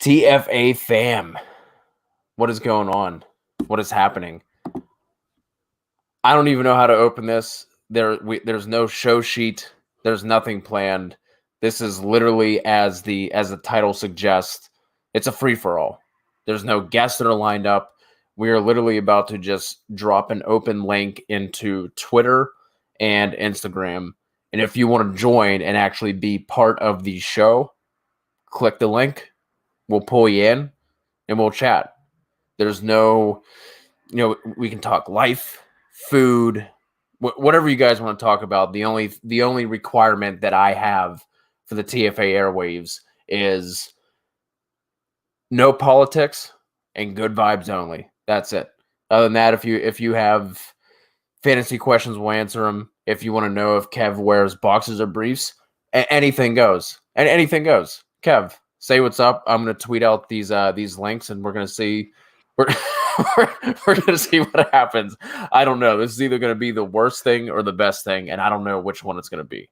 TFA fam, what is going on? What is happening? I don't even know how to open this. There's no show sheet. There's nothing planned. This is literally, as the title suggests, it's a free-for-all. There's no guests that are lined up. We are literally about to just drop an open link into Twitter and Instagram. And if you want to join and actually be part of the show, click the link. We'll pull you in and we'll chat. There's no, we can talk life, food, whatever you guys want to talk about. The only requirement that I have for the TFA airwaves is no politics and good vibes only. That's it. Other than that, if you have fantasy questions, we'll answer them. If you want to know if Kev wears boxers or briefs, anything goes. And anything goes. Kev, say what's up. I'm going to tweet out these links, and we're going to see. We're going to see what happens. I don't know. This is either going to be the worst thing or the best thing, and I don't know which one it's going to be.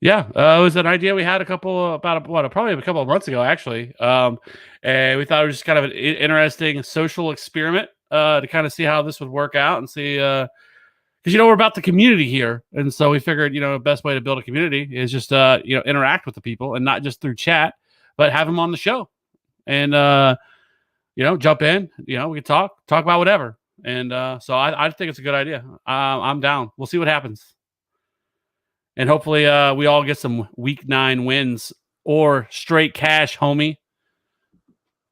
Yeah, it was an idea we had probably a couple of months ago, actually. And we thought it was just kind of an interesting social experiment to kind of see how this would work out and see, because we're about the community here, and so we figured the best way to build a community is just interact with the people, and not just through chat, but have them on the show, and jump in. We can talk about whatever, and so I think it's a good idea. I'm down. We'll see what happens. And hopefully we all get some week 9 wins or straight cash, homie,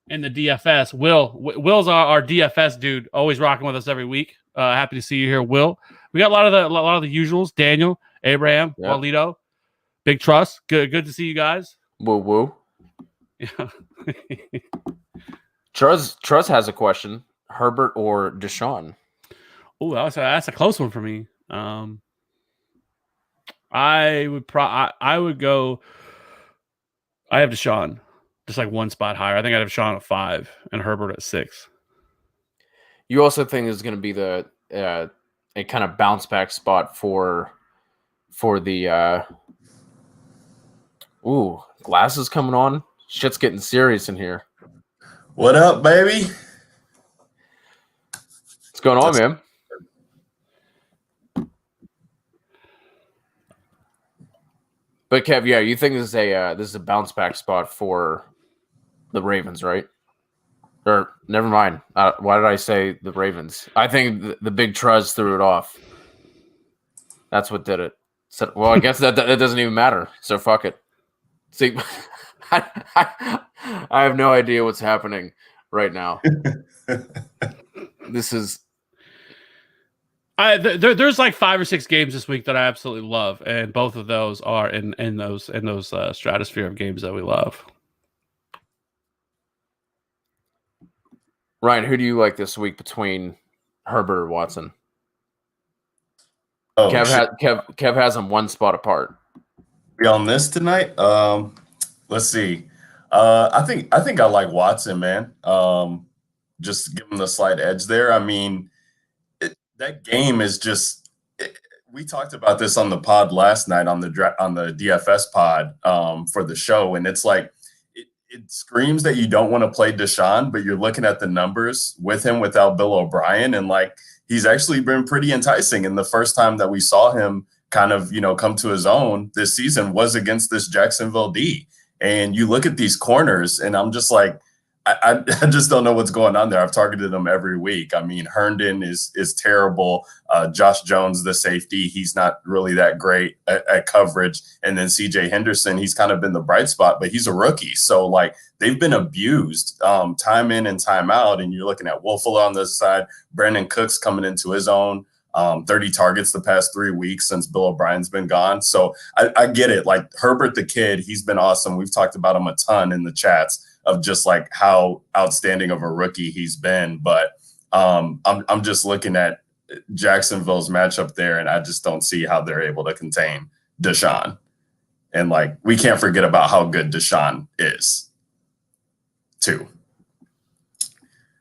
in the DFS. Will's our DFS dude, always rocking with us every week. Happy to see you here, Will. We got a lot of the usuals. Daniel, Abraham, yep. Walito, Big Trust. Good to see you guys. Woo woo. Yeah. Trust has a question. Herbert or Deshaun? Oh, that's a close one for me. I would go. I have Deshaun, just like one spot higher. I think I have Deshaun at 5 and Herbert at 6. You also think there's going to be a kind of bounce back spot for the glasses coming on. Shit's getting serious in here. What up, baby? What's going on, man? But Kev, yeah, you think this is a bounce back spot for the Ravens, right? Or never mind. Why did I say the Ravens? I think the big Truz threw it off. That's what did it. So, well, I guess that doesn't even matter. So fuck it. See, I have no idea what's happening right now. This is. There's like 5 or 6 games this week that I absolutely love, and both of those are in those stratosphere of games that we love. Ryan, who do you like this week between Herbert or Watson? Oh, Kev has them one spot apart. Be on this tonight. Let's see. I think I like Watson, man. Just give him the slight edge there. I mean. That game is just. We talked about this on the pod last night on the DFS pod for the show, and it's like it screams that you don't want to play Deshaun, but you're looking at the numbers with him without Bill O'Brien, and like he's actually been pretty enticing. And the first time that we saw him kind of come to his own this season was against this Jacksonville D. And you look at these corners, and I'm just like. I just don't know what's going on there. I've targeted them every week. I mean, Herndon is terrible. Josh Jones, the safety, he's not really that great at coverage. And then CJ Henderson, he's kind of been the bright spot, but he's a rookie. So, like, they've been abused time in and time out. And you're looking at Wolfler on this side. Brandon Cooks coming into his own. 30 targets the past 3 weeks since Bill O'Brien's been gone. So I get it. Like, Herbert the kid, he's been awesome. We've talked about him a ton in the chats. Of just like how outstanding of a rookie he's been, but I'm just looking at Jacksonville's matchup there, and I just don't see how they're able to contain Deshaun. And like we can't forget about how good Deshaun is, too.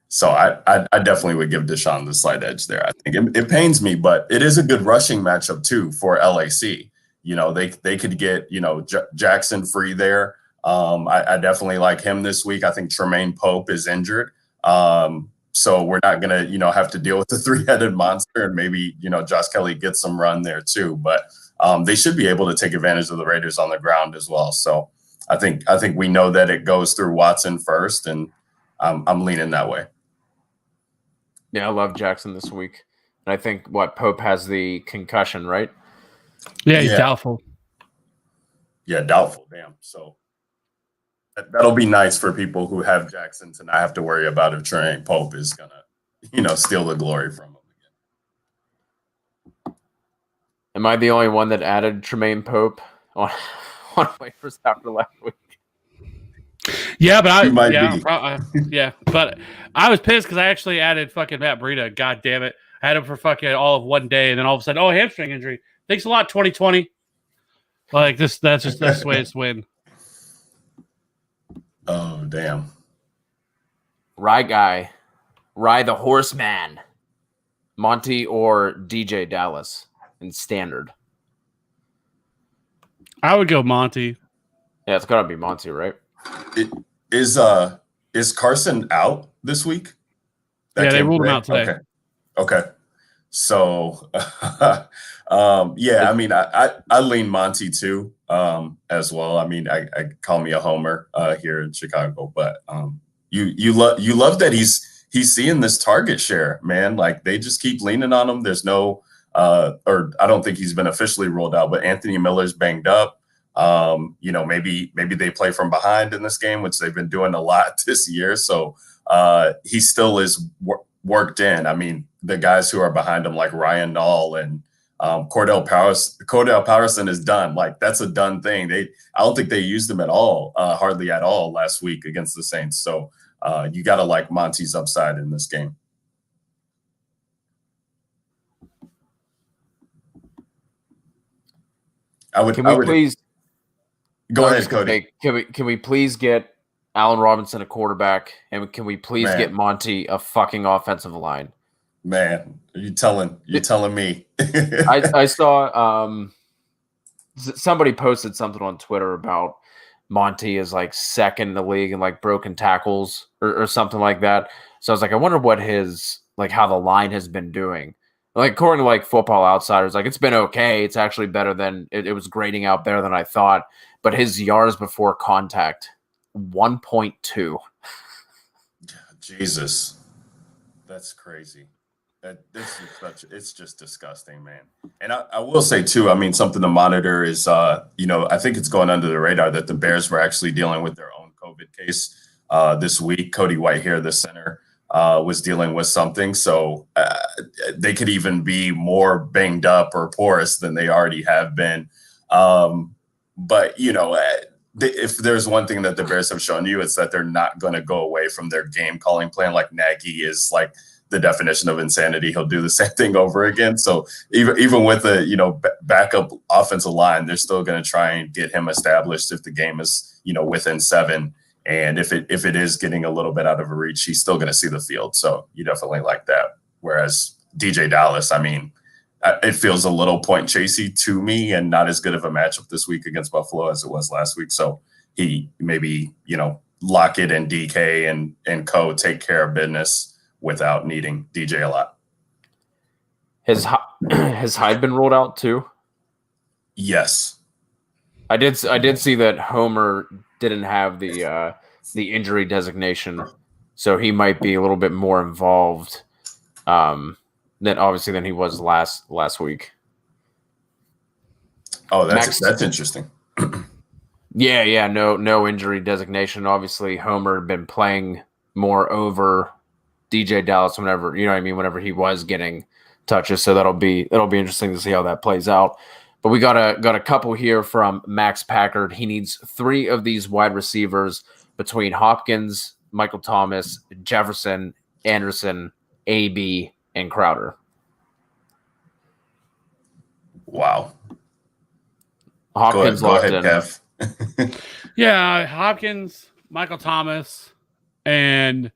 So I definitely would give Deshaun the slight edge there. I think it pains me, but it is a good rushing matchup too for LAC. They could get Jackson free there. I definitely like him this week. I think Tremaine Pope is injured. So we're not going to, have to deal with the three-headed monster, and maybe, Josh Kelly gets some run there too. But they should be able to take advantage of the Raiders on the ground as well. So I think we know that it goes through Watson first, and I'm leaning that way. Yeah, I love Jackson this week. And I think Pope has the concussion, right? Yeah, he's doubtful. Yeah, doubtful. Damn. So that'll be nice for people who have Jackson to not have to worry about if Tremaine Pope is gonna, steal the glory from him again. Am I the only one that added Tremaine Pope on waivers after last week? Yeah, but You might be. But I was pissed because I actually added fucking Matt Breida. God damn it. I had him for fucking all of one day, and then all of a sudden, hamstring injury. Thanks a lot, 2020. Like that's the way it's win. Oh, damn. Rye guy. Rye the horseman. Monty or DJ Dallas in standard? I would go Monty. Yeah, it's gotta be Monty, right? Is Carson out this week? They ruled him out today. Okay. So, I mean, I lean Monty too, as well. I mean, I call me a homer here in Chicago, but you love that he's seeing this target share, man. Like they just keep leaning on him. There's no, or I don't think he's been officially ruled out, but Anthony Miller's banged up. Maybe they play from behind in this game, which they've been doing a lot this year. So he still is worked in. I mean, the guys who are behind him, like Ryan Nall and Cordell Patterson is done. Like that's a done thing. I don't think they used him at all, hardly at all last week against the Saints. So you got to like Monty's upside in this game. Please go ahead, Cody? Can we please get Allen Robinson a quarterback, and can we please get Monty a fucking offensive line? Man, you telling me? I saw somebody posted something on Twitter about Monty is like second in the league in like broken tackles or something like that. So I was like, I wonder what his how the line has been doing. Like according to like Football Outsiders, like it's been okay. It's actually better than it was grading out better than I thought. But his yards before contact, 1.2. Jesus, that's crazy. It's just disgusting, man. And I will say too, I mean, something to monitor is, I think it's going under the radar that the Bears were actually dealing with their own COVID case this week. Cody Whitehair, the center, was dealing with something. So they could even be more banged up or porous than they already have been. But, if there's one thing that the Bears have shown you, it's that they're not going to go away from their game calling plan. Like Nagy is like the definition of insanity. He'll do the same thing over again. So even with a, backup offensive line, they're still going to try and get him established if the game is, within 7. And if it is getting a little bit out of reach, he's still going to see the field. So you definitely like that. Whereas DJ Dallas, I mean, it feels a little point chasey to me and not as good of a matchup this week against Buffalo as it was last week. So he maybe, Lockett and DK and co take care of business without needing DJ a lot. Has Hyde been rolled out too? Yes. I did see that Homer didn't have the injury designation, so he might be a little bit more involved than he was last week. Oh, that's interesting. Yeah, no injury designation. Obviously, Homer had been playing more over DJ Dallas whenever he was getting touches. So that'll be interesting to see how that plays out. But we got a couple here from Max Packard. He needs 3 of these wide receivers between Hopkins, Michael Thomas, Jefferson, Anderson, AB, and Crowder. Wow. Hopkins go ahead, Kev. Yeah, Hopkins, Michael Thomas, and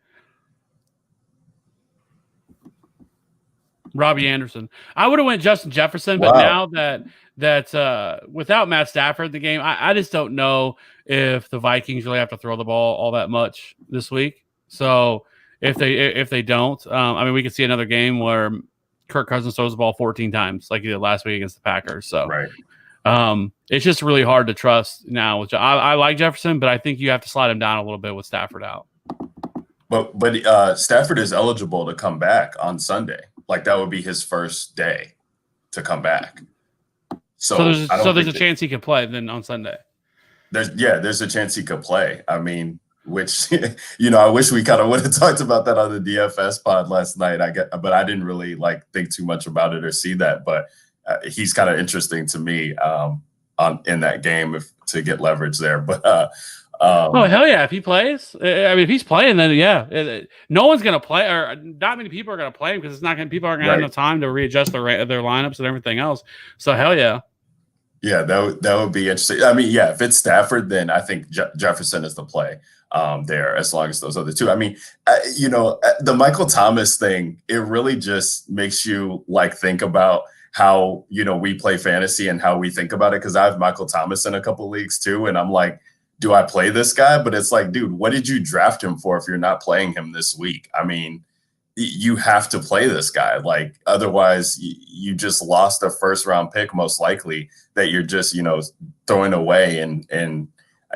Robbie Anderson. I would have went Justin Jefferson, but now that without Matt Stafford in the game, I just don't know if the Vikings really have to throw the ball all that much this week. So if they don't, I mean, we could see another game where Kirk Cousins throws the ball 14 times like he did last week against the Packers. So it's just really hard to trust now. I like Jefferson, but I think you have to slide him down a little bit with Stafford out. But Stafford is eligible to come back on Sunday. Like that would be his first day to come back. So there's a chance he could play then on Sunday. There's a chance he could play. I mean, which I wish we kind of would have talked about that on the DFS pod last night. But I didn't really think too much about it or see that. But he's kind of interesting to me in that game to get leverage there. But oh hell yeah! If he plays, I mean, if he's playing, then no one's gonna play, or not many people are gonna play him because people aren't gonna have enough time to readjust their lineups and everything else. So hell yeah. Yeah, that would be interesting. I mean, yeah, if it's Stafford, then I think Jefferson is the play there, as long as those other two. I mean, the Michael Thomas thing, it really just makes you think about how we play fantasy and how we think about it. Because I have Michael Thomas in a couple leagues too, and I'm like, do I play this guy? But it's like, dude, what did you draft him for if you're not playing him this week? I mean, you have to play this guy. Like, otherwise, you just lost a first-round pick, most likely, that you're just, throwing away. And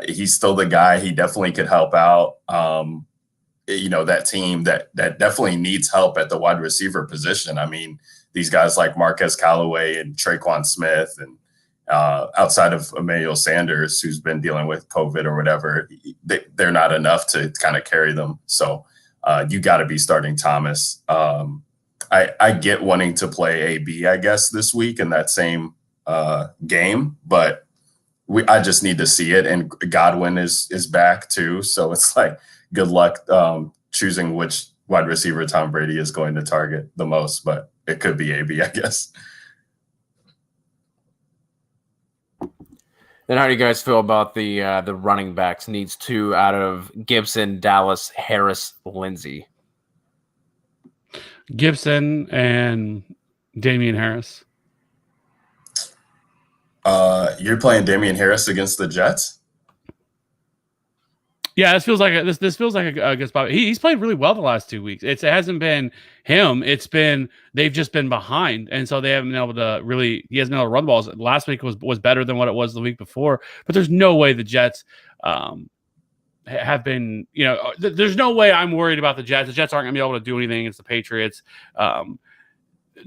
he's still the guy. He definitely could help out, that team that definitely needs help at the wide receiver position. I mean, these guys like Marquez Callaway and Traquan Smith and outside of Emmanuel Sanders, who's been dealing with COVID or whatever, they're not enough to kind of carry them. So you got to be starting Thomas. I get wanting to play AB, I guess, this week in that same game, but I just need to see it. And Godwin is back too. So it's like, good luck choosing which wide receiver Tom Brady is going to target the most, but it could be AB, I guess. Then how do you guys feel about the running backs? Needs 2 out of Gibson, Dallas, Harris, Lindsey. Gibson and Damian Harris. You're playing Damian Harris against the Jets? Yeah, this feels like a good spot. He's played really well the last 2 weeks. It hasn't been him. It's been they've just been behind, and so they haven't been able to really. He hasn't been able to run the balls. Last week was better than what it was the week before. But there's no way the Jets have been. There's no way I'm worried about the Jets. The Jets aren't going to be able to do anything against the Patriots. Now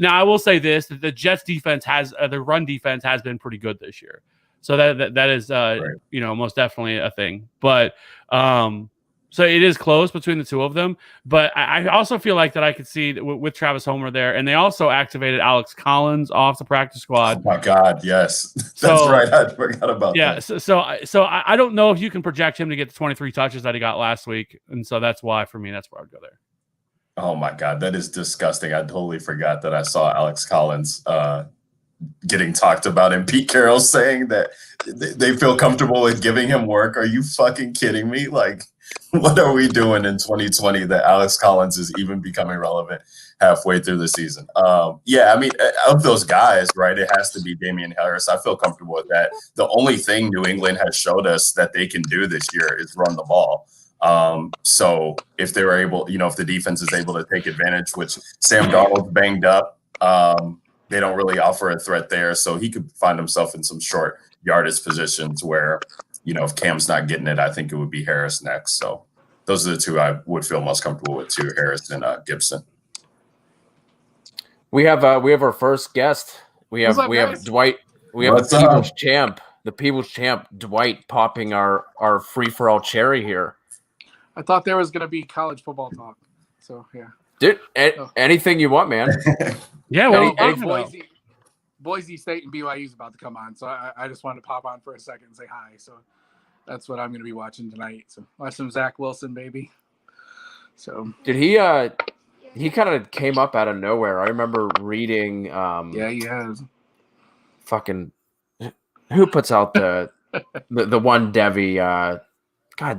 I will say this: that the Jets defense the run defense has been pretty good this year. So that is right. Most definitely a thing. But so it is close between the two of them. But I also feel like that I could see with Travis Homer there, and they also activated Alex Collins off the practice squad. Oh my God, yes, that's right. I forgot about that. Yeah, so I don't know if you can project him to get the 23 touches that he got last week, and so that's why for me that's where I'd go there. Oh my God, that is disgusting. I totally forgot that I saw Alex Collins getting talked about, and Pete Carroll saying that they feel comfortable with giving him work. Are you fucking kidding me? Like, what are we doing in 2020 that Alex Collins is even becoming relevant halfway through the season? Yeah, I mean, of those guys, right, it has to be Damian Harris. I feel comfortable with that. The only thing New England has showed us that they can do this year is run the ball. So if they were able, if the defense is able to take advantage, which Sam Darnold's banged up, they don't really offer a threat there. So he could find himself in some short yardage positions where, if Cam's not getting it, I think it would be Harris next. So those are the two I would feel most comfortable with too, Harris and Gibson. We have our first guest. We have Dwight. We have the People's Champ, Dwight, popping our free-for-all cherry here. I thought there was going to be college football talk. So, yeah. Dude, anything you want, man. Yeah, well, Boise State and BYU is about to come on, so I just wanted to pop on for a second and say hi. So that's what I'm going to be watching tonight. So watch some Zach Wilson, baby. So did he kind of came up out of nowhere? I remember reading. Yeah, he has. Fucking who puts out the one Devi? God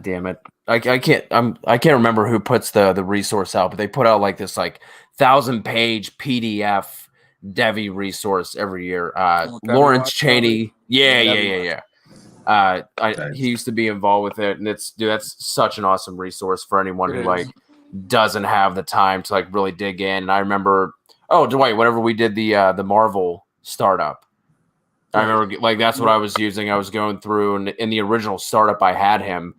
damn it. I can't remember who puts the resource out, but they put out like this 1,000-page PDF Devi resource every year. Lawrence Cheney. Yeah. He used to be involved with it, and that's such an awesome resource for anyone who doesn't have the time to really dig in. And I remember, Dwight, whenever we did the Marvel startup, I remember that's what I was using. I was going through, and in the original startup, I had him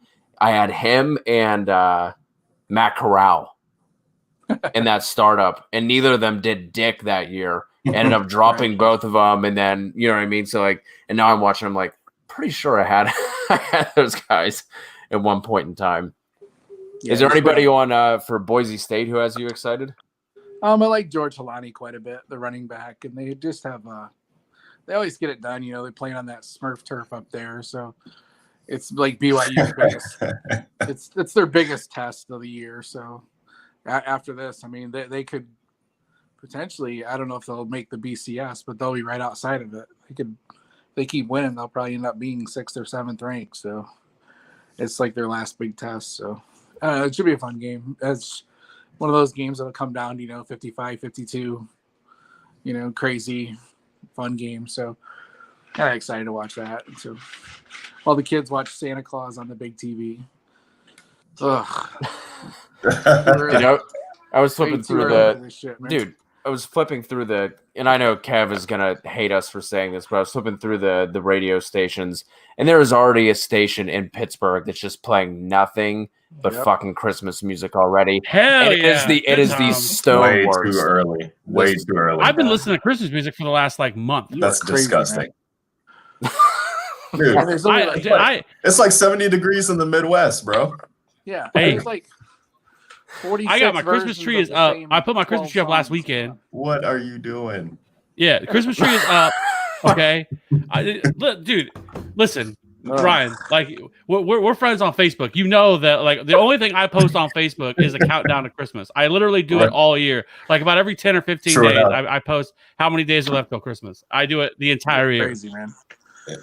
and Matt Corral in that startup, and neither of them did dick that year. Ended up dropping both of them, and then you know what I mean. So and now I'm watching. I'm pretty sure I had those guys at one point in time. Is there anybody on for Boise State who has you excited? I like George Halani quite a bit, the running back, and they just have they always get it done. They're playing on that Smurf turf up there, so it's like BYU's biggest. It's their biggest test of the year. So after this, they could potentially. I don't know if they'll make the BCS, but they'll be right outside of it. If they keep winning, they'll probably end up being 6th or 7th ranked. So it's their last big test. So it should be a fun game. It's one of those games that'll come down to 55, 52. Crazy fun game. So kind of excited to watch that. So while the kids watch Santa Claus on the big TV. Ugh. I was flipping through I was flipping through and I know Kev is gonna hate us for saying this, but I was flipping through the radio stations, and there is already a station in Pittsburgh that's just playing nothing but fucking Christmas music already. Hell and yeah! It is the Stone Wars. Way too early. I've been listening to Christmas music for the last month. That's disgusting. Dude, it's 70 degrees in the Midwest, bro. Yeah. Hey. It's 46 I got my Christmas tree is up. I put my Christmas tree up last weekend. What are you doing? Yeah, the Christmas tree is up. Okay. Dude, listen, Ryan, we're friends on Facebook. You know that the only thing I post on Facebook is a countdown to Christmas. I literally do it all year. About every 10 or 15 days, I post how many days are left till Christmas. I do it the entire year. Crazy, man.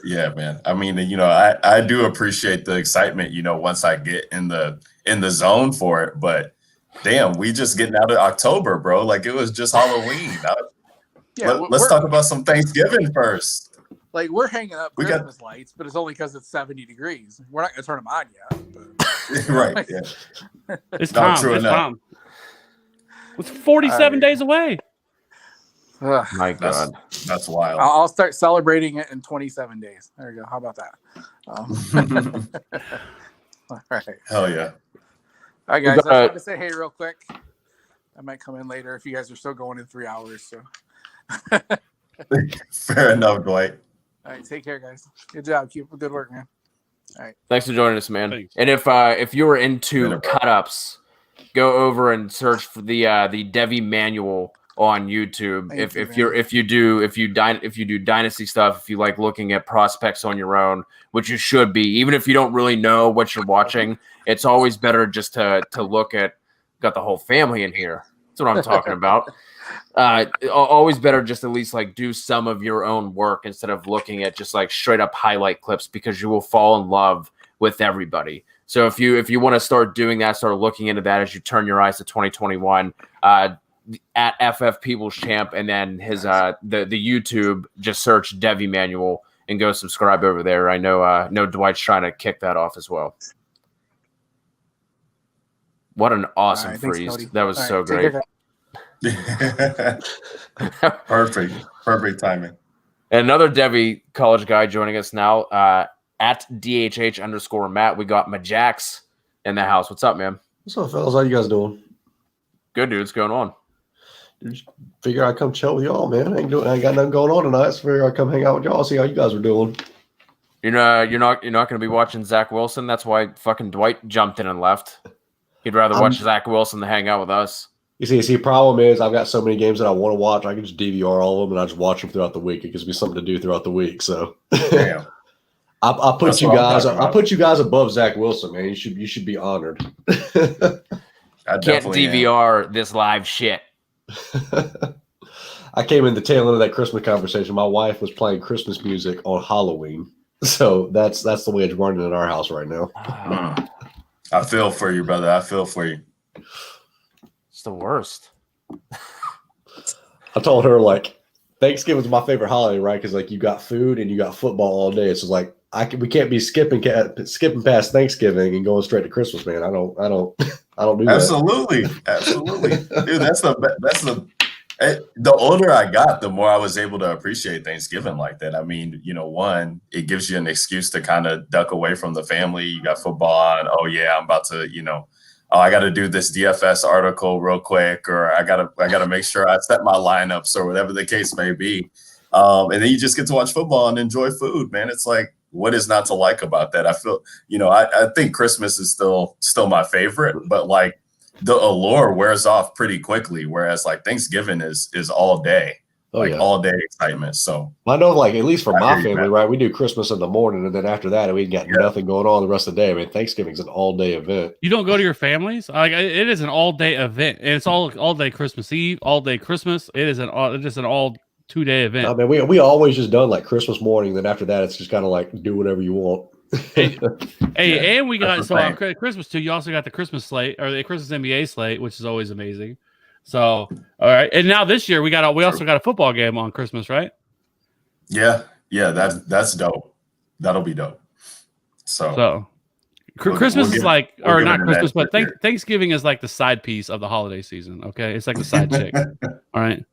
Yeah, man. I do appreciate the excitement, once I get in the zone for it, but damn, we just getting out of October, bro. It was just Halloween. Let's talk about some Thanksgiving first. We're hanging up Christmas lights, but it's only because it's 70 degrees. We're not going to turn them on yet. But... right, yeah. It's time. True it's enough. time. It's 47 days away. My God. That's wild. I'll start celebrating it in 27 days. There you go. How about that? All right. Hell yeah. All right, guys. I just wanted to say hey real quick. I might come in later if you guys are still going in 3 hours. So. Fair enough, Dwight. All right, take care, guys. Good job. Keep up good work, man. All right. Thanks for joining us, man. Thanks. And if you were into cut-ups, go over and search for the Devi manual on YouTube. If you do dynasty stuff, if you like looking at prospects on your own, which you should be, even if you don't really know what you're watching, it's always better just to look at. Got the whole family in here. That's what I'm talking about. Always better just at least do some of your own work instead of looking at just straight up highlight clips, because you will fall in love with everybody. So if you want to start doing that, start looking into that as you turn your eyes to 2021. At FF People's Champ, and then his the YouTube, just search Devi Manual and go subscribe over there. I know Dwight's trying to kick that off as well. What an awesome freeze. Thanks, that was so great. Perfect timing. And another Devi college guy joining us now, at DHH_Matt. We got Majax in the house. What's up, man? What's up, fellas? How you guys doing? Good, dude. What's going on? Just figure I'd come chill with y'all, man. I ain't got nothing going on tonight, so figure I'd come hang out with y'all, see how you guys are doing. You're not going to be watching Zach Wilson. That's why fucking Dwight jumped in and left. He'd rather watch Zach Wilson than hang out with us. You see, the problem is I've got so many games that I want to watch. I can just DVR all of them, and I just watch them throughout the week. It gives me something to do throughout the week. So, damn. I put you guys above Zach Wilson, man. You should be honored. Can't DVR this live shit. I came in the tail end of that Christmas conversation. My wife was playing Christmas music on Halloween, so that's the way it's running in our house right now. I feel for you, brother. I feel for you. It's the worst. I told her like Thanksgiving's my favorite holiday, right? Because like you got food and you got football all day. So like we can't be skipping past Thanksgiving and going straight to Christmas, man. I don't do that. Absolutely, dude. The older I got, the more I was able to appreciate Thanksgiving like that. I mean, one, it gives you an excuse to kind of duck away from the family. You got football on. Oh yeah, I'm about to, oh, I got to do this DFS article real quick, or I gotta make sure I set my lineups or whatever the case may be. And then you just get to watch football and enjoy food, man. It's like, what is not to like about that? I feel, I think Christmas is still my favorite, but like the allure wears off pretty quickly. Whereas like Thanksgiving is all day, all day excitement. So I know, like at least for my family, right? We do Christmas in the morning, and then after that, we got nothing going on the rest of the day. I mean, Thanksgiving's an all day event. You don't go to your families? Like it is an all day event, and it's all day Christmas Eve, all day Christmas. It is an all 2-day event. I mean, we always just done like Christmas morning. Then after that, it's just kind of like do whatever you want. Hey, and we got on Christmas too. You also got the Christmas slate or the Christmas NBA slate, which is always amazing. So, all right, and now this year we also got a football game on Christmas, right? Yeah, that's dope. That'll be dope. So Christmas is like, or not Christmas, but Thanksgiving is like the side piece of the holiday season. Okay, it's like the side chick. All right.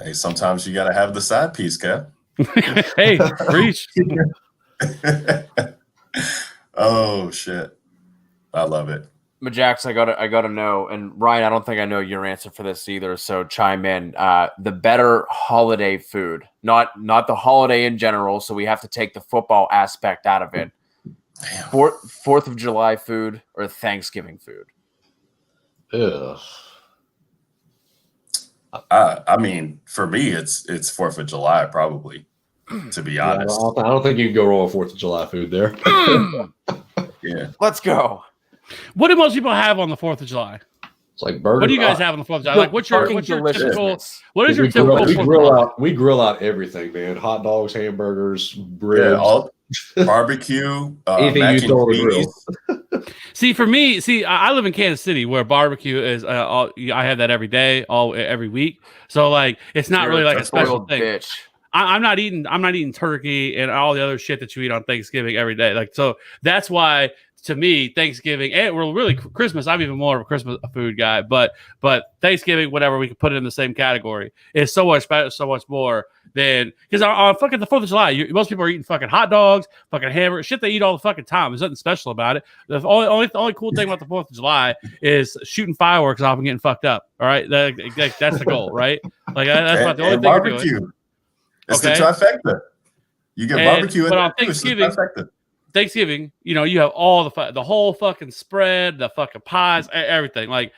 Hey, sometimes you got to have the side piece, Kev. Hey, reach. Oh shit, I love it. But Jax, I gotta know, and Ryan, I don't think I know your answer for this either. So chime in. The better holiday food, not the holiday in general. So we have to take the football aspect out of it. Damn. 4th of July food or Thanksgiving food? Ugh. I mean, for me, it's 4th of July, probably. To be honest, I don't think you can go wrong with 4th of July food there. Yeah, let's go. What do most people have on the 4th of July? It's like burger. What do you guys have on the 4th of July? Like, what's your typical? What is your typical? We grill out everything, man. Hot dogs, hamburgers, ribs, barbecue, anything you throw on the grill. See, for me, I live in Kansas City, where barbecue is. I have that every day, every week. So like, it's not really like a special thing. Bitch. I'm not eating turkey and all the other shit that you eat on Thanksgiving every day. Like, so that's why, to me, Thanksgiving, and we're really Christmas. I'm even more of a Christmas food guy, but Thanksgiving, whatever, we can put it in the same category. It's so much better, so much more than, because on fucking the 4th of July, most people are eating fucking hot dogs, fucking hamburgers, shit they eat all the fucking time. There's nothing special about it. The only cool thing about the 4th of July is shooting fireworks off and getting fucked up. All right, that's the goal, right? Like that's about the only thing barbecue. You're doing. It's the trifecta. You get barbecue, but on Thanksgiving, you have all the whole fucking spread, the fucking pies, everything. Like,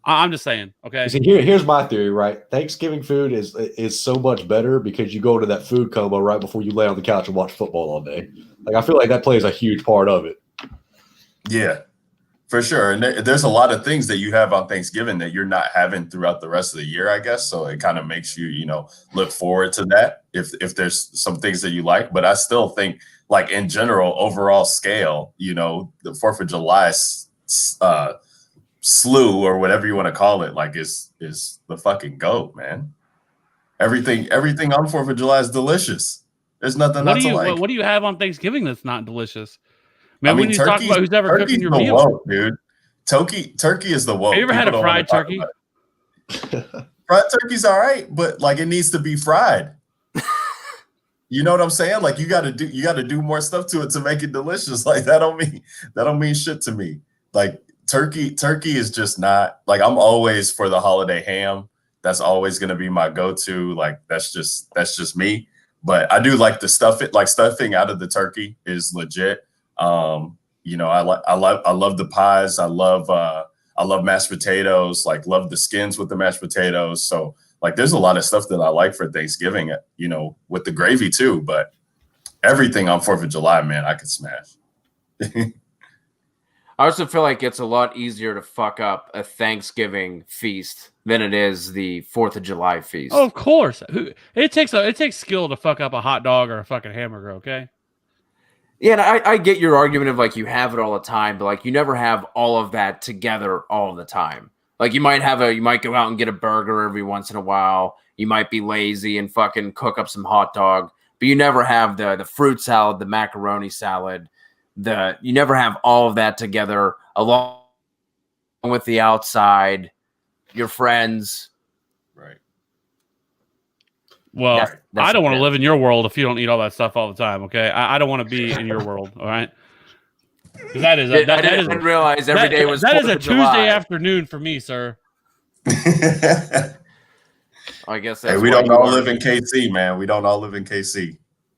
I'm just saying, okay. See, here's my theory, right? Thanksgiving food is so much better because you go to that food coma right before you lay on the couch and watch football all day. Like, I feel like that plays a huge part of it. Yeah, for sure. And there's a lot of things that you have on Thanksgiving that you're not having throughout the rest of the year, I guess. So it kind of makes you, look forward to that if there's some things that you like. But I still think, like, in general, overall scale, the 4th of July slew, or whatever you want to call it, like, is the fucking GOAT, man. Everything on 4th of July is delicious. There's nothing not to like. What do you have on Thanksgiving that's not delicious? Man, we need to talk about who's ever cooking your meal. Woke, dude. Turkey is the woke. Have you ever had a fried turkey? Fried turkey's all right, but like, it needs to be fried. You know what I'm saying? Like, you got to do more stuff to it to make it delicious. Like, that don't mean shit to me. Like, turkey is just not, like, I'm always for the holiday ham. That's always going to be my go-to. Like, that's just me. But I do like the stuffing out of the turkey is legit. I love the pies. I love mashed potatoes, like, love the skins with the mashed potatoes. So, like, there's a lot of stuff that I like for Thanksgiving, with the gravy too, but everything on 4th of July, man, I could smash. I also feel like it's a lot easier to fuck up a Thanksgiving feast than it is the 4th of July feast. Oh, of course. It takes skill to fuck up a hot dog or a fucking hamburger, okay? Yeah, and I get your argument of like you have it all the time, but like you never have all of that together all the time. Like you might go out and get a burger every once in a while. You might be lazy and fucking cook up some hot dog, but you never have the fruit salad, the macaroni salad. You never have all of that together along with the outside, your friends. Right. Well, That's I don't want to fair. live in your world if you don't eat all that stuff all the time. Okay, I don't want to be in your world. All right, because that is I didn't realize every day was that is 4th a of July. Tuesday afternoon for me, sir. I guess that's Hey, we why don't you all are- live in KC, man. We don't all live in KC.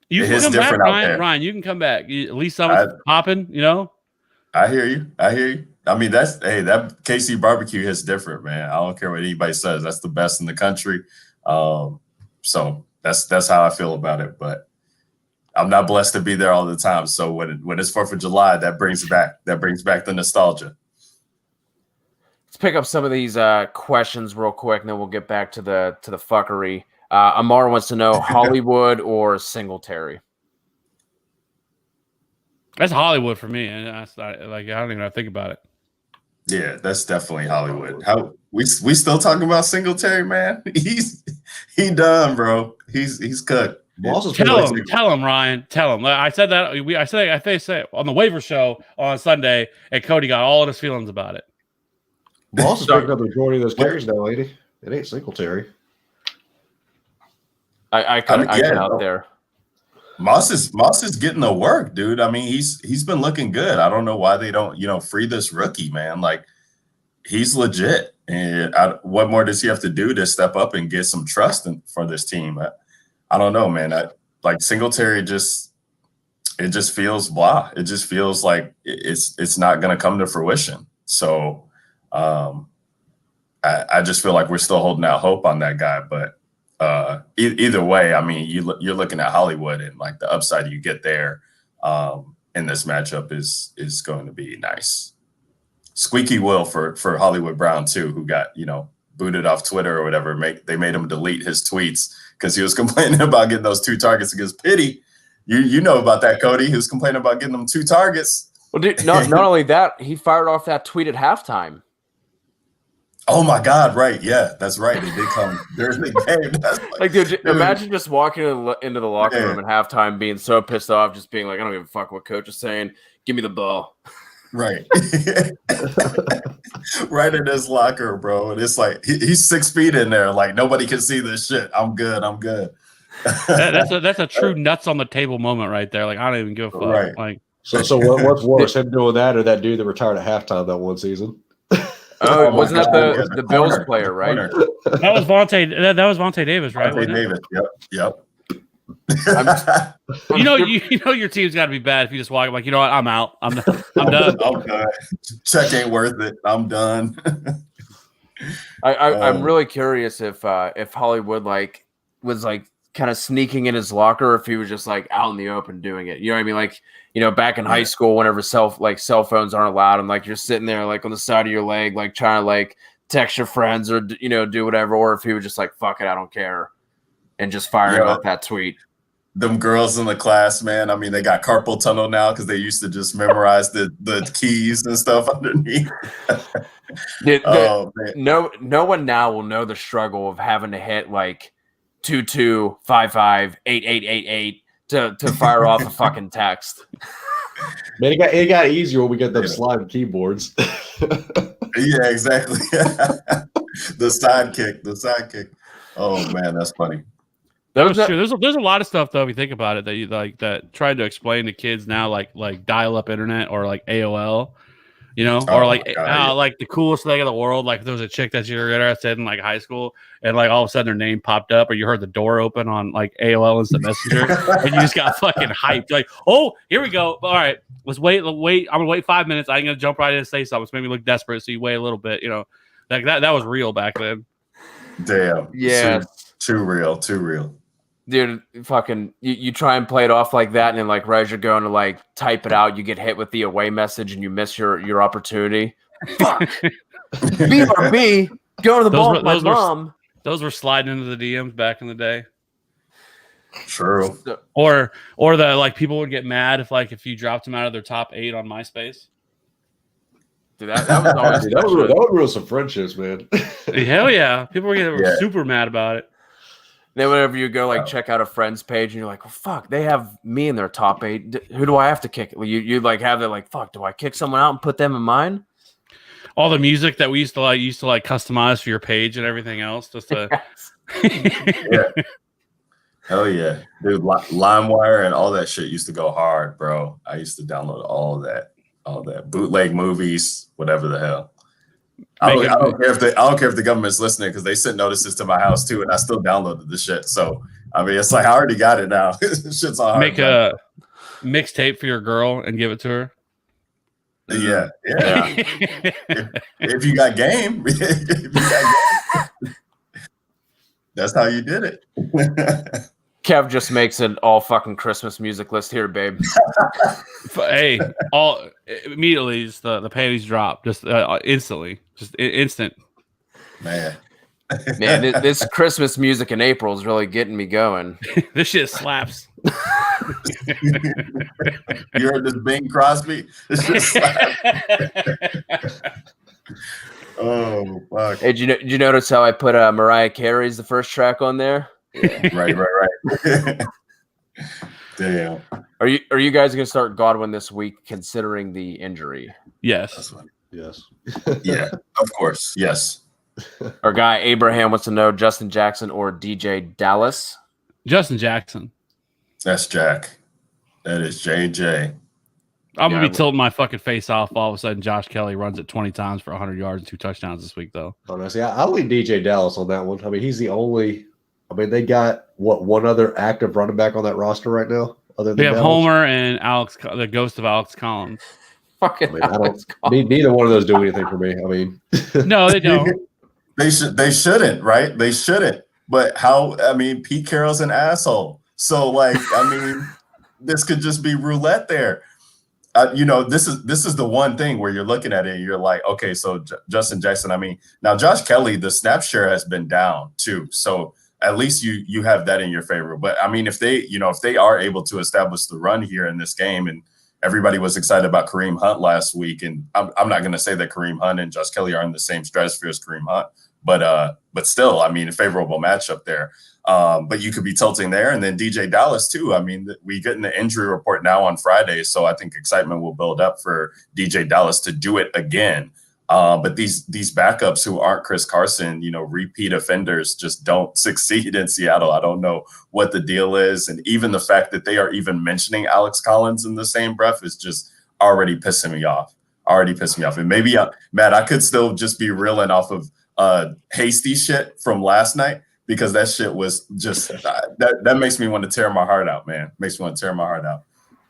You It can is come back, different out Ryan. there. Ryan, you can come back. At least something's popping. You know. I hear you. I mean, that KC barbecue hits different, man. I don't care what anybody says. That's the best in the country. So that's how I feel about it. But I'm not blessed to be there all the time. So when it's 4th of July, that brings back the nostalgia. Let's pick up some of these questions real quick, and then we'll get back to the fuckery. Amar wants to know Hollywood or Singletary. That's Hollywood for me, and that's not, like I don't even have to think about it. Yeah, that's definitely Hollywood. How we still talking about Singletary, man? He done, bro. He's cooked. Moss is Tell him, Ryan. Tell him. I said that. I said it on the waiver show on Sunday, and Cody got all of his feelings about it. Moss is picking up the majority of those carries now, lady. It ain't Singletary. I out there. Moss is getting the work, dude. I mean, he's been looking good. I don't know why they don't free this rookie, man. Like he's legit. And what more does he have to do to step up and get some trust for this team? I don't know, man. Like Singletary just feels blah. It just feels like it's not going to come to fruition. So I just feel like we're still holding out hope on that guy. But either way, I mean, you're looking at Hollywood, and like the upside you get there in this matchup is going to be nice. Squeaky wheel for Hollywood Brown too, who got booted off Twitter or whatever. They made him delete his tweets because he was complaining about getting those 2 targets against Pitt. You know about that, Cody. He was complaining about getting them 2 targets. Well, dude, not only that, he fired off that tweet at halftime. Oh my God! Right? Yeah, that's right. It did come during the game. That's Like, dude, imagine just walking into the locker room at halftime, being so pissed off, just being like, "I don't give a fuck what coach is saying. Give me the ball." Right. Right in his locker, bro. And it's like he's 6 feet in there. Like nobody can see this shit. I'm good. That's a true nuts on the table moment right there. Like I don't even give a fuck. Right. Like So what's worse, him doing that or that dude that retired at halftime that one season? Oh, wasn't that God. the Bills player, right? that was Vontae. That was Vontae Davis, right? Vontae Davis. Yep. You know your team's got to be bad if you just walk like, you know what, I'm out. I'm done. I'm done. Check ain't worth it. I'm done. I'm really curious if Hollywood was kind of sneaking in his locker, or if he was just like out in the open doing it. You know what I mean? Like, back in high school, whenever cell phones aren't allowed, and like you're sitting there like on the side of your leg, like trying to like text your friends or do whatever, or if he was just like, fuck it, I don't care, and just firing off that tweet. Them girls in the class, man. I mean, they got carpal tunnel now because they used to just memorize the keys and stuff underneath. Dude, no one now will know the struggle of having to hit like 22558888 to fire off a fucking text. Man, it got easier when we got those slide keyboards. Yeah, exactly. The sidekick. Oh man, that's funny. That's true. There's a lot of stuff though if you think about it that you like that trying to explain to kids now like dial up internet or like AOL, or like like the coolest thing in the world. Like if there was a chick that you're interested in like high school and like all of a sudden their name popped up or you heard the door open on like AOL Instant Messenger and you just got fucking hyped. Like, oh, here we go. All right, let's wait. I'm gonna wait 5 minutes. I'm gonna jump right in and say something. It's made me look desperate. So you wait a little bit. Like that was real back then. Damn. Yeah. Too real. Dude, fucking, you try and play it off like that, and then like right as you're going to like type it out, you get hit with the away message and you miss your opportunity. Fuck. BRB, go to the ball with my mom. Those were sliding into the DMs back in the day. True. So, Or the like people would get mad if you dropped them out of their top 8 on MySpace. dude, that was always Dude, that would ruin some friendships, man. Hell yeah. People were getting Yeah. super mad about it. then whenever you go like Oh. check out a friend's page and you're like, well, fuck, they have me in their top 8. Who do I have to kick? You like have that like, fuck, do I kick someone out and put them in mine? All the music that we used to customize for your page and everything else just to Yeah. Hell yeah, dude! LimeWire and all that shit used to go hard, bro. I used to download all that bootleg movies, whatever the hell. I don't care if the government's listening because they sent notices to my house too, and I still downloaded the shit. So I mean, it's like I already got it now. Shit's all hard. make a mixtape for your girl and give it to her. Yeah. If you got game, that's how you did it. Kev just makes an all fucking Christmas music list here, babe. Hey, all immediately just the panties drop just instantly, just instant. Man, this Christmas music in April is really getting me going. This shit slaps. You heard this Bing Crosby? This shit slaps. Oh fuck! Hey, did you notice how I put Mariah Carey's the first track on there? Yeah, right. Damn. Are you guys gonna start Godwin this week considering the injury? Yes. Yes. Yeah, of course. Yes. Our guy Abraham wants to know Justin Jackson or DJ Dallas. Justin Jackson. That's Jack. That is JJ. I'm gonna Yeah, be tilting my fucking face off all of a sudden. Josh Kelly runs it 20 times for 100 yards and 2 touchdowns this week, though. Honestly, I'll leave DJ Dallas on that one. I mean, he's the only. I mean, they got one other active running back on that roster right now, other than They have Dallas? Homer and Alex, the ghost of Alex Collins. Fucking I mean, I don't. Alex Collins. Neither one of those do anything for me. I mean, No, they don't. They shouldn't, right? They shouldn't. But how? I mean, Pete Carroll's an asshole. So, like, I mean, this could just be roulette there. This is the one thing where you're looking at it and you're like, okay, so Justin Jackson. I mean, now Josh Kelly, the snap share has been down too. So at least you have that in your favor. But I mean, if they are able to establish the run here in this game, and everybody was excited about Kareem Hunt last week, and I'm not going to say that Kareem Hunt and Josh Kelly are in the same stratosphere as Kareem Hunt, but still, I mean, a favorable matchup there. But you could be tilting there, and then DJ Dallas too. I mean, we get the injury report now on Friday, so I think excitement will build up for DJ Dallas to do it again. But these backups who aren't Chris Carson, repeat offenders, just don't succeed in Seattle. I don't know what the deal is, and even the fact that they are even mentioning Alex Collins in the same breath is just already pissing me off. And maybe Matt, I could still just be reeling off of hasty shit from last night, because that shit was just that makes me want to tear my heart out, man. Makes me want to tear my heart out.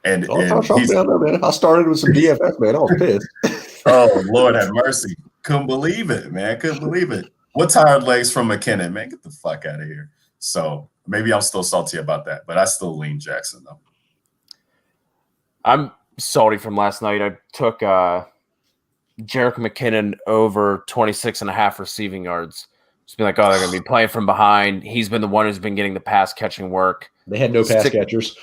And he's, down there, man. I started with some DFS, man. I was pissed. oh Lord have mercy. Couldn't believe it, man. Couldn't believe it. What tired legs from McKinnon, man? Get the fuck out of here. So maybe I'm still salty about that, but I still lean Jackson though. I'm salty from last night. I took Jerick McKinnon over 26.5 receiving yards. Just be like, oh, they're going to be playing from behind. He's been the one who's been getting the pass catching work. They had no pass catchers.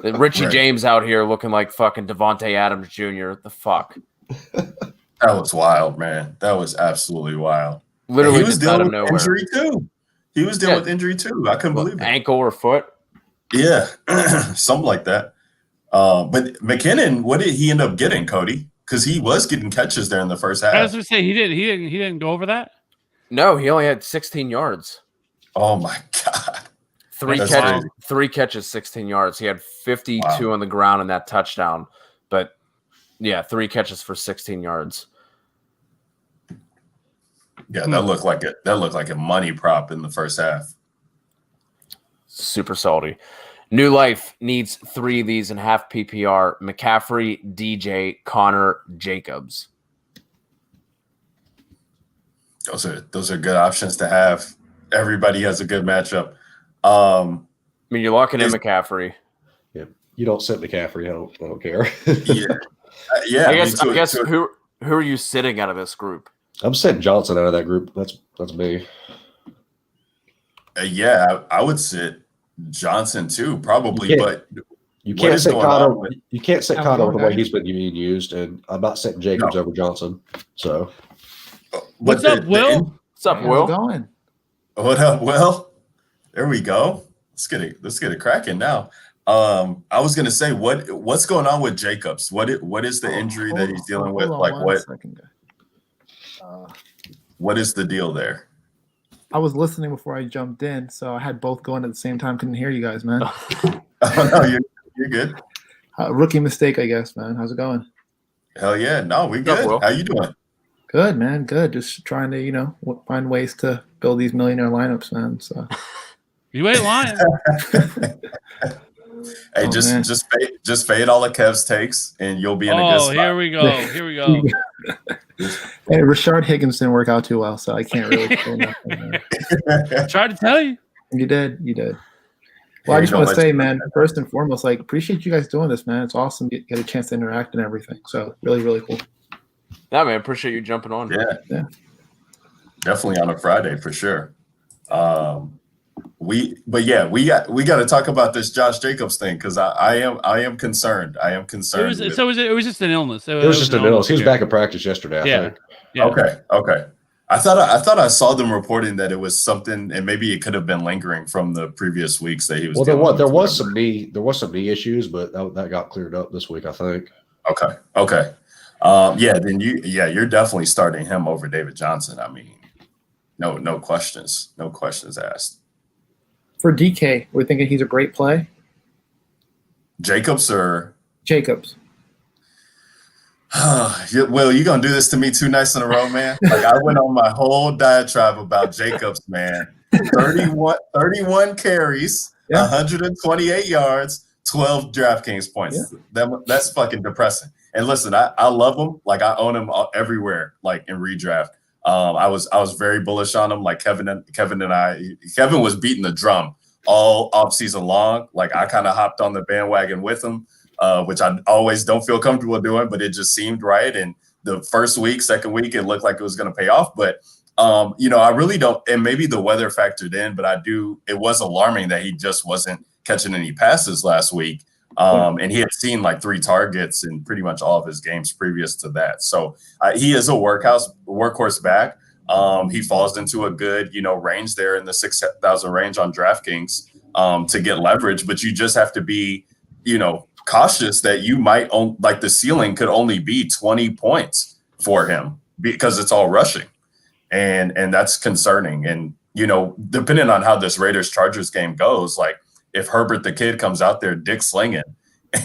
Richie Right. James out here looking like fucking Devontae Adams Jr. What the fuck? That was wild, man. That was absolutely wild. Literally, And he was just out dealing of with nowhere. injury too. He was dealing with injury too. I couldn't believe it. Ankle or foot? Yeah, something like that. But McKinnon, what did he end up getting, Cody? Because he was getting catches there in the first half. I was going to say he didn't go over that. No, he only had 16 yards. Oh my god! Three catches, 16 yards. He had 52 on the ground in that touchdown. But yeah, 3 catches for 16 yards. Yeah, that looked like a money prop in the first half. Super salty. New Life needs 3 of these in half PPR. McCaffrey, DJ, Connor, Jacobs. Those are good options to have. Everybody has a good matchup. I mean, you're locking in McCaffrey. Yeah, you don't sit McCaffrey. I don't care. Yeah. I guess who are you sitting out of this group? I'm sitting Johnson out of that group. That's me. Yeah, I would sit Johnson too, probably. You But you what can't is sit going Connor. on with You can't sit How's it Connor with going, the way guys? he's been being used, and I'm not sitting Jacobs No. over Johnson. So What's but up, Will? What's up, How's it Will? going? What up, Will? There we go. Let's get it cracking now. I was gonna say what's going on with Jacobs? What is the injury that he's dealing with? Hold on Like one second, guys. what is the deal there? I was listening before I jumped in, so I had both going at the same time. Couldn't hear you guys, man. Oh no, you're good. Rookie mistake, I guess, man. How's it going? Hell yeah, no, we What's up, good. Will? How you doing? Good, man. Good. Just trying to, find ways to build these millionaire lineups, man. So, You ain't lying. Hey, Oh, just fade all of Kev's takes, and you'll be in a good Oh, spot. here we go. Here we go. hey, Rashard Higgins didn't work out too well, so I can't really say nothing. Tried to tell you. You did. Well, Yeah, I just don't want to let say, you- man, first and foremost, appreciate you guys doing this, man. It's awesome to get a chance to interact and everything. So, really, really cool. Yeah, man. Appreciate you jumping on. Yeah. Definitely on a Friday for sure. We got to talk about this Josh Jacobs thing because I am concerned. I am concerned. It was just an illness. it was just an illness. He was yeah. back in practice yesterday. I think. Yeah. Okay. I thought I saw them reporting that it was something, and maybe it could have been lingering from the previous weeks that he was. Well, dealing with there was whatever. some knee issues, but that got cleared up this week, I think. Okay. Then you're definitely starting him over David Johnson. I mean, no questions asked. For DK, we're thinking he's a great play. Jacobs or Jacobs. Will, you gonna do this to me 2 nights in a row, man? Like I went on my whole diatribe about Jacobs, man. 31 carries, Yeah. 128 yards, 12 DraftKings points. That's fucking depressing. And listen, I love him. Like I own him everywhere, like in redraft. I was very bullish on him. Like Kevin was beating the drum all offseason long. Like I kind of hopped on the bandwagon with him, which I always don't feel comfortable doing, but it just seemed right. And the first week, second week, it looked like it was going to pay off. But I really don't. And maybe the weather factored in, but it was alarming that he just wasn't catching any passes last week. And he had seen like 3 targets in pretty much all of his games previous to that. So he is a workhorse back. He falls into a good, range there in the 6,000 range on DraftKings to get leverage. But you just have to be, cautious that you might like the ceiling could only be 20 points for him because it's all rushing. And that's concerning. And, depending on how this Raiders-Chargers game goes, like, if Herbert the kid comes out there dick slinging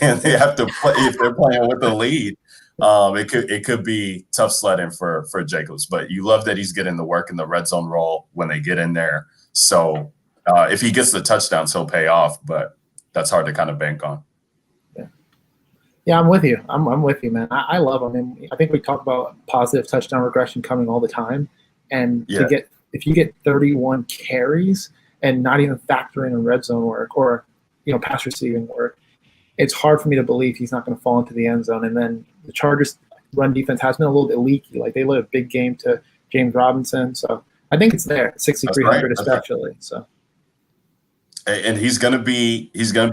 and they have to play, if they're playing with the lead, it could be tough sledding for Jacobs. But you love that he's getting the work in the red zone role when they get in there. So if he gets the touchdowns, he'll pay off. But that's hard to kind of bank on. Yeah, I'm with you. I'm with you, man. I love him. And I think we talk about positive touchdown regression coming all the time. And if you get 31 carries and not even factor in red zone work or, pass receiving work, it's hard for me to believe he's not going to fall into the end zone. And then the Chargers run defense has been a little bit leaky. Like they let a big game to James Robinson. So I think it's there, 6,300 especially. Right. So. And he's going to be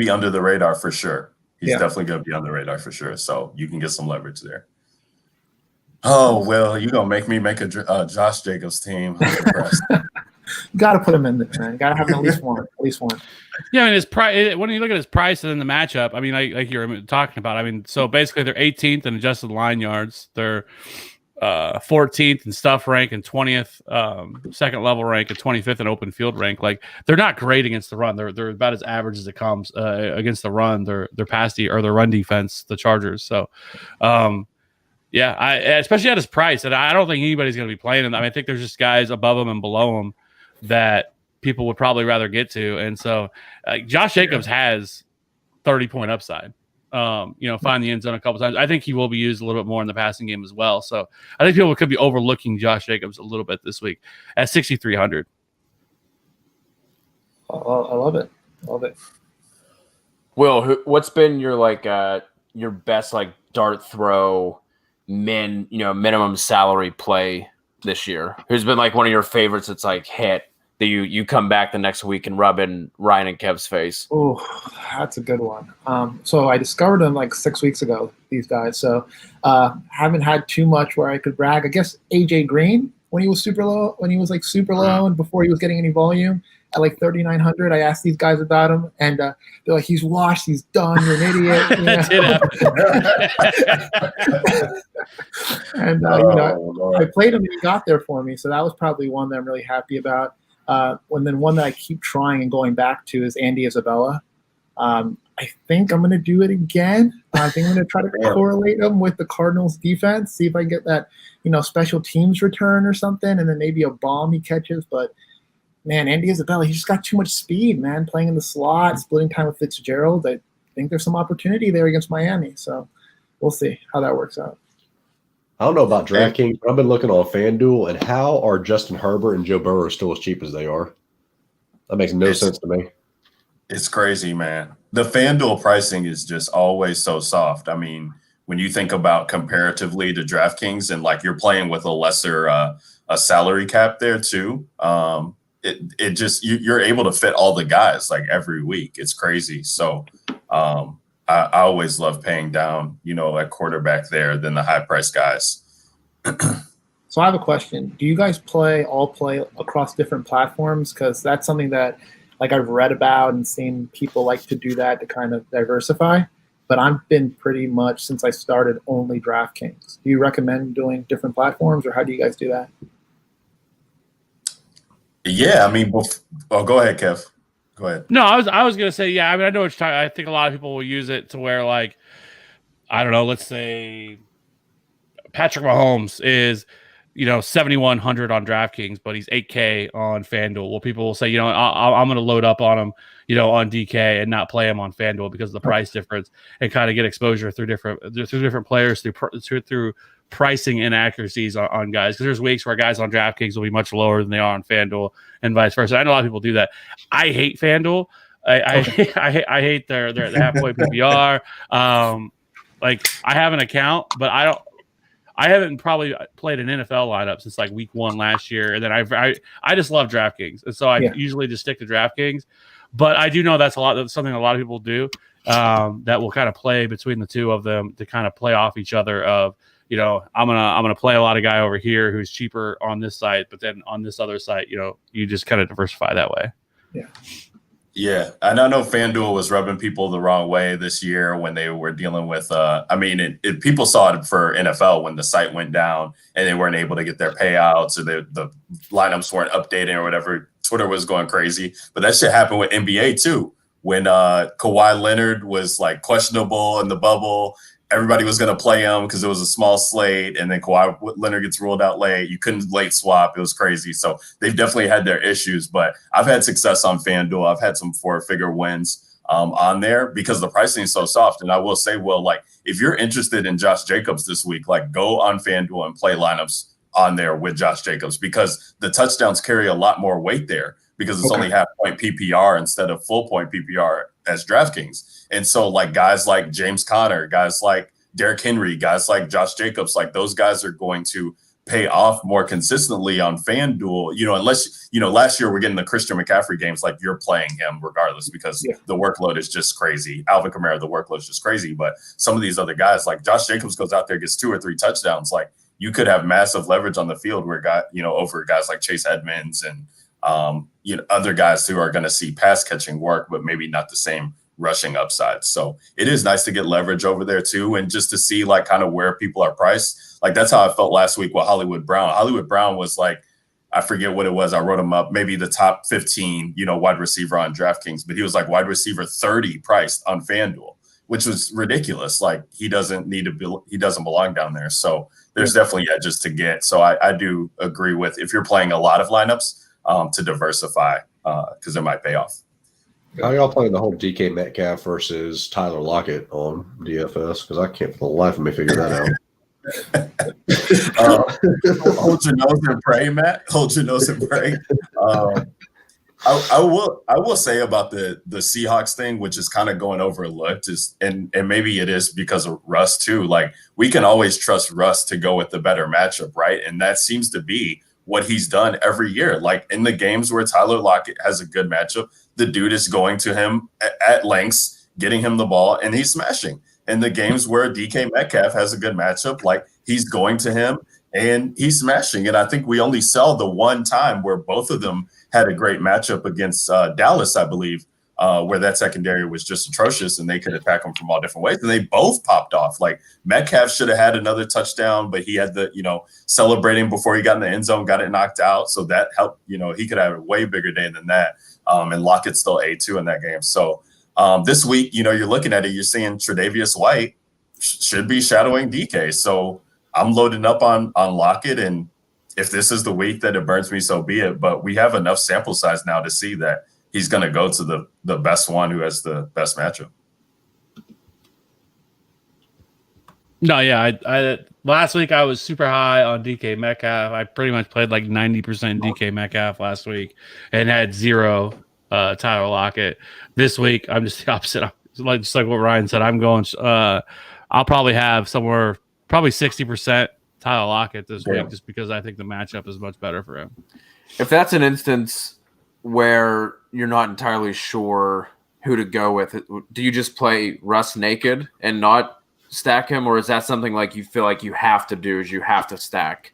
under the radar for sure. He's definitely going to be on the radar for sure. So you can get some leverage there. Oh, well, you're going to make me make a Josh Jacobs team. I'm impressed. You got to put him in there, man. You got to have him at least one. Yeah, I mean, his price. When you look at his price and then the matchup, I mean, like you're talking about, I mean, so basically they're 18th in adjusted line yards. They're 14th in stuff rank and 20th second level rank and 25th in open field rank. Like they're not great against the run. They're about as average as it comes against the run. Their their run defense, the Chargers. So, especially at his price, and I don't think anybody's going to be playing him. I mean, I think there's just guys above him and below him that people would probably rather get to. And so Josh Jacobs has 30-point upside. Find the end zone a couple times. I think he will be used a little bit more in the passing game as well. So I think people could be overlooking Josh Jacobs a little bit this week at 6,300. I love it. Will, what's been your your best dart throw minimum salary play this year? Who's been one of your favorites that's hit that you come back the next week and rub in Ryan and Kev's face? Oh, that's a good one. So I discovered them like 6 weeks ago, these guys. So haven't had too much where I could brag. I guess AJ Green when he was super low, and before he was getting any volume at like 3,900. I asked these guys about him, and they're like, "He's washed. He's done. You're an idiot." You know? And I played him and he got there for me. So that was probably one that I'm really happy about. And then one that I keep trying and going back to is Andy Isabella. I think I'm going to do it again. I think I'm going to try to correlate him with the Cardinals defense, see if I get that, special teams return or something, and then maybe a bomb he catches. But man, Andy Isabella, he just got too much speed, man, playing in the slot, splitting time with Fitzgerald. I think there's some opportunity there against Miami. So we'll see how that works out. I don't know about DraftKings, but I've been looking on FanDuel, and how are Justin Herbert and Joe Burrow still as cheap as they are? That makes no sense to me. It's crazy, man. The FanDuel pricing is just always so soft. I mean, when you think about comparatively to DraftKings and like you're playing with a lesser a salary cap there too, it just you're able to fit all the guys like every week. It's crazy. So I always love paying down, at quarterback there than the high price guys. So I have a question. Do you guys play across different platforms? Because that's something that like I've read about and seen people like to do that to kind of diversify. But I've been pretty much since I started only DraftKings. Do you recommend doing different platforms, or how do you guys do that? Yeah, I mean, go ahead, Kev. Go ahead. No, I was gonna say, yeah. I mean, I know what you're talking. I think a lot of people will use it to where, like, I don't know. Let's say Patrick Mahomes is, 7,100 on DraftKings, but he's 8K on FanDuel. Well, people will say, I'm going to load up on him, on DK and not play him on FanDuel because of the price difference, and kind of get exposure through different players through pricing inaccuracies on guys. Because there's weeks where guys on DraftKings will be much lower than they are on FanDuel, and vice versa. I know a lot of people do that. I hate FanDuel. I hate their halfway PPR. Like, I have an account, but I haven't probably played an NFL lineup since like week 1 last year, and then I just love DraftKings, and so I usually just stick to DraftKings. But I do know that's something a lot of people do, that will kind of play between the two of them to kind of play off each other. Of I'm gonna play a lot of guy over here who's cheaper on this site, but then on this other site, you just kind of diversify that way. Yeah. Yeah, and I know FanDuel was rubbing people the wrong way this year when they were dealing with. People saw it for NFL when the site went down and they weren't able to get their payouts, or the lineups weren't updating or whatever. Twitter was going crazy, but that shit happened with NBA too. When Kawhi Leonard was like questionable in the bubble, everybody was going to play him because it was a small slate, and then Kawhi Leonard gets ruled out late. You couldn't late swap. It was crazy. So they've definitely had their issues, but I've had success on FanDuel. I've had some 4-figure wins on there because the pricing is so soft. And I will say, Will, like, if you're interested in Josh Jacobs this week, like, go on FanDuel and play lineups on there with Josh Jacobs, because the touchdowns carry a lot more weight there because it's only half-point PPR instead of full-point PPR as DraftKings. And so, like, guys like James Conner, guys like Derrick Henry, guys like Josh Jacobs, like, those guys are going to pay off more consistently on FanDuel, unless, last year we're getting the Christian McCaffrey games, like, you're playing him regardless because the workload is just crazy. Alvin Kamara, the workload is just crazy. But some of these other guys, like Josh Jacobs goes out there, gets 2 or 3 touchdowns, like, you could have massive leverage on the field where over guys like Chase Edmonds and other guys who are going to see pass catching work, but maybe not the same rushing upside. So it is nice to get leverage over there too, and just to see like kind of where people are priced. Like, that's how I felt last week with Hollywood Brown. Hollywood Brown was like, I forget what it was. I wrote him up, maybe the top 15, wide receiver on DraftKings, but he was like wide receiver 30 priced on FanDuel, which was ridiculous. Like, he doesn't belong down there. So there's definitely edges to get. So I do agree with, if you're playing a lot of lineups, to diversify, because it might pay off. How y'all playing the whole DK Metcalf versus Tyler Lockett on DFS? Because I can't for the life of me figure that out. Hold your nose and pray, Matt. Hold your nose and pray. I will say about the Seahawks thing, which is kind of going overlooked, and maybe it is because of Russ too. Like, we can always trust Russ to go with the better matchup, right? And that seems to be what he's done every year. Like in the games where Tyler Lockett has a good matchup, the dude is going to him at lengths, getting him the ball, and he's smashing. In the games where DK Metcalf has a good matchup, like he's going to him and he's smashing. And I think we only saw the one time where both of them had a great matchup against Dallas, I believe, where that secondary was just atrocious and they could attack him from all different ways. And they both popped off. Like Metcalf should have had another touchdown, but he had the, celebrating before he got in the end zone, got it knocked out. So that helped, he could have a way bigger day than that. And Lockett still A2 in that game. So this week, you're looking at it, you're seeing Tre'Davious White should be shadowing DK. So I'm loading up on Lockett, and if this is the week that it burns me, so be it. But we have enough sample size now to see that he's going to go to the best one who has the best matchup. No, yeah. I last week I was super high on DK Metcalf. I pretty much played like 90% DK Metcalf last week and had 0 Tyler Lockett. This week I'm just the opposite. Just like what Ryan said, I'm going. I'll probably have somewhere probably 60% Tyler Lockett this week, just because I think the matchup is much better for him. If that's an instance where you're not entirely sure who to go with, do you just play Russ naked and not stack him, or is that something like you feel like you have to do, is you have to stack?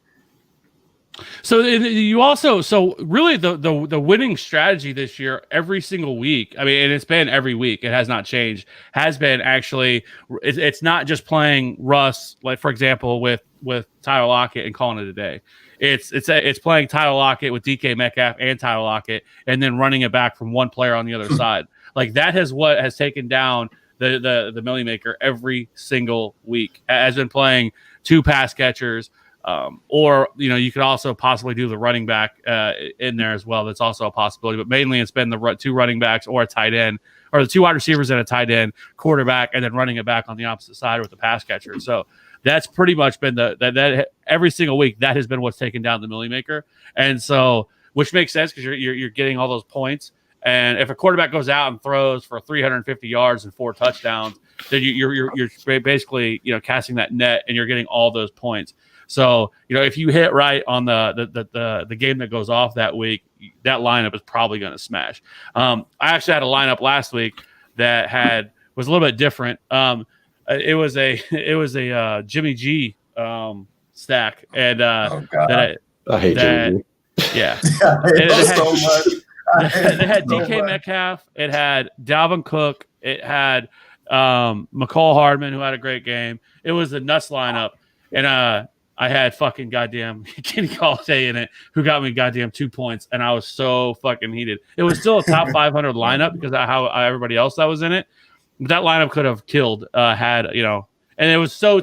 So you also, really the winning strategy this year, every single week, I mean, and it's been every week, it has not changed, has been actually, it's not just playing Russ, like for example, with Tyler Lockett and calling it a day. It's playing Tyler Lockett with DK Metcalf and Tyler Lockett, and then running it back from one player on the other side. Like that has what has taken down the Millie Maker every single week. Has been playing 2 pass catchers. Or you could also possibly do the running back in there as well. That's also a possibility, but mainly it's been the 2 running backs or a tight end, or the 2 wide receivers and a tight end, quarterback, and then running it back on the opposite side with the pass catcher. So that's pretty much been that every single week that has been what's taken down the Millie Maker, and so which makes sense because you're getting all those points. And if a quarterback goes out and throws for 350 yards and 4 touchdowns, then you're basically casting that net and you're getting all those points. So, if you hit right on the game that goes off that week, that lineup is probably going to smash. I actually had a lineup last week that was a little bit different. It was a Jimmy G stack, and I hate Jimmy G. Yeah, It had DK Metcalf, it had Dalvin Cook, it had McCall Hardman, who had a great game. It was a nuts lineup, and I had fucking goddamn Kenny Galladay in it, who got me goddamn 2 points, and I was so fucking heated. It was still a top 500 lineup because of how everybody else that was in it. But that lineup could have killed, and it was so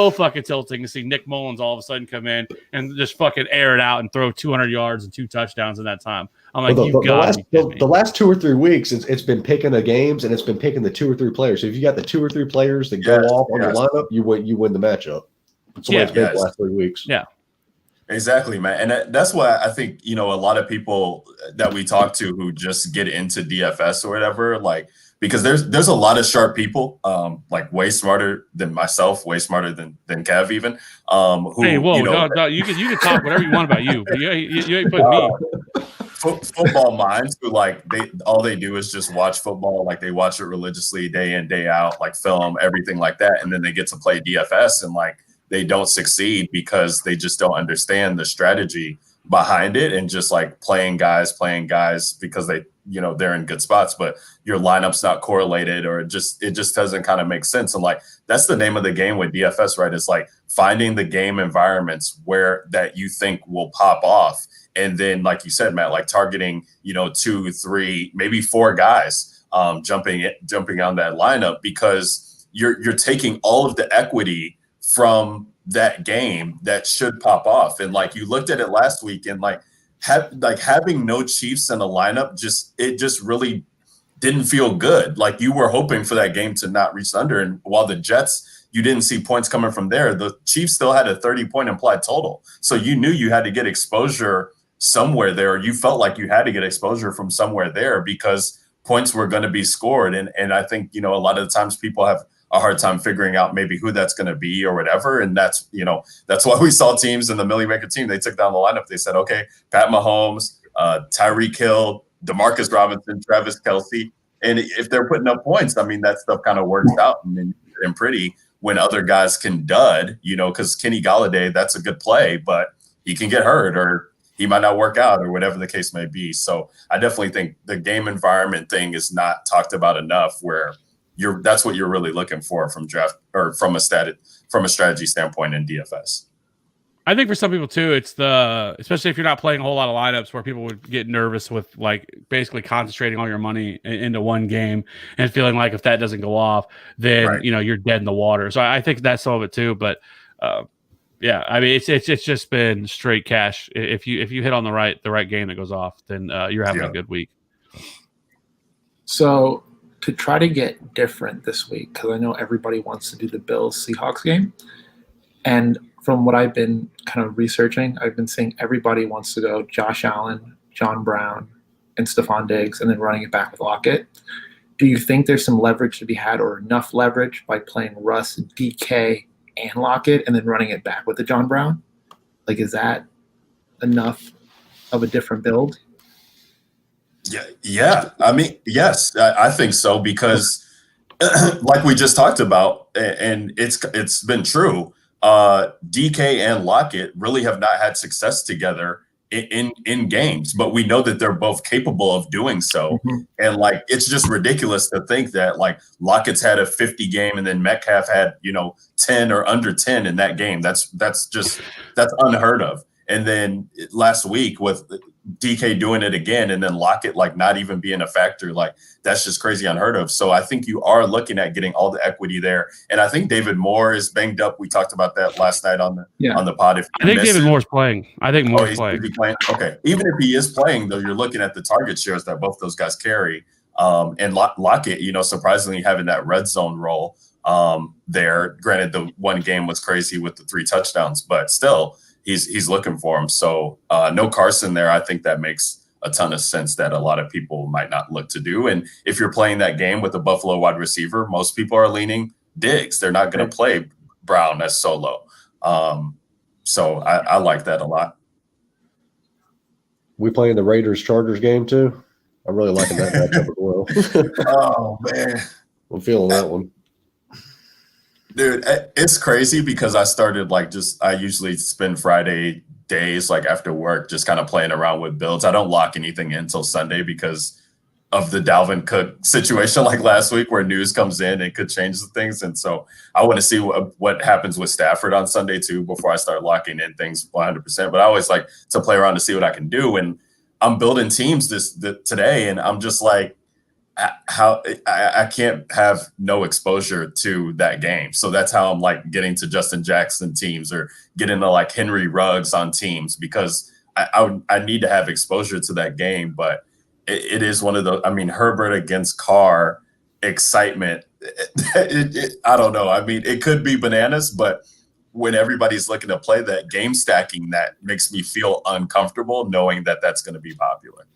fucking tilting to see Nick Mullins all of a sudden come in and just fucking air it out and throw 200 yards and 2 touchdowns in that time. I'm like, the last 2 or 3 weeks, it's been picking the games and it's been picking the 2 or 3 players. So if you got the 2 or 3 players that go off on the lineup, you win the matchup. That's what it's been the last 3 weeks. Yeah. Exactly, man. And that's why I think, a lot of people that we talk to who just get into DFS or whatever, like, because there's a lot of sharp people, like way smarter than myself, way smarter than Kev even. Who, hey, whoa, you can talk whatever you want about you, but you ain't putting me. Football minds who all they do is just watch football, like they watch it religiously day in, day out, like film, everything like that, and then they get to play DFS and like they don't succeed because they just don't understand the strategy behind it and just like playing guys because they're in good spots, but your lineup's not correlated, or it just doesn't kind of make sense. And like that's the name of the game with DFS, right? It's like finding the game environments where that you think will pop off, and then like you said, Matt, like targeting 2, 3, maybe 4 guys jumping on that lineup, because you're taking all of the equity from that game that should pop off. And like you looked at it last week, and like having no Chiefs in a lineup just really didn't feel good. Like you were hoping for that game to not reach under, and while the Jets, you didn't see points coming from there, the Chiefs still had a 30-point implied total. So you knew you had to get exposure somewhere there, or you felt like you had to get exposure from somewhere there because points were going to be scored. And I think, a lot of the times people have a hard time figuring out maybe who that's going to be or whatever. And that's why we saw teams in the Millie Maker team. They took down the lineup. They said, okay, Pat Mahomes, Tyreek Hill, DeMarcus Robinson, Travis Kelce. And if they're putting up points, I mean, that stuff kind of works out and pretty when other guys can dud, because Kenny Galladay, that's a good play, but he can get hurt or he might not work out or whatever the case may be. So I definitely think the game environment thing is not talked about enough where that's what you're really looking for from draft or from a strategy standpoint in DFS. I think for some people too, it's especially if you're not playing a whole lot of lineups where people would get nervous with like basically concentrating all your money into one game and feeling like if that doesn't go off, then right. You're dead in the water. So I think that's some of it too. But yeah, I mean it's just been straight cash. If you hit on the right game that goes off, then you're having a good week. So to try to get different this week, because I know everybody wants to do the Bills-Seahawks game, and from what I've been kind of researching, I've been seeing everybody wants to go Josh Allen, John Brown, and Stephon Diggs, and then running it back with Lockett. Do you think there's some leverage to be had or enough leverage by playing Russ, DK, and Lockett and then running it back with the John Brown? Like, is that enough of a different build? Yeah. I mean, yes, I think so because like we just talked about, and it's been true, DK and Lockett really have not had success together in games, but we know that they're both capable of doing so. Mm-hmm. And like, it's just ridiculous to think that like Lockett's had a 50 game and then Metcalf had, 10 or under 10 in that game. That's unheard of. And then last week with DK doing it again and then Lockett like not even being a factor, like that's just crazy unheard of. So I think you are looking at getting all the equity there. And I think David Moore is banged up. We talked about that last night on the pod. I think David Moore's playing. I think Moore's playing. Okay. Even if he is playing, though, you're looking at the target shares that both those guys carry. And Lockett, surprisingly having that red zone role there. Granted, the one game was crazy with the 3 touchdowns, but still, he's looking for him. So no Carson there. I think that makes a ton of sense that a lot of people might not look to do. And if you're playing that game with a Buffalo wide receiver, most people are leaning Diggs. They're not going to play Brown as solo. So I like that a lot. We playing the Raiders-Chargers game too? I'm really liking that matchup as well. Oh, man. I'm feeling that one. Dude, it's crazy because I started I usually spend Friday days like after work just kind of playing around with builds. I don't lock anything in until Sunday because of the Dalvin Cook situation like last week where news comes in and could change the things. And so I want to see what happens with Stafford on Sunday too before I start locking in things 100%. But I always like to play around to see what I can do. And I'm building teams today and I'm just like, how I can't have no exposure to that game. So that's how I'm like getting to Justin Jackson teams or getting to like Henry Ruggs on teams because I need to have exposure to that game. But it is one of those, I mean, Herbert against Carr excitement. I don't know. I mean, it could be bananas, but when everybody's looking to play that game stacking, that makes me feel uncomfortable knowing that that's going to be popular.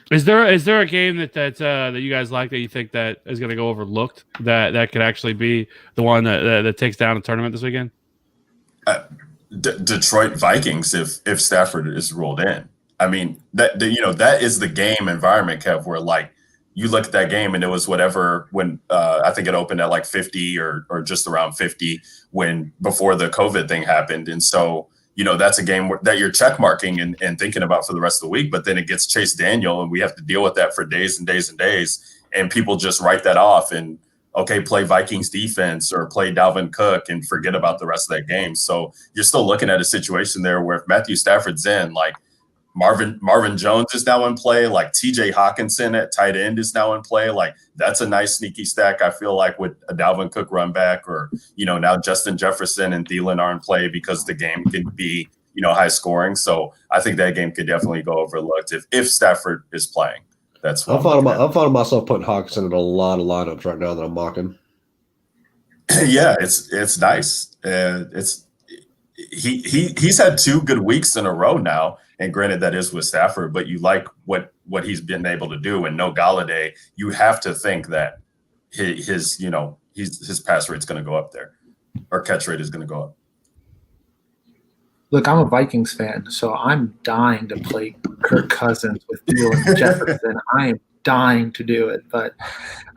Is there a game that you guys like that you think that is going to go overlooked that could actually be the one that takes down a tournament this weekend? Detroit Vikings if Stafford is ruled in. I mean that is the game environment, Kev, where like you look at that game and it was whatever when I think it opened at like 50 or just around 50 before the COVID thing happened, and so. That's a game that you're check marking and thinking about for the rest of the week, but then it gets Chase Daniel and we have to deal with that for days and days and days. And people just write that off and, okay, play Vikings defense or play Dalvin Cook and forget about the rest of that game. So you're still looking at a situation there where if Matthew Stafford's in, like Marvin Jones is now in play, like TJ Hawkinson at tight end is now in play. Like that's a nice sneaky stack. I feel like with a Dalvin Cook run back or, now Justin Jefferson and Thielen are in play because the game can be, high scoring. So I think that game could definitely go overlooked if Stafford is playing. That's what I'm finding myself putting Hawkinson in a lot of lineups right now that I'm mocking. Yeah, it's nice. He's had 2 good weeks in a row now. And granted, that is with Stafford, but you like what he's been able to do. And no Galladay, you have to think that his his pass rate's going to go up there, or catch rate is going to go up. Look, I'm a Vikings fan, so I'm dying to play Kirk Cousins with Thielen Jefferson. I am dying to do it, but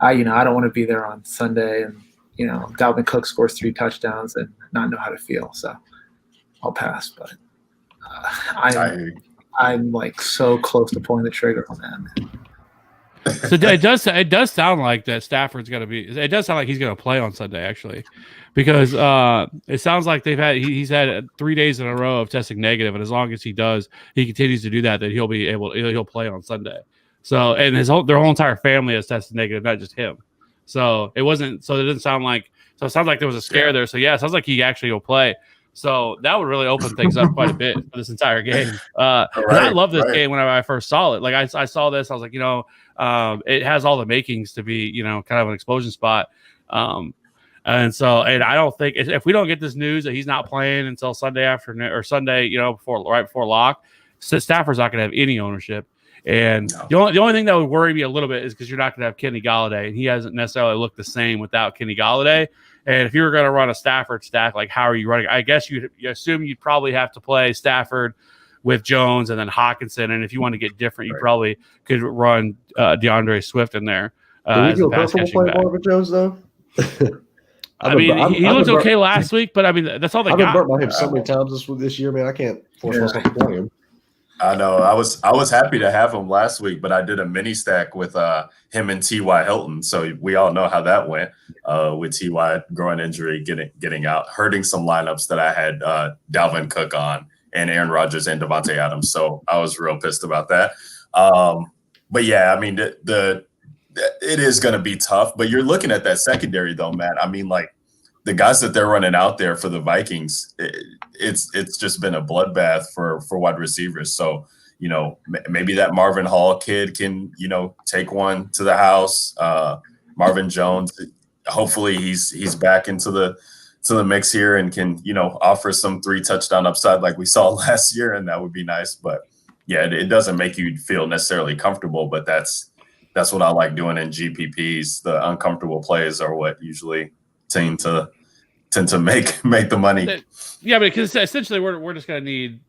I don't want to be there on Sunday and Dalvin Cook scores 3 touchdowns and not know how to feel. So I'll pass. But I'm like so close to pulling the trigger on that, man. So it does sound like that Stafford's going to be. It does sound like he's going to play on Sunday, actually, because it sounds like he's had 3 days in a row of testing negative, and as long as he continues to do that, then he'll play on Sunday. So and their whole entire family has tested negative, not just him. So it wasn't. So it didn't sound like. So it sounds like there was a scare there. So yeah, it sounds like he actually will play. So that would really open things up quite a bit for this entire game. I love this game whenever I first saw it. Like I saw this, I was like, it has all the makings to be, kind of an explosion spot. And I don't think if we don't get this news that he's not playing until Sunday afternoon or Sunday, right before lock, Stafford's not going to have any ownership. And the only thing that would worry me a little bit is because you're not going to have Kenny Golladay, and he hasn't necessarily looked the same without Kenny Golladay. And if you were going to run a Stafford stack, like how are you running? I guess you assume you'd probably have to play Stafford with Jones and then Hawkinson. And if you want to get different, you probably could run DeAndre Swift in there. Do we feel comfortable playing Marvin Jones though? He looked okay last week, but that's all they got. I've been burnt by him so many times this year, man. I can't force myself to play him. I know. I was happy to have him last week, but I did a mini stack with him and T.Y. Hilton. So we all know how that went with T.Y. groin injury, getting out, hurting some lineups that I had Dalvin Cook on and Aaron Rodgers and Devontae Adams. So I was real pissed about that. But yeah, I mean, it is going to be tough. But you're looking at that secondary though, Matt. I mean, like the guys that they're running out there for the Vikings, it's just been a bloodbath for wide receivers. So, maybe that Marvin Hall kid can, take one to the house. Marvin Jones, hopefully he's back into the mix here and can, offer some 3 touchdown upside like we saw last year. And that would be nice. But yeah, it doesn't make you feel necessarily comfortable, but that's what I like doing in GPPs. The uncomfortable plays are what usually tend to make the money. Yeah, because essentially we're just gonna need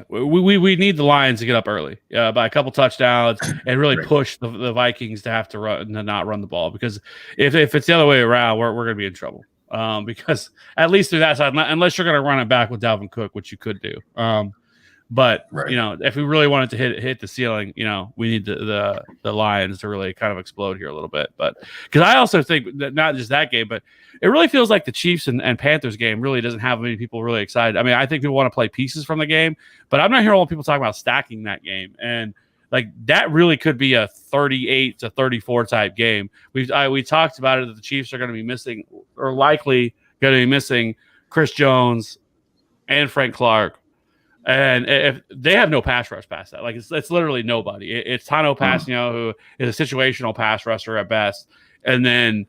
we need the Lions to get up early by a couple touchdowns and really push the Vikings to have to not run the ball, because if it's the other way around, we're gonna be in trouble. Because at least through that side, unless you're gonna run it back with Dalvin Cook, which you could do. But if we really wanted to hit the ceiling, we need the Lions to really kind of explode here a little bit. But because I also think that not just that game, but it really feels like the Chiefs and Panthers game really doesn't have many people really excited. I mean, I think people want to play pieces from the game, but I'm not hearing a lot of people talking about stacking that game. And like that really could be a 38-34 type game. We talked about it that the Chiefs are going to be missing, or likely going to be missing, Chris Jones and Frank Clark. And if they have no pass rush past that, like it's literally nobody. It's Tano Passanio, who is a situational pass rusher at best, and then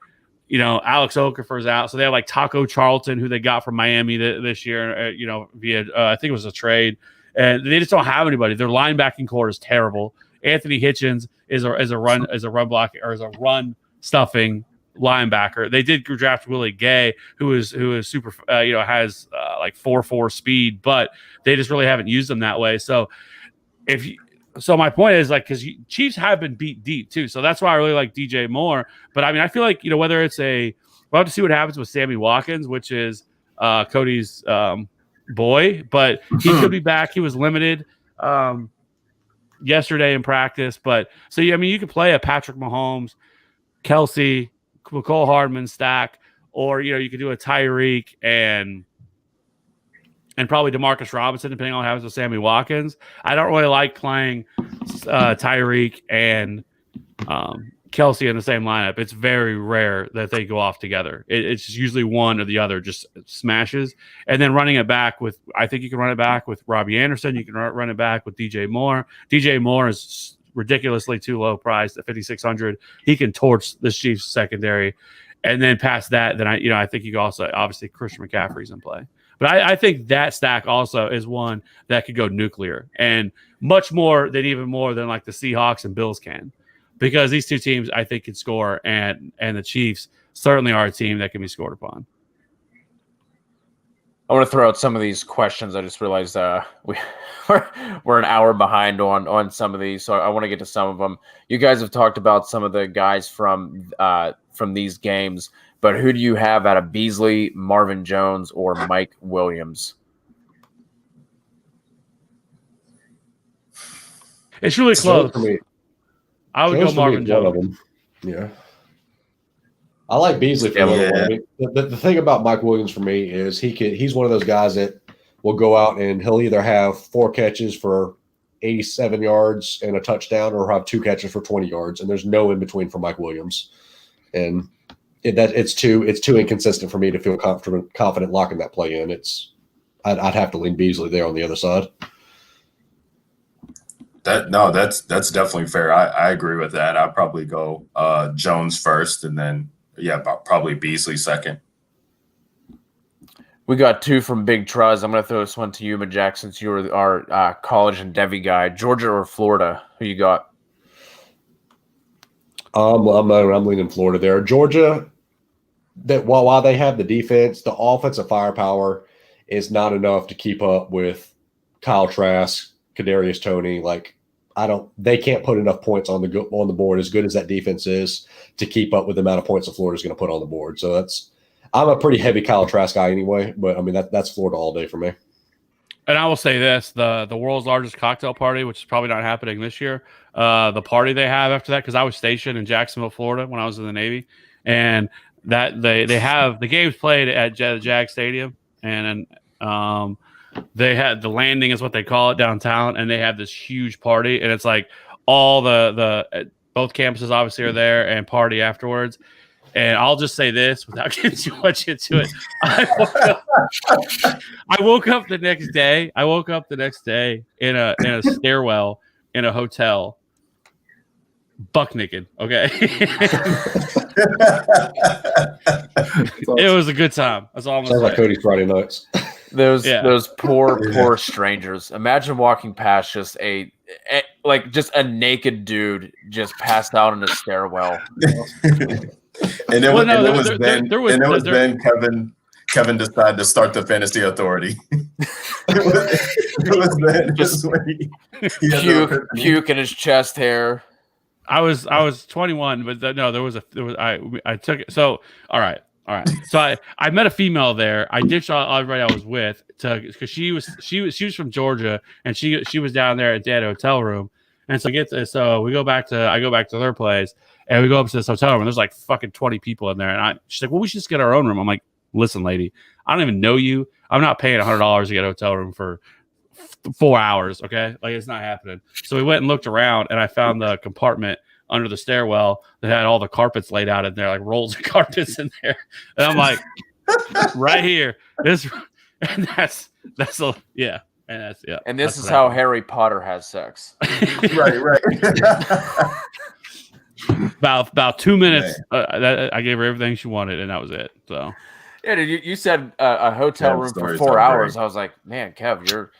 Alex Okafor's out, so they have like Taco Charlton, who they got from Miami this year, via I think it was a trade, and they just don't have anybody. Their linebacking core is terrible. Anthony Hitchens is a run stuffing linebacker. They did draft Willie Gay, who is super, has like 4.4 speed, but they just really haven't used him that way. So so my point is because Chiefs have been beat deep too. So that's why I really like DJ Moore. But I mean, I feel like, whether it's we'll have to see what happens with Sammy Watkins, which is Cody's boy, but he could be back. He was limited yesterday in practice, but so, I mean, you could play a Patrick Mahomes, Kelsey, McCole Hardman stack, or you could do a Tyreek and probably Demarcus Robinson, depending on what happens with Sammy Watkins. I don't really like playing Tyreek and Kelsey in the same lineup. It's very rare that they go off together. It's usually one or the other just smashes. And then running it back with, I think you can run it back with Robbie Anderson. You can run it back with DJ Moore. DJ Moore is ridiculously too low priced at 5,600. He can torch the Chiefs secondary. And then past that, then I think you can also, obviously Christian McCaffrey's in play. But I think that stack also is one that could go nuclear, and much more than even more than like the Seahawks and Bills can. because these two teams I think can score, and the Chiefs certainly are a team that can be scored upon. I want to throw out some of these questions. I just realized we're an hour behind on some of these, so I want to get to some of them. You guys have talked about some of the guys from these games, but who do you have out of Beasley, Marvin Jones, or Mike Williams? It's really close. I would go Marvin Jones. Yeah. I like Beasley for another one. I mean, the thing about Mike Williams for me is he's one of those guys that will go out and he'll either have 4 catches for 87 yards and a touchdown, or have 2 catches for 20 yards, and there's no in between for Mike Williams. And it's too inconsistent for me to feel confident locking that play in. I'd have to lean Beasley there on the other side. That's definitely fair. I agree with that. I'd probably go Jones first, and then probably Beasley second. We got 2 from Big Truz. I'm going to throw this one to you, Jackson, since you're our college and Devy guy. Georgia or Florida? Who you got? I'm leaning Florida there. Georgia, that while they have the defense, the offensive firepower is not enough to keep up with Kyle Trask, Kadarius Toney. They can't put enough points on the board, as good as that defense is, to keep up with the amount of points that Florida's going to put on the board. So I'm a pretty heavy Kyle Trask guy anyway, but I mean that's Florida all day for me. And I will say this: the world's largest cocktail party, which is probably not happening this year, the party they have after that, because I was stationed in Jacksonville, Florida, when I was in the Navy, and that they have the games played at the Jag Stadium, and they had the landing is what they call it downtown, and they have this huge party, and it's like all the both campuses obviously are there and party afterwards. And I'll just say this without getting too much into it. I woke up the next day. In a stairwell in a hotel, buck naked. Okay. It was a good time. That's all I'm Sounds saying. like Cody's Friday nights. Those poor strangers. Imagine walking past just a naked dude just passed out in a stairwell. And it was then Kevin decided to start the Fantasy Authority. it was then just puke in his chest hair. I was 21, but I took it. So all right. So I met a female there. I ditched everybody I was with because she was from Georgia, and she was down there at that hotel room. And so we go back to their place, and we go up to this hotel room, and there's like fucking 20 people in there. And she's like, well, we should just get our own room. I'm like, listen, lady, I don't even know you. I'm not paying $100 to get a hotel room for 4 hours. Okay. Like, it's not happening. So we went and looked around, and I found the compartment under the stairwell that had all the carpets laid out in there, like rolls of carpets in there. And I'm like, right here. And that's yeah. And this is how Harry Potter has sex. Right. About 2 minutes, I gave her everything she wanted, and that was it. So, yeah, dude, you said a hotel room for 4 hours. I was like, man, Kev,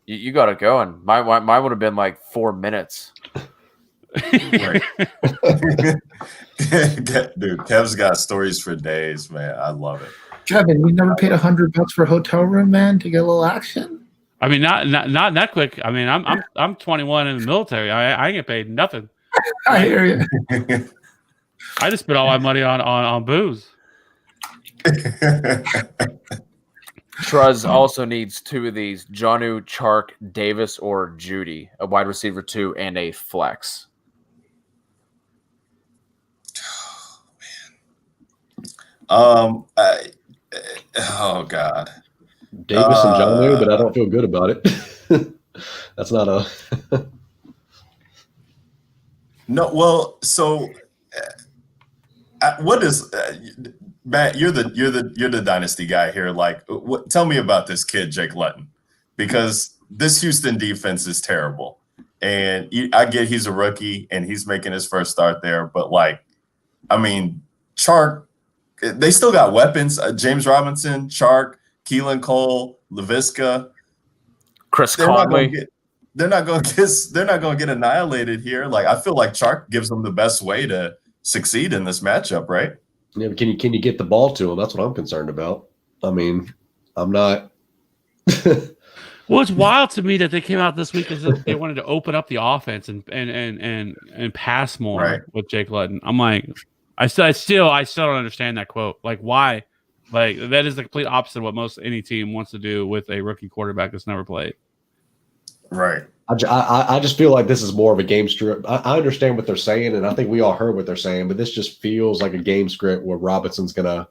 you got it going. Mine would have been like 4 minutes. Right. Dude, Kev's got stories for days, man. I love it. Kevin, you never paid $100 for a hotel room, man, to get a little action? I mean, not that quick. I mean, I'm 21 in the military. I ain't get paid nothing. I hear you. I just spent all my money on booze. Truz also needs 2 of these: Jonnu, Chark, Davis, or Judy, a wide receiver 2 and a flex. Oh God, Davis and Jonnu, but I don't feel good about it. That's not a no. Well, so what is Matt? You're the dynasty guy here. Like, tell me about this kid, Jake Luton, because this Houston defense is terrible. And I get he's a rookie and he's making his first start there, but Chark, they still got weapons. James Robinson, Chark, Keelan Cole, Laviska, Chris Conley. they're not going to get annihilated here. Like, I feel like Chark gives them the best way to succeed in this matchup, right? Yeah, but can you get the ball to him? That's what I'm concerned about. I mean, I'm not. Well, it's wild to me that they came out this week as if they wanted to open up the offense and pass more with Jake Luton. I'm like, I still don't understand that quote. Like, why? Like, that is the complete opposite of what any team wants to do with a rookie quarterback that's never played. Right. I just feel like this is more of a game script. I understand what they're saying, and I think we all heard what they're saying, but this just feels like a game script where Robinson's going to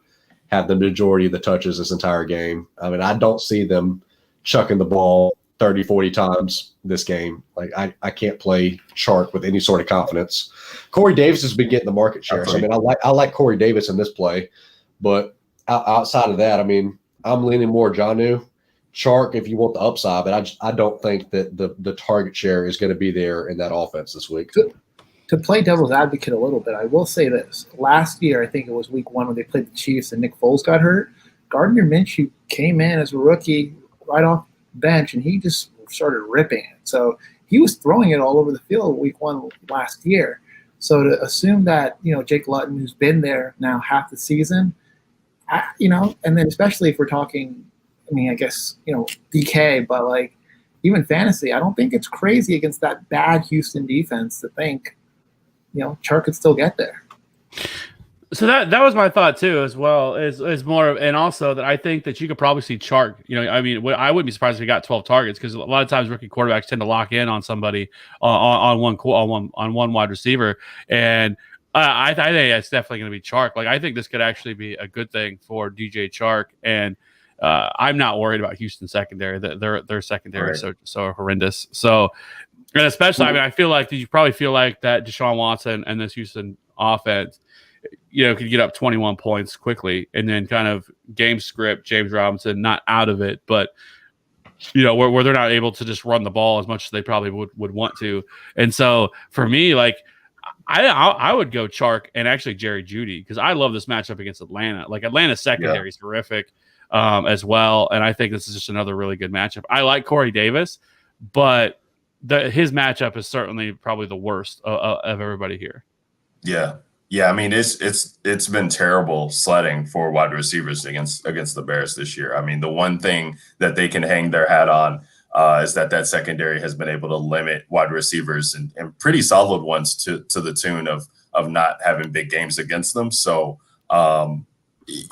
have the majority of the touches this entire game. I mean, I don't see them chucking the ball 30, 40 times this game. Like, I can't play Chark with any sort of confidence. Corey Davis has been getting the market share. So, I mean, I like Corey Davis in this play, but outside of that, I mean, I'm leaning more Jonnu. Chark, if you want the upside, but I don't think that the target share is going to be there in that offense this week. To play devil's advocate a little bit, I will say this. Last year, I think it was week 1 when they played the Chiefs and Nick Foles got hurt. Gardner Minshew came in as a rookie right off the bench, and he just started ripping it. So he was throwing it all over the field week 1 last year. So to assume that, Jake Luton, who's been there now half the season, and then especially if we're talking – I mean, I guess, DK, but like even fantasy, I don't think it's crazy against that bad Houston defense to think, Chark could still get there. So that was my thought too, as well as more of, and also that I think that you could probably see Chark. I mean, I wouldn't be surprised if he got 12 targets because a lot of times rookie quarterbacks tend to lock in on somebody on one wide receiver, and I think it's definitely going to be Chark. Like, I think this could actually be a good thing for DJ Chark, and I'm not worried about Houston secondary. Their secondary is so horrendous. So, and especially, I mean, I feel like you probably feel like that Deshaun Watson and this Houston offense, could get up 21 points quickly, and then kind of game script James Robinson not out of it, but where they're not able to just run the ball as much as they probably would want to. And so for me, like, I would go Chark and actually Jerry Jeudy because I love this matchup against Atlanta. Like, Atlanta's secondary is horrific. As well, and I think this is just another really good matchup. I like Corey Davis, but his matchup is certainly probably the worst of everybody here. Yeah. I mean, it's been terrible sledding for wide receivers against the Bears this year. I mean, the one thing that they can hang their hat on is that secondary has been able to limit wide receivers and pretty solid ones to the tune of not having big games against them. So.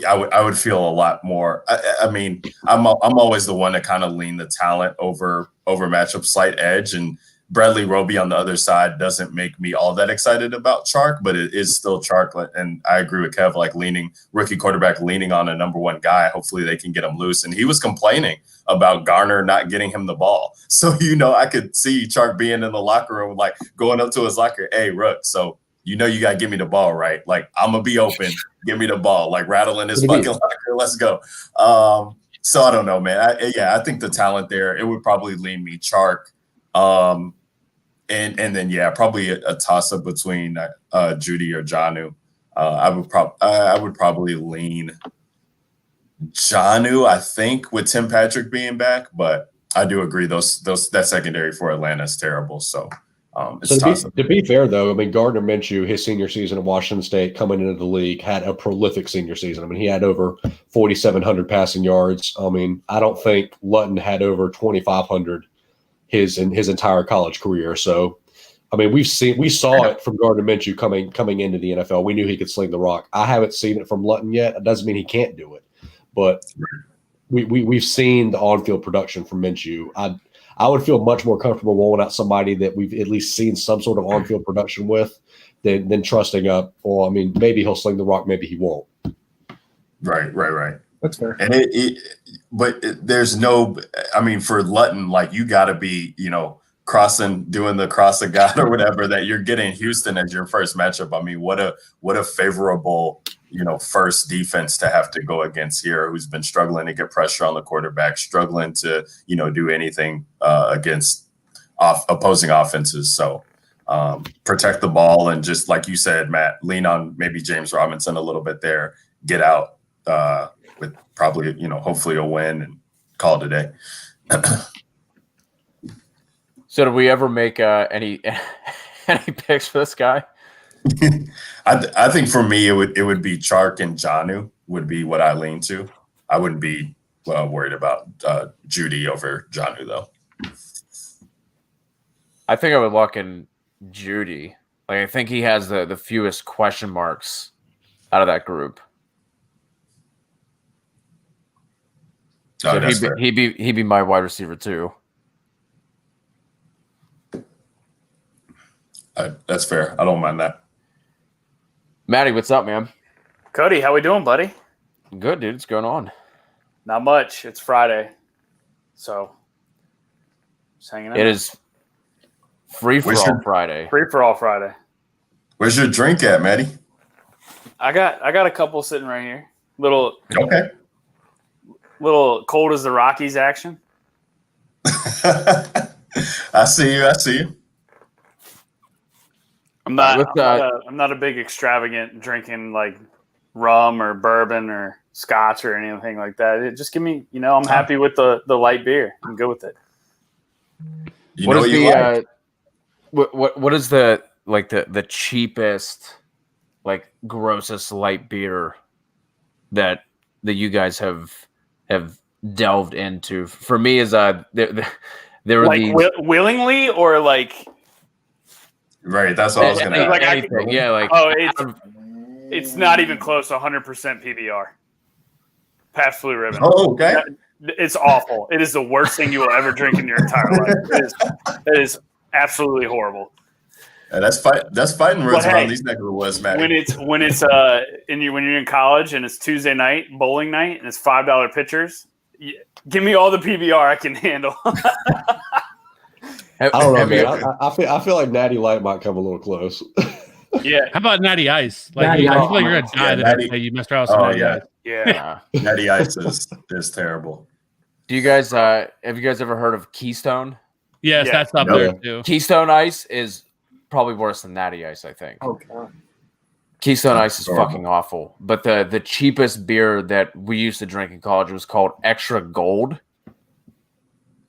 I would feel a lot more. I mean, I'm always the one to kind of lean the talent over matchup slight edge, and Bradley Roby on the other side doesn't make me all that excited about Chark, but it is still Chark. And I agree with Kev, like rookie quarterback leaning on a number 1 guy. Hopefully they can get him loose. And he was complaining about Garner not getting him the ball. So, I could see Chark being in the locker room, like going up to his locker, "Hey, Rook, so you got to give me the ball, right? Like, I'm going to be open. Give me the ball." Like, rattling his fucking locker. Let's go. So I don't know, man. I think the talent there, it would probably lean me Chark. And then, probably a toss-up between Jeudy or Jonnu. I would probably lean Jonnu, I think, with Tim Patrick being back. But I do agree, that secondary for Atlanta is terrible. So to be fair, though, I mean, Gardner Minshew, his senior season at Washington State, coming into the league, had a prolific senior season. I mean, he had over 4,700 passing yards. I mean, I don't think Luton had over 2,500 his entire college career. So, I mean, we saw it from Gardner Minshew coming into the NFL. We knew he could sling the rock. I haven't seen it from Luton yet. It doesn't mean he can't do it, but we've seen the on-field production from Minshew. I would feel much more comfortable rolling out somebody that we've at least seen some sort of on-field production with than trusting up. Well, I mean, maybe he'll sling the rock, maybe he won't. Right. That's fair. And there's no, I mean, for Luton, like, you got to be, doing the cross of God or whatever, that you're getting Houston as your first matchup. I mean, what a favorable, first defense to have to go against here, who's been struggling to get pressure on the quarterback, struggling to, do anything against opposing offenses. So protect the ball and just, like you said, Matt, lean on maybe James Robinson a little bit there, get out with probably, hopefully a win and call it a day. So did we ever make any any picks for this guy? I think for me it would be Chark and Jonnu would be what I lean to. I wouldn't be worried about Judy over Jonnu though. I think I would lock in Judy. Like I think he has the fewest question marks out of that group. No, So that's fair. he'd be my wide receiver too. That's fair. I don't mind that. Maddie, what's up, man? Cody, how we doing, buddy? Good, dude. What's going on? Not much. It's Friday, so just hanging out. It is free for all Friday. Free for all Friday. Where's your drink at, Maddie? I got a couple sitting right here. Little cold as the Rockies action. I see you. I'm not a big extravagant drinking like rum or bourbon or scotch or anything like that. Just give me, I'm happy with the light beer. I'm good with it. What is the cheapest, like grossest light beer that you guys have delved into? For me, is there were like these willingly or like. Right, that's what I was going to like ask. It's not even close to 100% PBR. Pabst Blue Ribbon. Oh, okay. It's awful. It is the worst thing you will ever drink in your entire life. It is absolutely horrible. That's fighting words around these neck of the woods, man. When you're in college and it's Tuesday night, bowling night, and it's $5 pitchers, give me all the PBR I can handle. I don't know, man. I feel like Natty Light might come a little close. Yeah. How about Natty Ice? Like, Natty I Ice. feel like you're gonna die the next day you messed around with some Natty Ice. Yeah. Natty Ice is terrible. Do you guys have you guys ever heard of Keystone? Yes, Yeah. that's up there too. Keystone Ice is probably worse than Natty Ice, I think. Oh god. Keystone Ice is horrible. fucking awful. But the cheapest beer that we used to drink in college was called Extra Gold.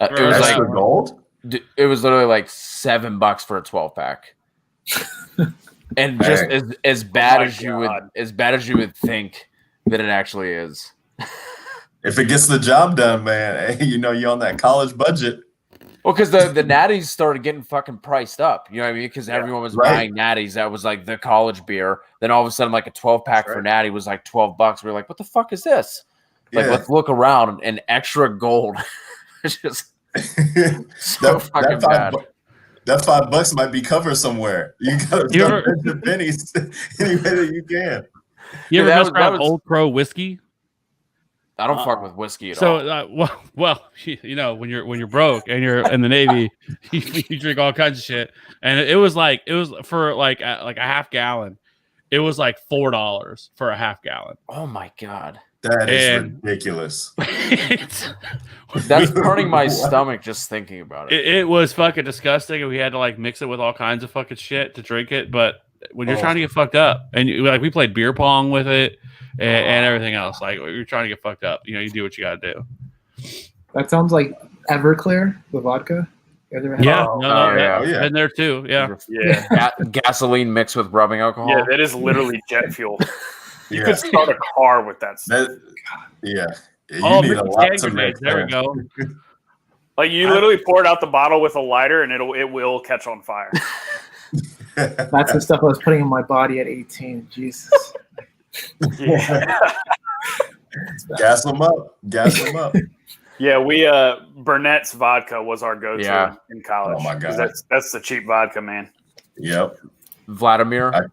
It was Extra like gold? it was literally like $7 for a 12-pack. And just as bad as you would think that it actually is. If it gets the job done, man, hey, you're on that college budget. Well, because the natties started getting fucking priced up. You know what I mean? Because everyone was buying natties. That was like the college beer. Then all of a sudden, like a 12-pack for natty was like $12. We were like, what the fuck is this? Like, let's look around. And Extra Gold. It's just so fucking bad. That $5 might be covered somewhere. You gotta spend your pennies any way that you can. You ever that mess was- around that with Old Crow whiskey? I don't fuck with whiskey at So, all. well, when you're broke and you're in the Navy, you drink all kinds of shit, and it was for like a half gallon. It was like $4 for a half gallon. Oh my god, That is ridiculous. that's turning my stomach just thinking about it. It was fucking disgusting, and we had to like mix it with all kinds of fucking shit to drink it. But when you're trying to get fucked up, and we played beer pong with it and everything else, like you're trying to get fucked up, you do what you got to do. That sounds like Everclear, the vodka. You guys ever had that? Yeah. Been there too. Yeah. Gasoline mixed with rubbing alcohol. Yeah, that is literally jet fuel. You could start a car with that stuff. You Oh, need a lot to make there we go. Like you literally pour it out the bottle with a lighter and it will catch on fire. That's the stuff I was putting in my body at 18. Jesus. Yeah. Gas them up. Yeah, we Burnett's vodka was our go-to in college. Oh my god, that's the cheap vodka, man. Yep. Vladimir.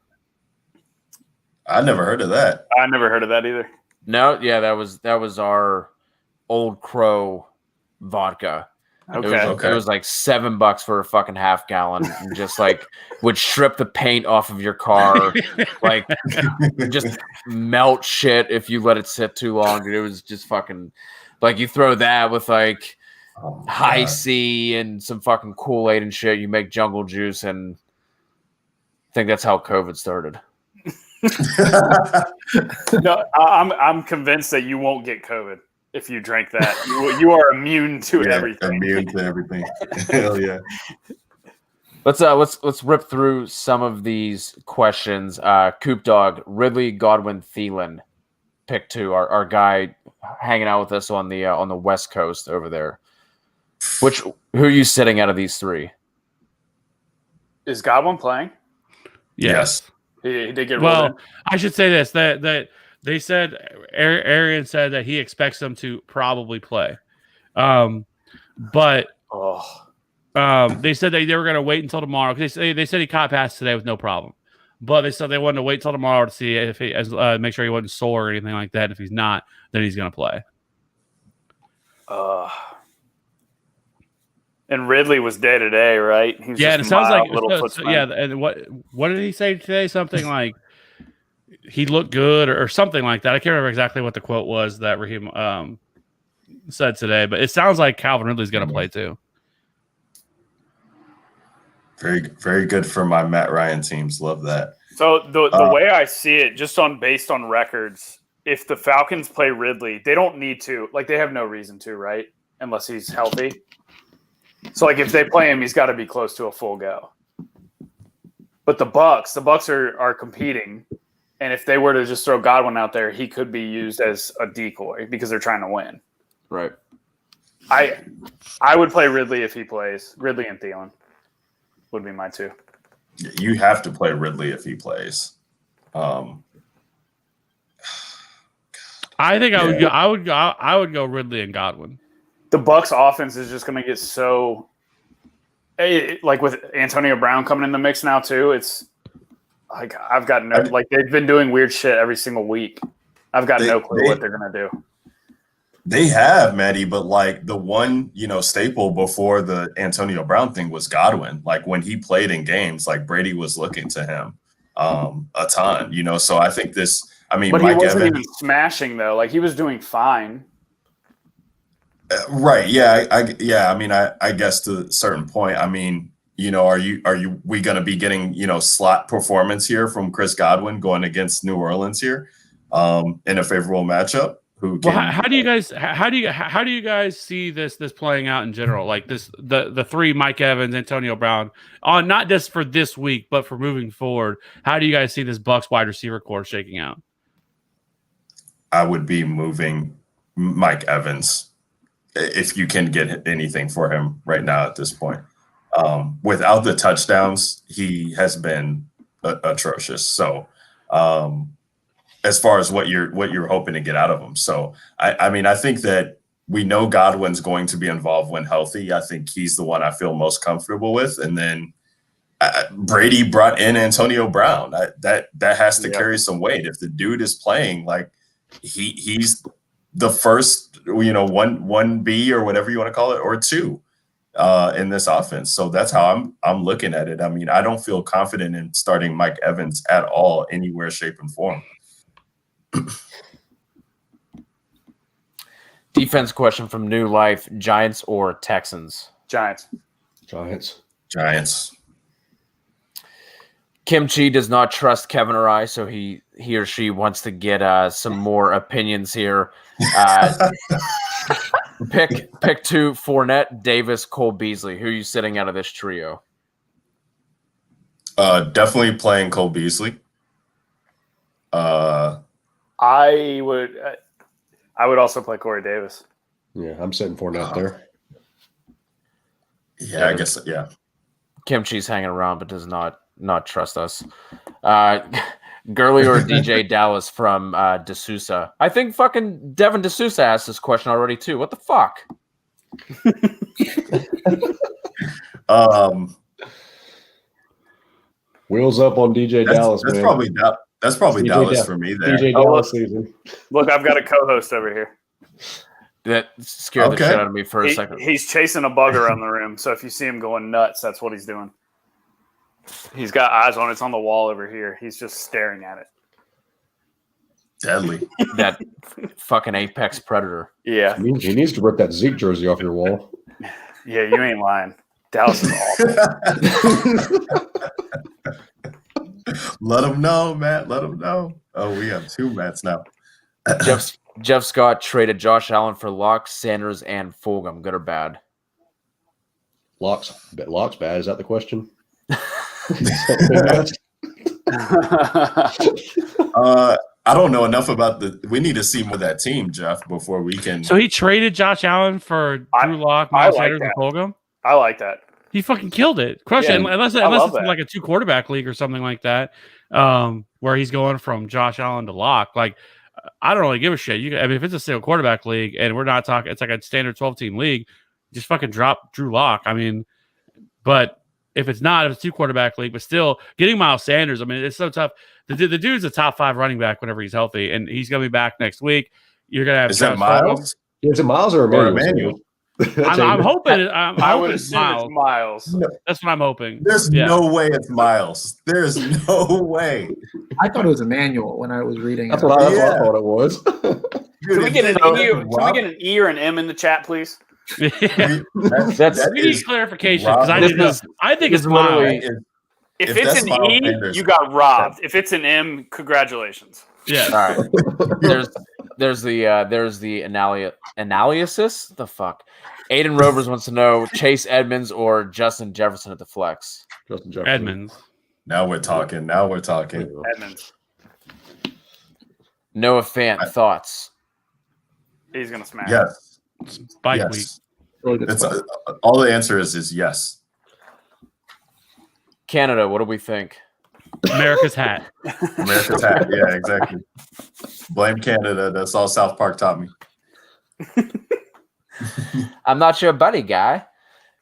I never heard of that. I never heard of that either. No, yeah, that was our Old Crow vodka. Okay. It was like $7 for a fucking half gallon, and just like would strip the paint off of your car, like just melt shit if you let it sit too long. Dude, it was just fucking like you throw that with like high C and some fucking Kool-Aid and shit. You make jungle juice, and I think that's how COVID started. No, I'm convinced that you won't get COVID. if you drink that. You are immune to everything. Immune to everything. Hell yeah. Let's rip through some of these questions. Coop Dog, Ridley, Godwin, Thielen, pick 2. Our guy hanging out with us on the West Coast over there. Who are you sitting out of these 3? Is Godwin playing? Yes. He did get rolled in. Well, I should say this that they said Arian said that he expects them to probably play, but they said they were going to wait until tomorrow. They said he caught pass today with no problem, but they said they wanted to wait till tomorrow to see if he make sure he wasn't sore or anything like that. If he's not, then he's going to play. And Ridley was day to day, right? He was and it sounds like little And what did he say today? Something like he looked good or something like that. I can't remember exactly what the quote was that Raheem said today, but it sounds like Calvin Ridley's going to play too. Very, very good for my Matt Ryan teams. Love that. So the way I see it, just based on records, if the Falcons play Ridley, they don't need to. Like, they have no reason to, right? Unless he's healthy. So, like, if they play him, he's got to be close to a full go. But the Bucks are competing, and if they were to just throw Godwin out there, he could be used as a decoy because they're trying to win. Right. I would play Ridley if he plays. Ridley and Thielen would be my 2. You have to play Ridley if he plays. I think I would go Ridley and Godwin. The Bucks offense is just going to get so like with Antonio Brown coming in the mix now too. It's like I've got no like they've been doing weird shit every single week. I've got no clue what they're going to do. They have, Maddie, but like the one, staple before the Antonio Brown thing was Godwin. Like when he played in games, like Brady was looking to him a ton, So I think but Mike he wasn't even smashing though. Like he was doing fine. Right. Yeah. I guess to a certain point, are we going to be getting, slot performance here from Chris Godwin going against New Orleans here in a favorable matchup? How do you guys see this playing out in general? Like the 3 Mike Evans, Antonio Brown, not just for this week, but for moving forward. How do you guys see this Bucks wide receiver core shaking out? I would be moving Mike Evans if you can get anything for him right now at this point. Without the touchdowns, he has been atrocious. So as far as what you're hoping to get out of him. So I think that we know Godwin's going to be involved when healthy. I think he's the one I feel most comfortable with. And then Brady brought in Antonio Brown. That has to carry some weight. If the dude is playing, like he's the first, 1B or whatever you want to call it, or 2 in this offense. So that's how I'm looking at it. I don't feel confident in starting Mike Evans at all, anywhere, shape, and form. Defense question from New Life: Giants or Texans? Giants. Kimchi does not trust Kevin or I, so he or she wants to get some more opinions here. Pick 2: Fournette, Davis, Cole Beasley. Who are you sitting out of this trio? Definitely playing Cole Beasley. I would also play Corey Davis. Yeah, I'm sitting Fournette there. Yeah, I guess. Yeah. Kimchi's hanging around, but does not trust us. Gurley or DJ Dallas from D'Souza. I think fucking Devin D'Souza asked this question already too. What the fuck? Wheels up on DJ Dallas. That's man. probably Dallas for me there. DJ Dallas season. Look, I've got a co-host over here. That scared the shit out of me for a second. He's chasing a bug around the room, so if you see him going nuts, that's what he's doing. He's got eyes on it. It's on the wall over here. He's just staring at it. Deadly. That fucking apex predator. Yeah. He needs to rip that Zeke jersey off your wall. Yeah, you ain't lying. Dallas is awful. Let him know, Matt. Let him know. Oh, we have 2 Matts now. Jeff Scott traded Josh Allen for Locke, Sanders, and Fulgham. Good or bad? Locke's bad. Is that the question? I don't know enough about we need to see more of that team, Jeff, before we can. So he traded Josh Allen for Drew Lock, Miles Sanders, and Fulgham? I like that. He fucking killed it. Crushed it. Unless it's like a 2-quarterback league or something like that, where he's going from Josh Allen to Lock. Like, I don't really give a shit. If it's a single quarterback league and we're not talking, it's like a standard 12-team league, just fucking drop Drew Lock. I mean, but if it's 2-quarterback league, but still getting Miles Sanders, I mean, it's so tough. The dude's a top 5 running back whenever he's healthy, and he's going to be back next week. You're going to have. Is that Miles? Is it Miles or Emmanuel? I'm hoping. I would assume it's Miles. No. That's what I'm hoping. There's no way it's Miles. There's no way. I thought it was Emmanuel when I was reading. That's what I thought it was. Can we get an E or an M in the chat, please? We need clarification because I think it's Miles. If it's an E, Sanders, you got robbed. If it's an M, congratulations. Yeah. All right. There's the analysis. The fuck. Aiden Rovers wants to know Chase Edmonds or Justin Jefferson at the flex. Justin Jefferson. Edmonds. Now we're talking. Edmonds. Noah Fant, thoughts? He's gonna smash. Yes. Spike week. Really good spot. All the answer is yes. Canada, what do we think? America's hat. America's hat. Yeah, exactly. Blame Canada. That's all South Park taught me. I'm not your buddy guy.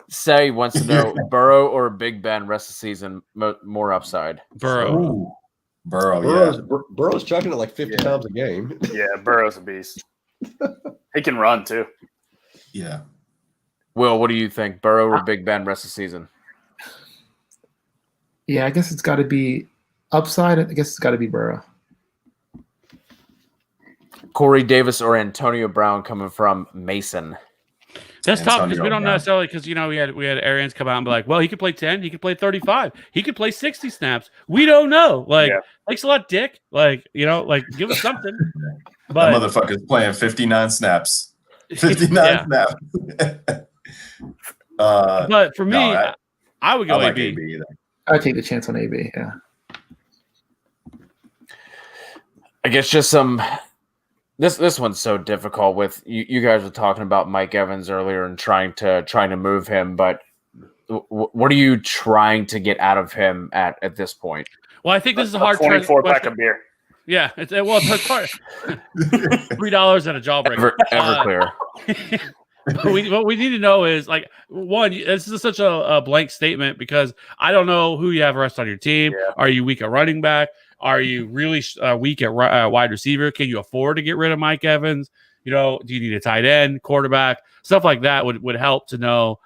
Say wants to know Burrow or Big Ben rest of the season more upside. Burrow. Ooh. Burrow. Burrow's chucking it like 50 times a game. Yeah, Burrow's a beast. He can run too. Yeah. Will, what do you think? Burrow or Big Ben rest of the season? Yeah, I guess it's got to be upside. I guess it's got to be Burrow. Corey Davis or Antonio Brown coming from Mason. That's tough because we don't necessarily we had Arians come out and be like, well, he could play 10, he could play 35, he could play 60 snaps. We don't know. Like, thanks a lot, Dick. Like, give us something. But that motherfucker's playing 59 snaps. 59 snaps. But for me, I would go like AB. I'd take the chance on AB. Yeah. I guess just some. This one's so difficult. With you guys were talking about Mike Evans earlier and trying to move him, but what are you trying to get out of him at this point? Well, I think this is a hard 24-pack of beer. Yeah, it's hard. $3 and a jawbreaker. Everclear. What we need to know is, like, one, this is such a blank statement because I don't know who you have rest on your team. Yeah. Are you weak at running back? Are you really weak at wide receiver? Can you afford to get rid of Mike Evans? Do you need a tight end, quarterback? Stuff like that would help to know.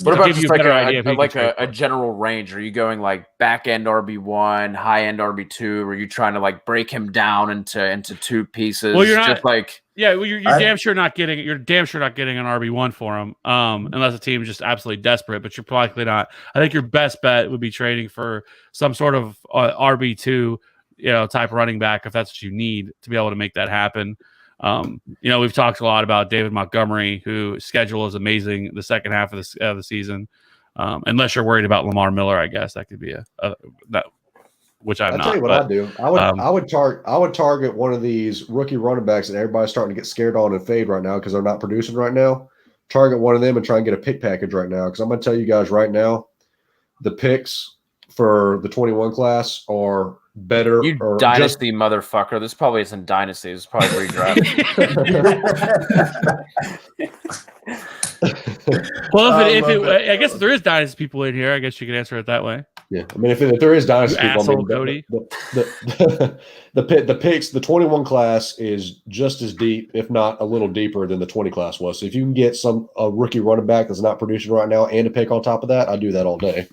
What about just like a general range? Are you going like back end RB1, high end RB2? Or are you trying to like break him down into two pieces? Well, you're not just like you're damn sure not getting an RB1 for him, unless the team is just absolutely desperate. But you're likely not. I think your best bet would be trading for some sort of RB2, type running back if that's what you need to be able to make that happen. We've talked a lot about David Montgomery, whose schedule is amazing the second half of the season. Unless you're worried about Lamar Miller, I guess that could be which I'm not. I'll tell you what I do. I would target one of these rookie running backs that everybody's starting to get scared on and fade right now because they're not producing right now. Target one of them and try and get a pick package right now because I'm going to tell you guys right now, the picks for the 21 class are better. You dynasty motherfucker. This probably isn't dynasty. This is probably redraft. Well, I guess if there is dynasty people in here, I guess you could answer it that way. Yeah, I mean, if there is dynasty people, Cody. The picks, the 21 class is just as deep, if not a little deeper than the 20 class was. So if you can get a rookie running back that's not producing right now and a pick on top of that, I do that all day.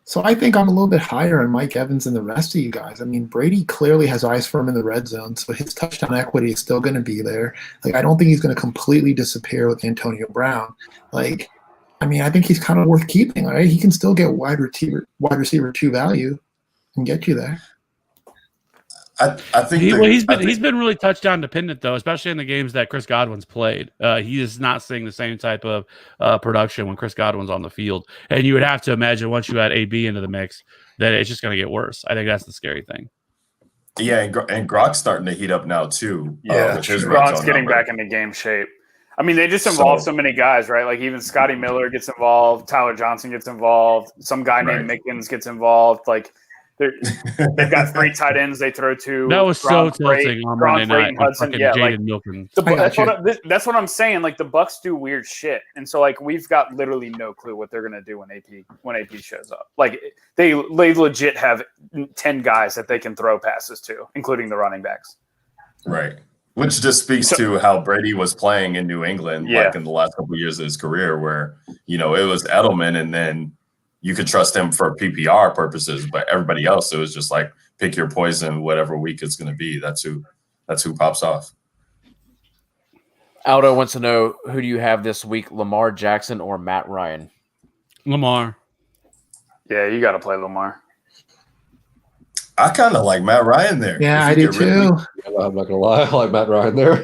So I think I'm a little bit higher on Mike Evans than the rest of you guys. I mean, Brady clearly has eyes for him in the red zone, so his touchdown equity is still going to be there. Like, I don't think he's going to completely disappear with Antonio Brown. Like, I mean, I think he's kind of worth keeping, right? He can still get wide receiver 2 value and get you there. I think he's been really touchdown dependent though, especially in the games that Chris Godwin's played. He is not seeing the same type of production when Chris Godwin's on the field, and you would have to imagine once you add AB into the mix that it's just going to get worse. I think that's the scary thing. Yeah, and Gronk's starting to heat up now too. Yeah, with his Gronk's getting back into game shape. I mean, they just involve so many guys, right? Like even Scotty Miller gets involved, Tyler Johnson gets involved, some guy named Mickens gets involved. Like they've got 3 tight ends they throw to. That was so tilting on Monday night. Hudson. Yeah, like, Milken. That's what I'm saying. Like the Bucs do weird shit, and so like we've got literally no clue what they're gonna do when AP shows up. Like they legit have 10 guys that they can throw passes to, including the running backs. Right. Which just speaks to how Brady was playing in New England, like in the last couple of years of his career, where it was Edelman, and then you could trust him for PPR purposes, but everybody else, it was just like pick your poison, whatever week it's going to be. That's who pops off. Aldo wants to know, who do you have this week, Lamar Jackson or Matt Ryan? Lamar. Yeah, you got to play Lamar. I kind of like Matt Ryan there. Yeah, I do too. I'm not gonna lie, I like Matt Ryan there.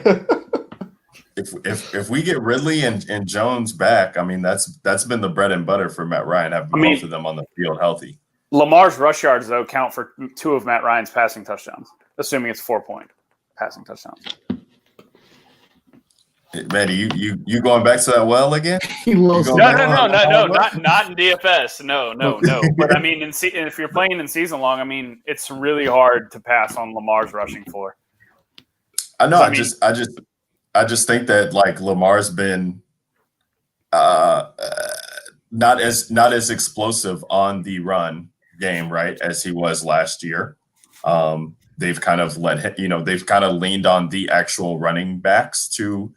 If we get Ridley and Jones back, I mean that's been the bread and butter for Matt Ryan, having both of them on the field healthy. Lamar's rush yards though count for 2 of Matt Ryan's passing touchdowns, assuming it's 4-point passing touchdowns. Manny, you going back to that well again? No, not in DFS. No. But I mean, if you're playing in season long, I mean, it's really hard to pass on Lamar's rushing floor. I know. I just think that like Lamar's been not as explosive on the run game, right, as he was last year. They've kind of they've kind of leaned on the actual running backs to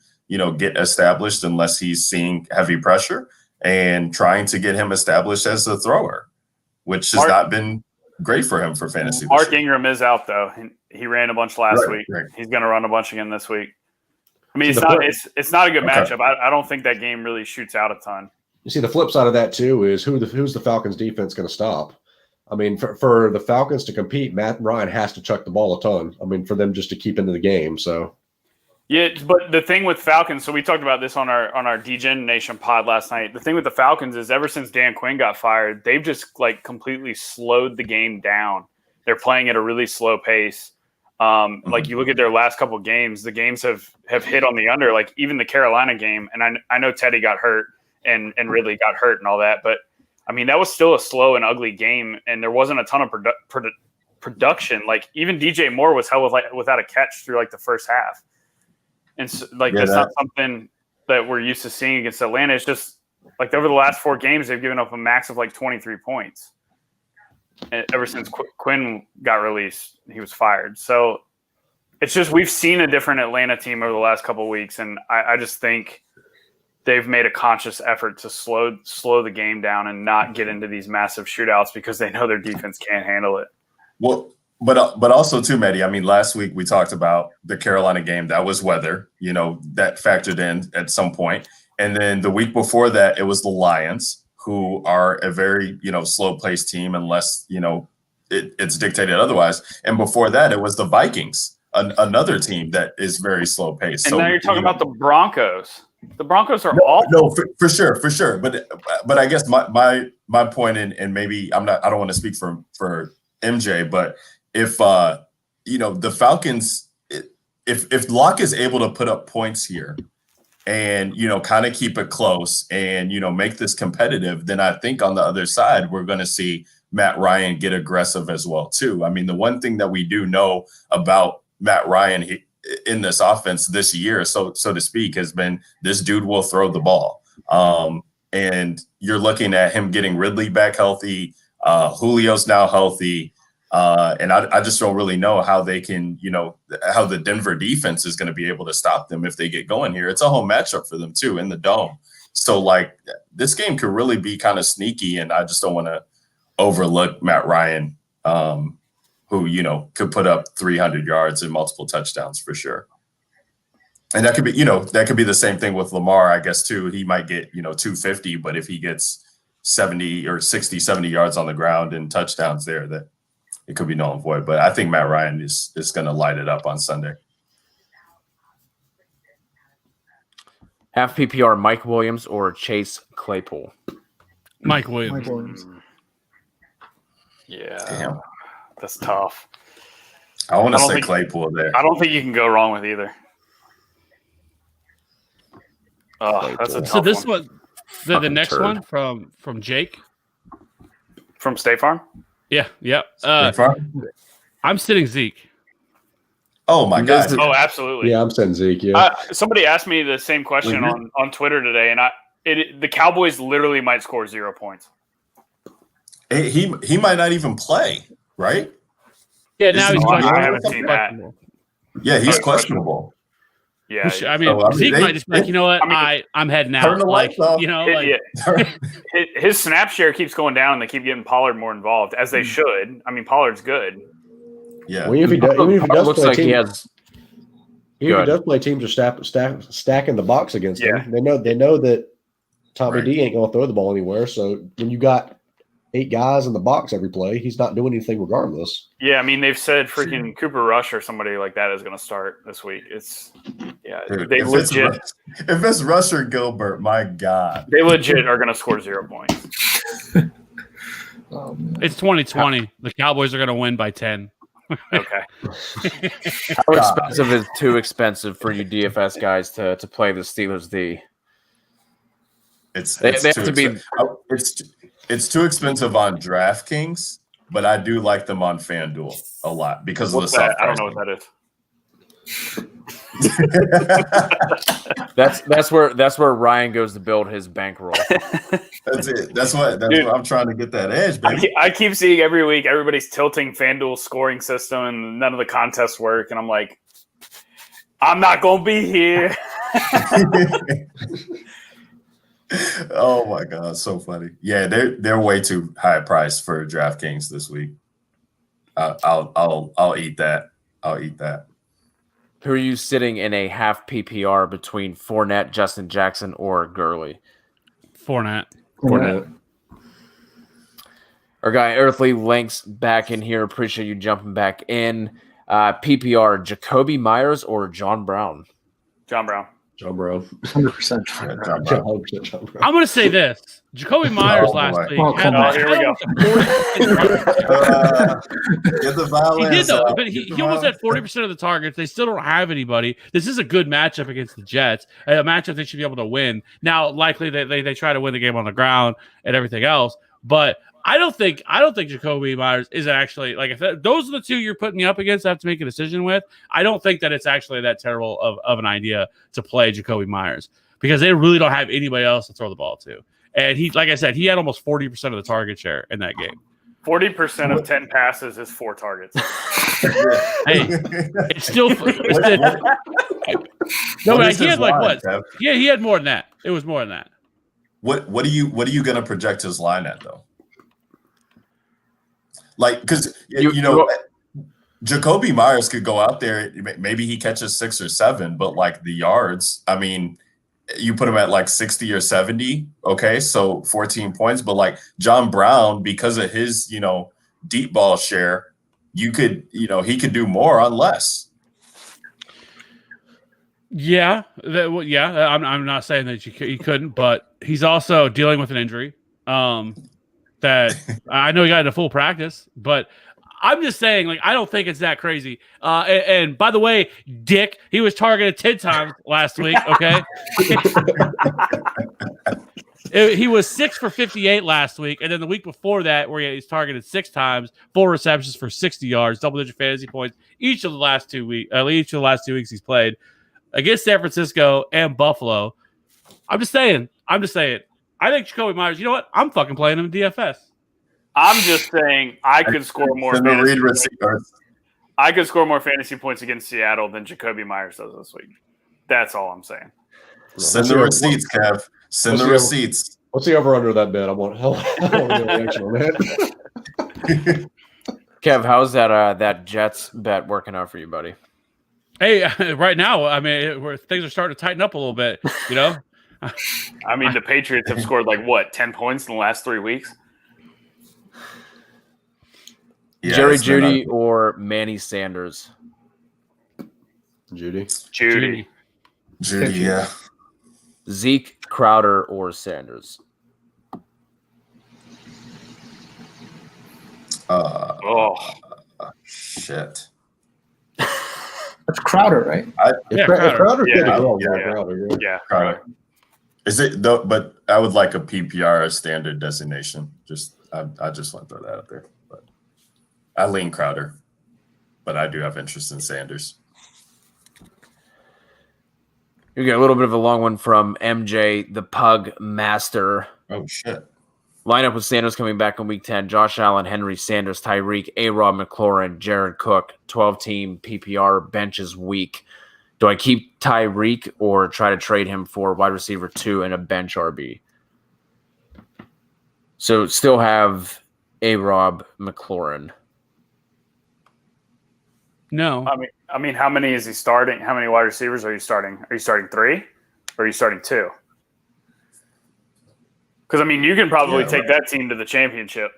get established unless he's seeing heavy pressure, and trying to get him established as a thrower, which has not been great for him for fantasy. Mark Ingram is out though. He ran a bunch last week. Right. He's going to run a bunch again this week. I mean, it's not a good matchup. I don't think that game really shoots out a ton. You see, the flip side of that too is who's the Falcons defense going to stop? I mean, for the Falcons to compete, Matt Ryan has to chuck the ball a ton. I mean, for them just to keep into the game. So. Yeah, but the thing with Falcons, so we talked about this on our DGen Nation pod last night. The thing with the Falcons is ever since Dan Quinn got fired, they've just like completely slowed the game down. They're playing at a really slow pace. Like you look at their last couple of games, the games have hit on the under. Like even the Carolina game, and I know Teddy got hurt and Ridley got hurt and all that, but I mean that was still a slow and ugly game, and there wasn't a ton of production. Like even DJ Moore was held without a catch through like the first half. And so, that's not something that we're used to seeing against Atlanta. It's just like over the last 4 games, they've given up a max of like 23 points. And ever since Quinn got released, he was fired. So it's just we've seen a different Atlanta team over the last couple of weeks, and I just think they've made a conscious effort to slow the game down and not get into these massive shootouts because they know their defense can't handle it. Well. But also too, Maddie, I mean, last week we talked about the Carolina game. That was weather, that factored in at some point. And then the week before that, it was the Lions, who are a very, slow-paced team unless, it's dictated otherwise. And before that, it was the Vikings, another team that is very slow-paced. And now you're talking about the Broncos. The Broncos are awful. No, for sure. But I guess my point, and maybe I don't want to speak for MJ, but if the Falcons, if Locke is able to put up points here and kind of keep it close and make this competitive, then I think on the other side we're going to see Matt Ryan get aggressive as well too. I mean, the one thing that we do know about Matt Ryan in this offense this year, so to speak, has been this dude will throw the ball. And you're looking at him getting Ridley back healthy. Julio's now healthy. And I just don't really know how they can, how the Denver defense is going to be able to stop them if they get going here. It's a home matchup for them too in the dome. So like this game could really be kind of sneaky, and I just don't want to overlook Matt Ryan, who, could put up 300 yards and multiple touchdowns for sure. And that could be, that could be the same thing with Lamar, I guess too. He might get, 250, but if he gets 70 or 60, 70 yards on the ground and touchdowns there, that it could be null and void. But I think Matt Ryan is going to light it up on Sunday. Half PPR, Mike Williams or Chase Claypool? Mike Williams. Mike Williams. Yeah, Damn. that's tough. I want to say think- Claypool there. I don't think you can go wrong with either. Oh, that's a tough So this one. one, the next turd. one from Jake. From State Farm. Yeah. Pretty far? I'm sitting Zeke. Oh my God! Oh, absolutely. Yeah, I'm sending Zeke. Yeah, Somebody asked me the same question Mhm. on Twitter today, and the Cowboys literally might score 0 points. He might not even play, right? Yeah, now Is he's he- questionable. I haven't seen that. Yeah, he's Oh, questionable. Yeah, I mean, So, Zeke might just be like, you know what, I mean, I'm heading turn out. the Like, lights off. you know, like his snap share keeps going down, and they keep getting Pollard more involved, as they should. I mean, Pollard's good. Yeah. well, even if he does looks play like team, he has. even if Good. he does play teams are stacking the box against Yeah. him. They know that Tommy Right. D ain't going to throw the ball anywhere. So when you got 8 guys in the box every play, he's not doing anything regardless. Yeah, I mean, they've said freaking Cooper Rush or somebody like that is going to start this week. Dude, They if it's Rush or Gilbert, my God. They legit are going to score 0 points. it's 2020. The Cowboys are going to win by 10. Okay. How expensive is too expensive for you DFS guys to play the Steelers D? It's They have too to be- expensive. It's too expensive on DraftKings, but I do like them on FanDuel a lot because What's of the that? soft I don't know what that is. That's where Ryan goes to build his bankroll. That's it. That's what I'm trying to get that edge, I baby. keep seeing every week everybody's tilting FanDuel scoring system and none of the contests work. And I'm like, I'm not going to be here. Oh my God, so funny. Yeah, they're way too high priced for DraftKings this week. I'll eat that. I'll eat that. Who are you sitting in a half PPR between Fournette, Justin Jackson, or Gurley? Fournette. Our guy Earthly Links back in here. Appreciate you jumping back in. PPR, Jacoby Myers or John Brown? John Brown. John Brown. 100%. Yeah, John Brown. 100% John Brown. I'm going to say this. Jacoby Myers Oh, last boy. week. Oh, come had- on. Here we go. Get the He violence. did though, out. but Get he the almost had violence. 40% of the targets. They still don't have anybody. This is a good matchup against the Jets, a matchup they should be able to win. Now, likely they try to win the game on the ground and everything else, but I don't think Jacoby Myers is actually like those are the two you're putting me up against. I have to make a decision with. I don't think that it's actually that terrible of an idea to play Jacoby Myers because they really don't have anybody else to throw the ball to. And he, like I said, he had almost 40% of the target share in that game. 40% of 10 passes is 4 targets. Hey, it's still no, What but is he his had like line, what? Kev? Yeah, he had more than that. It was more than that. What are you gonna project his line at though? Like, because Jacoby Myers could go out there, maybe he catches 6 or 7, but like the yards, I mean, you put him at like 60 or 70, okay, so 14 points. But like John Brown, because of his, deep ball share, he could do more on less. Yeah, I'm not saying that he couldn't, but he's also dealing with an injury. That I know he got into full practice, but I'm just saying, like, I don't think it's that crazy. And by the way, Dick, he was targeted 10 times last week. Okay, he was 6 for 58 last week, and then the week before that, where he's targeted 6 times, 4 receptions for 60 yards, double-digit fantasy points each of the last 2 weeks. Each of the last 2 weeks he's played against San Francisco and Buffalo. I'm just saying. I think Jacoby Myers, you know what? I'm fucking playing him in DFS. I'm just saying I could score more. Send the read Fantasy receipt. points. I could score more fantasy points against Seattle than Jacoby Myers does this week. That's all I'm saying. Send the receipts, Kev. Send the receipts. What's the over under that bet? I want the reaction on that. Kev, how's that Jets bet working out for you, buddy? Hey, right now, I mean, things are starting to tighten up a little bit, I mean, the Patriots have scored 10 points in the last 3 weeks? Yeah, Jerry it's been Jeudy or Manny Sanders? Judy. Judy. Judy, yeah. Zeke, Crowder, or Sanders? Shit. That's Crowder, right? Crowder. Yeah. Crowder. Is it though? But I would like a PPR standard designation. I just want to throw that out there. But I lean Crowder, but I do have interest in Sanders. You get a little bit of a long one from MJ, the Pug Master. Oh shit. Lineup with Sanders coming back in Week 10. Josh Allen, Henry Sanders, Tyreek, A-Rob McLaurin, Jared Cook. 12-team PPR bench is weak. Do I keep Tyreek or try to trade him for wide receiver 2 and a bench RB? So still have A-Rob McLaurin. No. I mean, how many is he starting? How many wide receivers are you starting? Are you starting 3 or are you starting 2? Because I mean, you can probably take that team to the championship.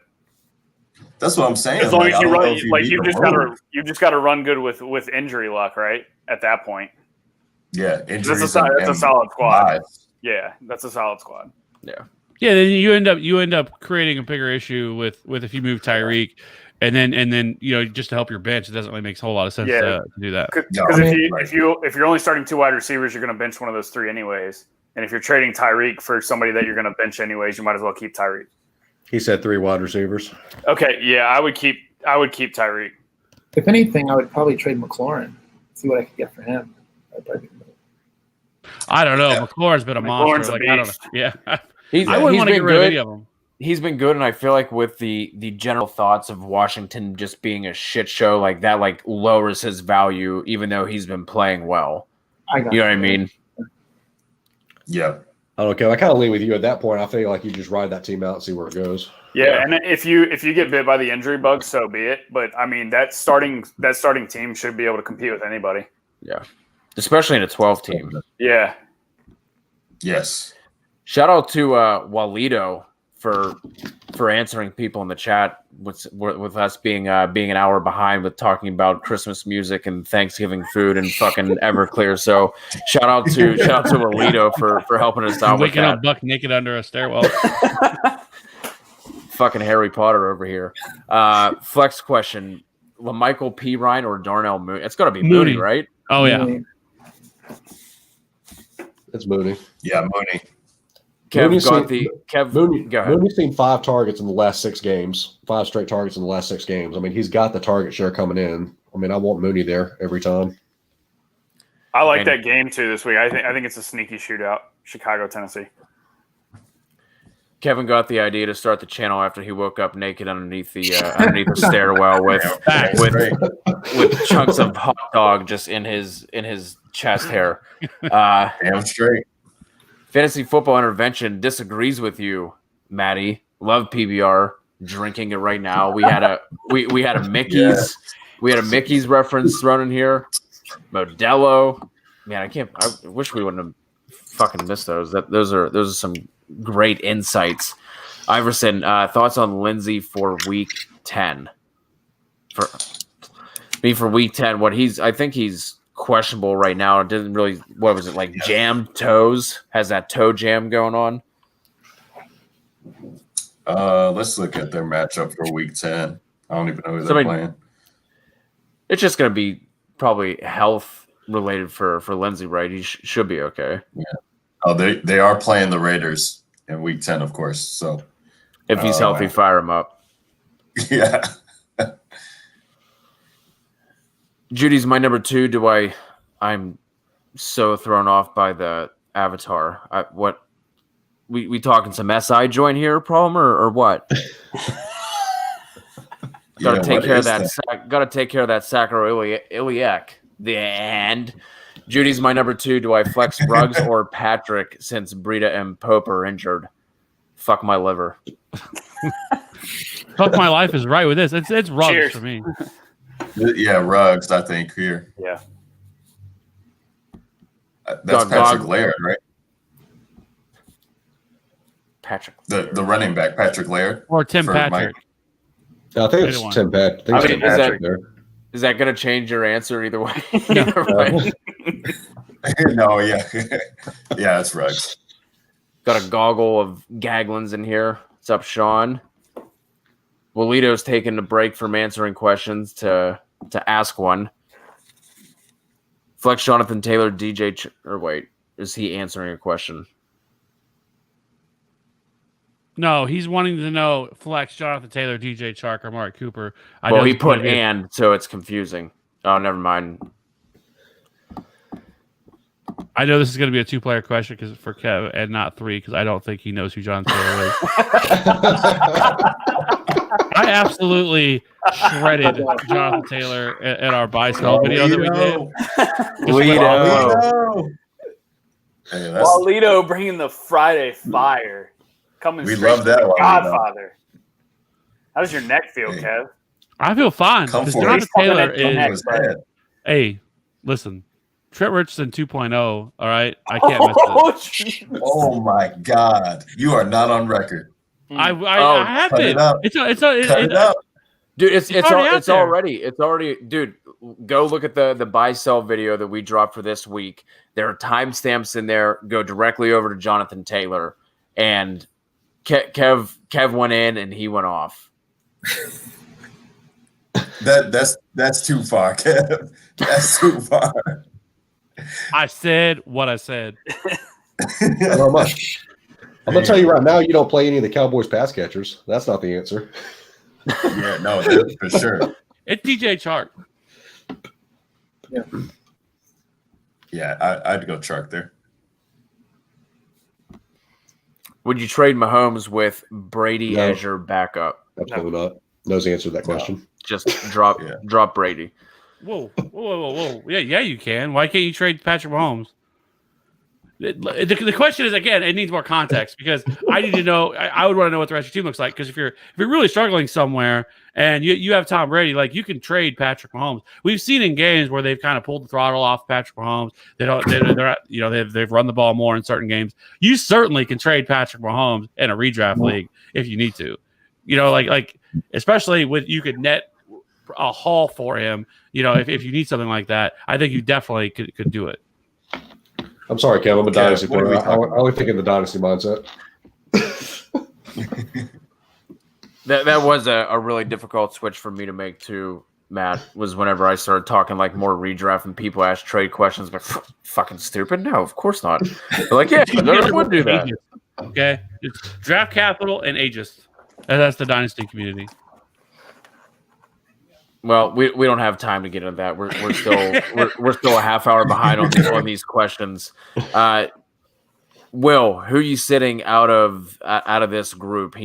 That's what I'm saying. As long as you run, you just got to run good with injury luck, right? At that point, yeah, that's a solid squad. Yeah, that's a solid squad. Yeah. Then you end up creating a bigger issue with if you move Tyreek, and then just to help your bench, it doesn't really make a whole lot of sense to do that. Because if you're only starting 2 wide receivers, you're going to bench one of those 3 anyways. And if you're trading Tyreek for somebody that you're going to bench anyways, you might as well keep Tyreek. He said 3 wide receivers. Okay, yeah, I would keep Tyreek. If anything, I would probably trade McLaurin. See what I could get for him. I don't know. Yeah. McLaurin's been a monster. I don't know. Yeah, I wouldn't want to get rid of any of them. He's been good, and I feel like with the general thoughts of Washington just being a shit show, like that, like lowers his value, even though he's been playing well. You know what I mean? Yeah. I don't care. I kind of lean with you at that point. I feel like you just ride that team out and see where it goes. Yeah, and if you get bit by the injury bug, so be it. But I mean, that starting team should be able to compete with anybody. Yeah, especially in a 12-team. Yeah. Yes. Shout out to Walido for answering people in the chat with us being an hour behind with talking about Christmas music and Thanksgiving food and fucking Everclear. So shout out to Alito for helping us out. Waking up buck naked under a stairwell. Fucking Harry Potter over here. Flex question: LaMichael P. Ryan or Darnell Mooney? It's got to be Mooney, right? Oh yeah, it's Mooney. Yeah, Mooney. Mooney's seen 5 targets in the last 6 games, 5 straight targets in the last 6 games. I mean, he's got the target share coming in. I mean, I want Mooney there every time. I like that game too this week. I think it's a sneaky shootout, Chicago, Tennessee. Kevin got the idea to start the channel after he woke up naked underneath the stairwell with chunks of hot dog just in his chest hair. Damn straight. Fantasy Football Intervention disagrees with you, Maddie. Love PBR. Drinking it right now. We had a Mickey's we had a Mickey's reference thrown in here. Modelo. Man, I wish we wouldn't have fucking missed those. Those are some great insights. Iverson, thoughts on Lindsey for week 10. For week 10, I think he's questionable right now. It didn't really, what was it, like jammed toes? Has that toe jam going on? Let's look at their matchup for week 10. I don't even know who they're playing. It's just going to be probably health related for Lindsey, right? He should be okay. Yeah. Oh, they are playing the Raiders in week 10, of course. So if he's healthy, fire him up. Yeah. Judy's my number 2. I'm so thrown off by the avatar. We talking some SI joint here problem or what? Got to take care of that. Got to take care of that sacroiliac. The end. Judy's my number 2. Do I flex Ruggs or Patrick since Breida and Pope are injured? Fuck my liver. Fuck my life is right with this. It's Ruggs Cheers. for me. Yeah, Ruggs, I think, here. Yeah. That's Patrick Laird, right? Patrick. The running back, Patrick Laird. Or Tim Patrick. I think it's Either one. Tim Patrick. I think I it's mean, Tim Patrick there. Is that going to change your answer either way? No. Either way. No, yeah. Yeah, it's Ruggs. Got a goggle of Gaglins in here. What's up, Sean? Walito's taking a break from answering questions to ask one. Flex Jonathan Taylor, DJ, or wait, is he answering a question? No, he's wanting to know Flex, Jonathan Taylor, DJ Chark, or Mark Cooper. Well, he put and, so it's confusing. Oh, never mind. I know this is going to be a 2-player question because for Kev and not 3 because I don't think he knows who Jonathan Taylor is. I absolutely shredded Jonathan Taylor in our buy sell video that we did. Lito. Hey, that's, Walito bringing the Friday fire. Coming we straight love from that the one. Godfather. How does your neck feel, Hey. Kev? I feel fine Come because for it. Jonathan Taylor He's coming at is. the neck. Hey, listen, Trent Richardson 2.0. All right, I can't mess with it. Oh, jeez. Oh my God, you are not on record. I Oh, have cut been. it up. Cut it up. Dude, it's already out there. already dude, go look at the buy sell video that we dropped for this week. There are timestamps in there. Go directly over to Jonathan Taylor, and Kev went in and he went off. That's too far, Kev. That's too far. I said what I said. Not much. I'm gonna tell you right now, you don't play any of the Cowboys pass catchers. That's not the answer. Yeah, no, that's for sure. It's DJ Chark. Yeah, I'd go Chark there. Would you trade Mahomes with Brady No. as your backup? Absolutely not. Knows the answer to that question. Just drop Yeah. drop Brady. Whoa. Yeah, you can. Why can't you trade Patrick Mahomes? The question is, again, it needs more context because I need to know. I would want to know what the rest of your team looks like because if you're really struggling somewhere and you have Tom Brady, like you can trade Patrick Mahomes. We've seen in games where they've kind of pulled the throttle off Patrick Mahomes. They've run the ball more in certain games. You certainly can trade Patrick Mahomes in a redraft league if you need to. Like especially with you could net a haul for him. If you need something like that, I think you definitely could do it. I'm sorry, Kev. I'm a dynasty what are player. we I only think in the dynasty mindset. That was a really difficult switch for me to make too, Matt, was whenever I started talking like more redraft and people ask trade questions, but fucking stupid. No, of course not. They're like, yeah, I would do that. Okay, it's draft capital and ages. That's the dynasty community. Well, we don't have time to get into that. We're still a half hour behind on these questions. Will, who are you sitting out of this group?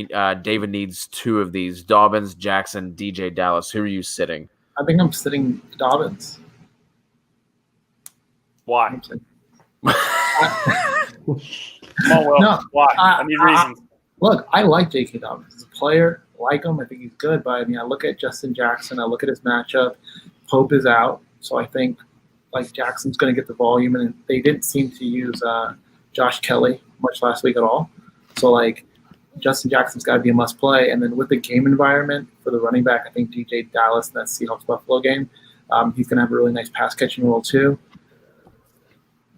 David needs 2 of these: Dobbins, Jackson, DJ Dallas. Who are you sitting? I think I'm sitting Dobbins. Why? I'm sitting- Come on, Will. No, Why? I need reasons. Look, I like J.K. Dobbins as a player. I like him. I think he's good. But, I mean, I look at Justin Jackson. I look at his matchup. Pope is out. So I think, like, Jackson's going to get the volume. And they didn't seem to use Josh Kelly much last week at all. So, like, Justin Jackson's got to be a must-play. And then with the game environment for the running back, I think DJ Dallas in that Seahawks-Buffalo game, he's going to have a really nice pass-catching role too.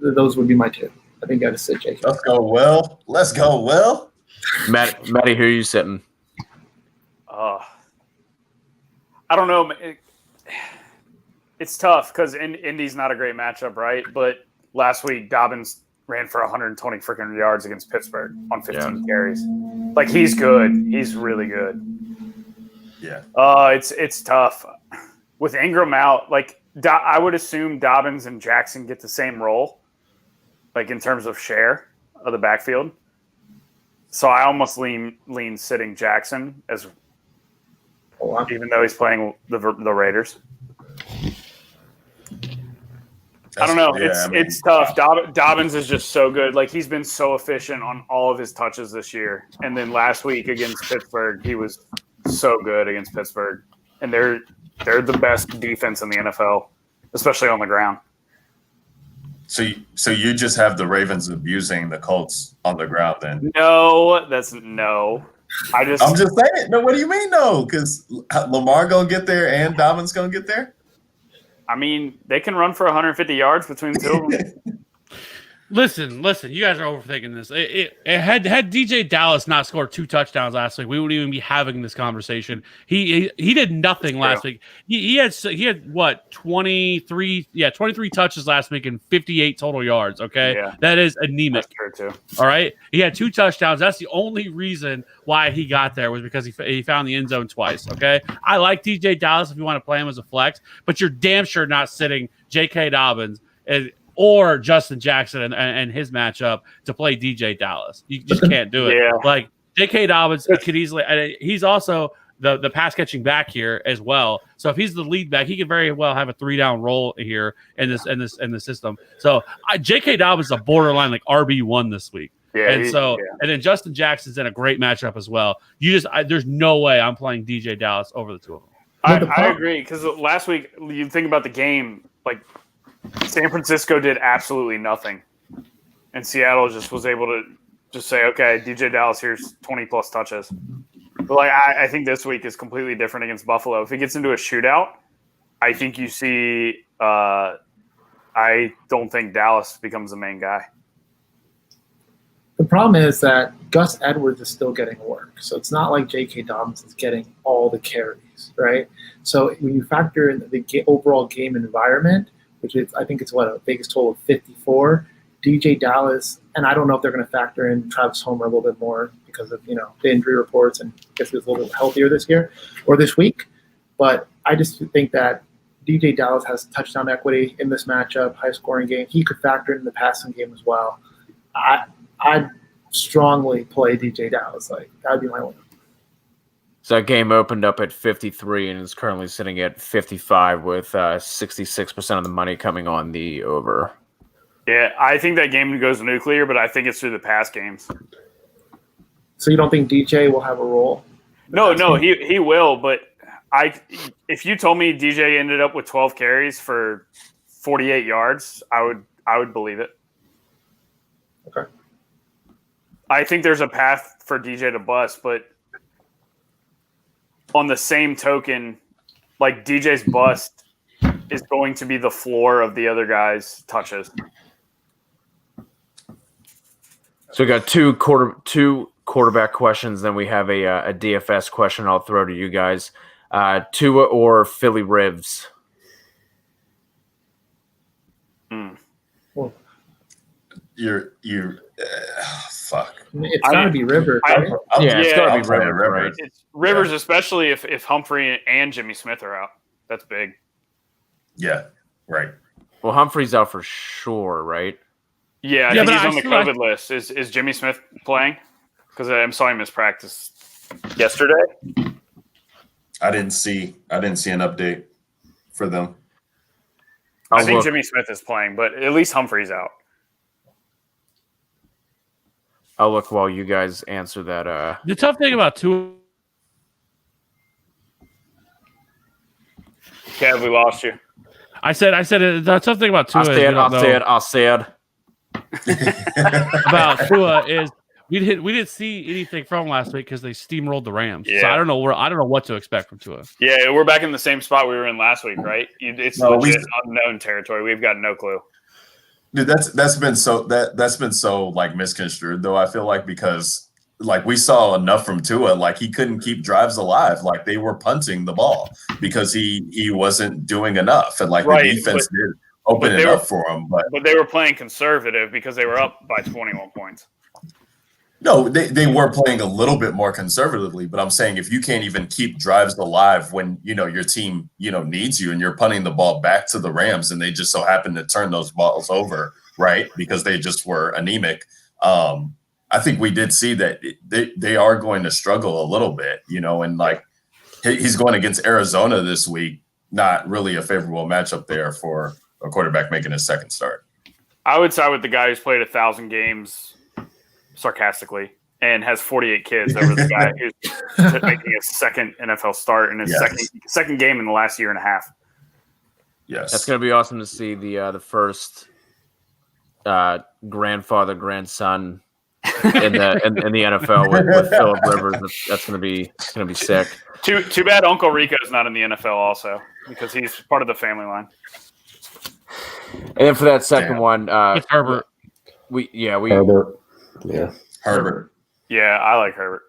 Those would be my 2. I think I got to sit J.K. Let's go, Will. Let's go, Will. Matty, who are you sitting? I don't know. It's tough because Indy's not a great matchup, right? But last week, Dobbins ran for 120 freaking yards against Pittsburgh on 15 carries. Like, he's good. He's really good. Yeah. It's tough. With Ingram out, like, I would assume Dobbins and Jackson get the same role, like, in terms of share of the backfield. So I almost lean sitting Jackson as even though he's playing the Raiders. I don't know. It's tough. Dobbins is just so good. Like, he's been so efficient on all of his touches this year. And then last week against Pittsburgh, he was so good against Pittsburgh. And they're the best defense in the NFL, especially on the ground. So you just have the Ravens abusing the Colts on the ground then? No, that's no. I'm just saying. No, what do you mean no? Because Lamar gonna get there and Dobbins gonna get there. I mean, they can run for 150 yards between the two of them. Listen, you guys are overthinking this. Had DJ Dallas not scored 2 touchdowns last week, we wouldn't even be having this conversation. He did nothing last week. He had what 23 touches last week and 58 total yards. Okay, that is anemic. That's true too. All right, he had 2 touchdowns. That's the only reason why he got there was because he found the end zone twice. Okay, I like DJ Dallas if you want to play him as a flex, but you're damn sure not sitting J.K. Dobbins or Justin Jackson and his matchup to play DJ Dallas. You just can't do it. Yeah. Like J.K. Dobbins could easily, and he's also the pass catching back here as well. So if he's the lead back, he could very well have a 3-down role here in the system. So J.K. Dobbins is a borderline like RB1 this week. Yeah, and then Justin Jackson's in a great matchup as well. There's no way I'm playing DJ Dallas over the two of them. I agree because last week you think about the game, like San Francisco did absolutely nothing, and Seattle just was able to just say, "Okay, DJ Dallas, here's 20 plus touches." But I think this week is completely different against Buffalo. If he gets into a shootout, I think you see. I don't think Dallas becomes the main guy. The problem is that Gus Edwards is still getting work. So it's not like J.K. Dobbins is getting all the carries, right? So when you factor in the overall game environment, which is, I think it's a Vegas total of 54, DJ Dallas, and I don't know if they're going to factor in Travis Homer a little bit more because of, the injury reports, and I guess he was a little bit healthier this year or this week. But I just think that DJ Dallas has touchdown equity in this matchup, high scoring game. He could factor in the passing game as well. I'd strongly play DJ Dallas. That would be my one. So that game opened up at 53 and is currently sitting at 55 with 66% of the money coming on the over. Yeah, I think that game goes nuclear, but I think it's through the pass games. So you don't think DJ will have a role? No, he will, but if you told me DJ ended up with 12 carries for 48 yards, I would believe it. Okay. I think there's a path for DJ to bust, but on the same token, like DJ's bust is going to be the floor of the other guys' touches. So we got two quarterback questions, then we have a DFS question I'll throw to you guys. Tua or Philly Rivs? Well, You're fuck. It's got to be Rivers, right? It's got to be Rivers, right? It's Rivers, especially if Humphrey and Jimmy Smith are out. That's big. Yeah, right. Well, Humphrey's out for sure, right? Yeah, I think he's on the COVID list. Is Jimmy Smith playing? Because I saw him miss practice yesterday. I didn't see an update for them. I think Jimmy Smith is playing, but at least Humphrey's out. I'll look while you guys answer that. The tough thing about Tua. Kev, we lost you. I said the tough thing about Tua I said. about Tua is we didn't see anything from last week because they steamrolled the Rams. Yeah. So I don't know what to expect from Tua. Yeah, we're back in the same spot we were in last week, right? It's legit unknown territory. We've got no clue. Dude, that's been so like misconstrued though. I feel like because like we saw enough from Tua, like he couldn't keep drives alive. Like they were punting the ball because he wasn't doing enough, and like the defense did open it up for him. But they were playing conservative because they were up by 21 points. No, they were playing a little bit more conservatively, but I'm saying if you can't even keep drives alive when your team needs you and you're punting the ball back to the Rams and they just so happen to turn those balls over, right? Because they just were anemic. I think we did see that they are going to struggle a little bit, and like he's going against Arizona this week, not really a favorable matchup there for a quarterback making his second start. I would side with the guy who's played 1,000 games sarcastically and has 48 kids over the guy who's making his second NFL start in his second game in the last year and a half. Yes, that's going to be awesome to see the first grandfather grandson in the NFL with Phillip Rivers. That's gonna be sick. Too bad Uncle Rico's not in the NFL also because he's part of the family line. And then for that second one, With Herbert. Herbert. Yeah. Herbert. Yeah, I like Herbert.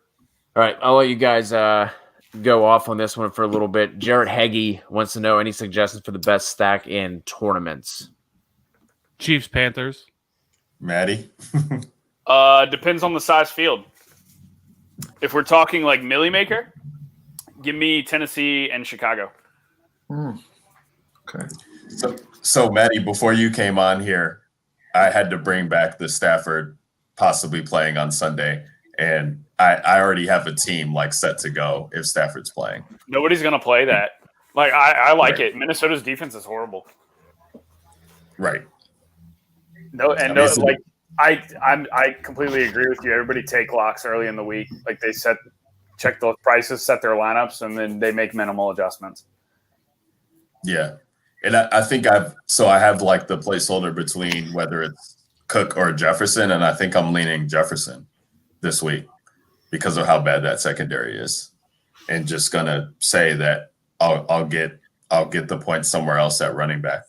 All right, I'll let you guys go off on this one for a little bit. Jarrett Heggie wants to know any suggestions for the best stack in tournaments. Chiefs, Panthers. Maddie. Depends on the size field. If we're talking like Millie Maker, give me Tennessee and Chicago. Okay. So Maddie, before you came on here, I had to bring back the Stafford possibly playing on Sunday, and I already have a team like set to go if Stafford's playing. Nobody's gonna play that. Like I like it. Minnesota's defense is horrible. Right. I completely agree with you. Everybody take locks early in the week. Like they check those prices, set their lineups, and then they make minimal adjustments. Yeah. And I think I have like the placeholder between whether it's Cook or Jefferson, and I think I'm leaning Jefferson this week because of how bad that secondary is. And just gonna say that I'll get the points somewhere else at running back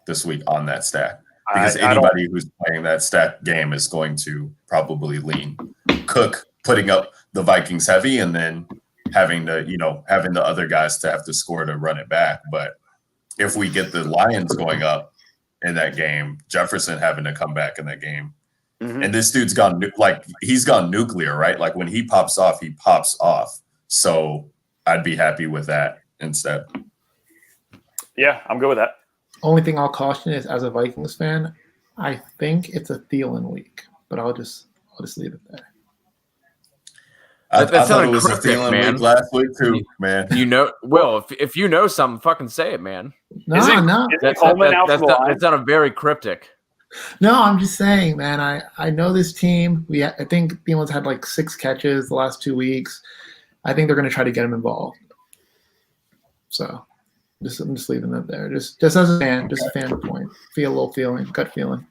this week on that stack. Because anybody who's playing that stack game is going to probably lean Cook putting up the Vikings heavy and then having the other guys to have to score to run it back. But if we get the Lions going up in that game, Jefferson having to come back in that game. Mm-hmm. And this dude's he's gone nuclear, right? Like when he pops off, he pops off. So I'd be happy with that instead. Yeah, I'm good with that. Only thing I'll caution is, as a Vikings fan, I think it's a Thielen week, but I'll just leave it there. I thought it was a Thielen week last week too, man. If you know something, fucking say it, man. No. That's not very cryptic. No, I'm just saying, man. I know this team. I think Thielen's had like 6 catches the last 2 weeks. I think they're going to try to get him involved. So. I'm just leaving that there. Just as a fan, just a fan point. Feel a little feeling, gut feeling.